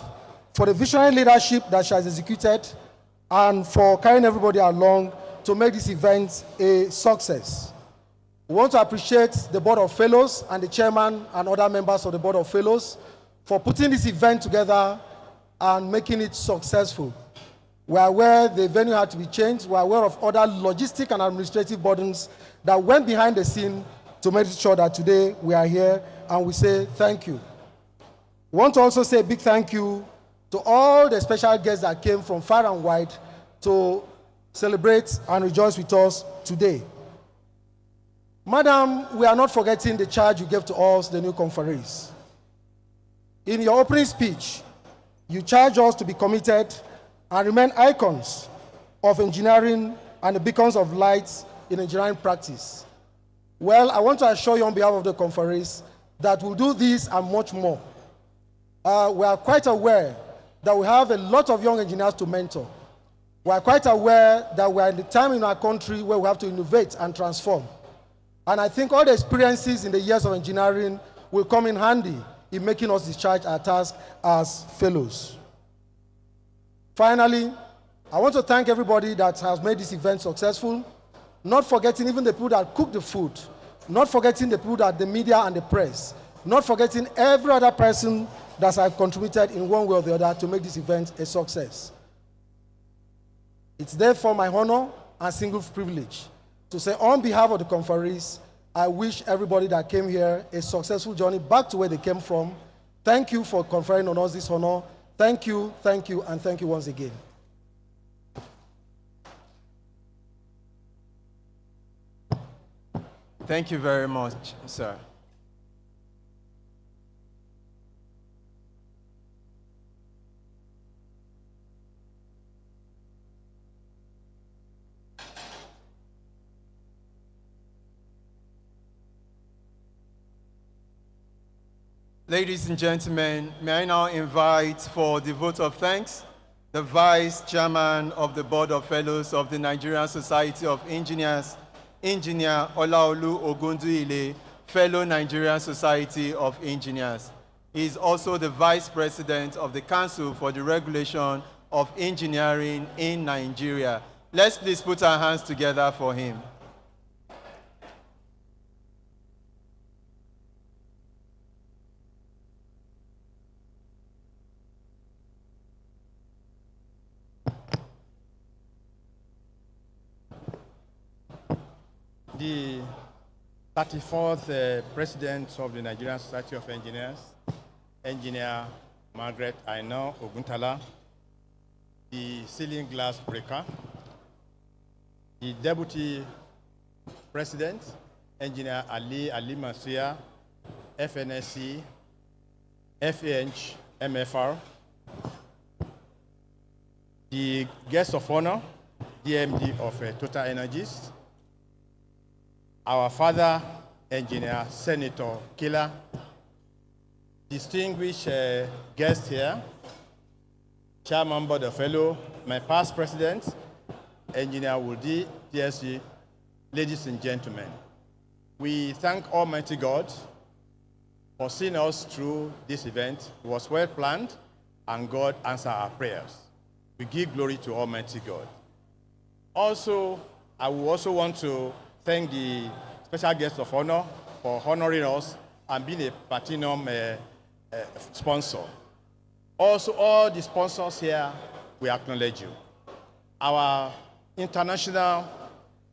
for the visionary leadership that she has executed and for carrying everybody along to make this event a success. We want to appreciate the Board of Fellows and the Chairman and other members of the Board of Fellows for putting this event together and making it successful. We are aware the venue had to be changed. We are aware of other logistic and administrative burdens that went behind the scene to make sure that today we are here, and we say thank you. We want to also say a big thank you to all the special guests that came from far and wide to celebrate and rejoice with us today. Madam, we are not forgetting the charge you gave to us, the new conferees. In your opening speech, you charged us to be committed and remain icons of engineering and the beacons of light in engineering practice. Well, I want to assure you on behalf of the conferees that we'll do this and much more. We are quite aware that we have a lot of young engineers to mentor. We are quite aware that we are in the time in our country where we have to innovate and transform. And I think all the experiences in the years of engineering will come in handy in making us discharge our task as fellows. Finally, I want to thank everybody that has made this event successful, not forgetting even the people that cook the food, not forgetting the people that the media and the press, not forgetting every other person that has contributed in one way or the other to make this event a success. It's therefore my honor and single privilege to say on behalf of the conferees, I wish everybody that came here a successful journey back to where they came from. Thank you for conferring on us this honor. Thank you, and thank you once again. Thank you very much, sir. Ladies and gentlemen, may I now invite for the vote of thanks the Vice Chairman of the Board of Fellows of the Nigerian Society of Engineers, Engineer Olaolu Ogunduile, Fellow Nigerian Society of Engineers. He is also the Vice President of the Council for the Regulation of Engineering in Nigeria. Let's please put our hands together for him. The 34th President of the Nigerian Society of Engineers, Engineer Margaret Aino Oguntala, the ceiling glass breaker, the Deputy President, Engineer Ali Masuya, FNSC, FAH, MFR, the guest of honor, DMD of Total Energies, our father, Engineer Senator Kila, distinguished guest here, Chairman Board of Fellow, my past president, Engineer Wudi, DSC, ladies and gentlemen. We thank Almighty God for seeing us through this event. It was well planned, and God answered our prayers. We give glory to Almighty God. Also, I would also want to thank the special guest of honor for honoring us and being a platinum sponsor. Also, all the sponsors here, we acknowledge you. Our international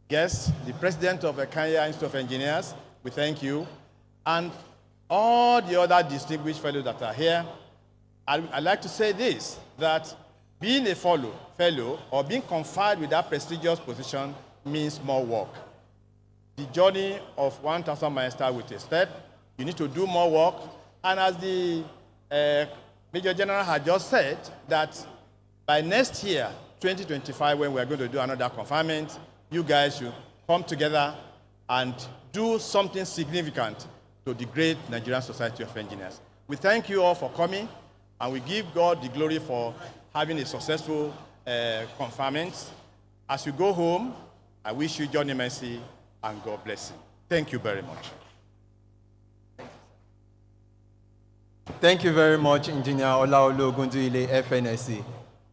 guests, the president of the Kenya Institute of Engineers, we thank you. And all the other distinguished fellows that are here, I'd like to say this, that being a fellow or being conferred with that prestigious position means more work. The journey of 1,000 miles starts with a step. You need to do more work. And as the Major General had just said, that by next year, 2025, when we're going to do another conferment, you guys should come together and do something significant to the great Nigerian Society of Engineers. We thank you all for coming, and we give God the glory for having a successful conferment. As you go home, I wish you journey mercy and God bless you. Thank you very much. Thank you very much, Engineer Olaolu Ogunduile, FNSC.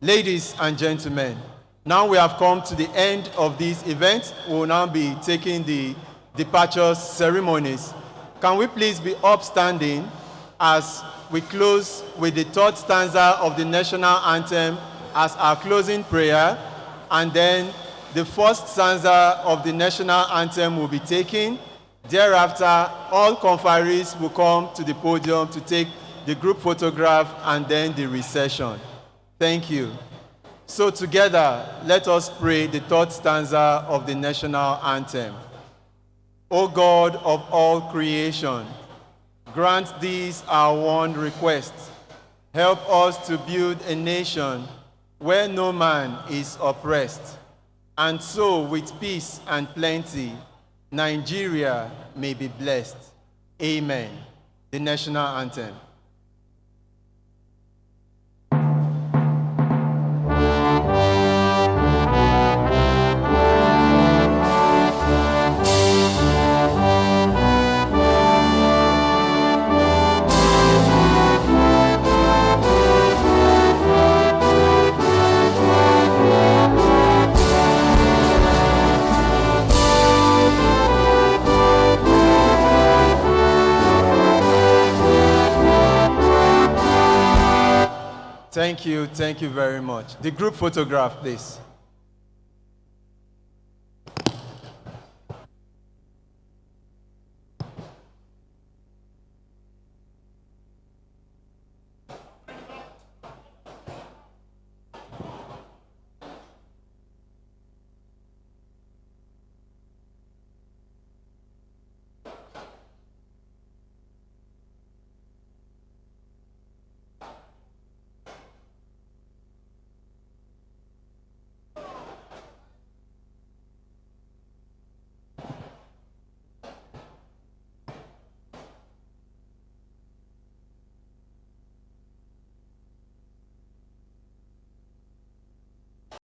Ladies and gentlemen, now we have come to the end of this event. We will now be taking the departure ceremonies. Can we please be upstanding as we close with the third stanza of the national anthem as our closing prayer, and then the first stanza of the national anthem will be taken. Thereafter, all conferees will come to the podium to take the group photograph and then the recession. Thank you. So together, let us pray the third stanza of the national anthem. O God of all creation, grant these our one request. Help us to build a nation where no man is oppressed, and so with peace and plenty, Nigeria may be blessed. Amen. The national anthem. Thank you very much. The group photograph, please.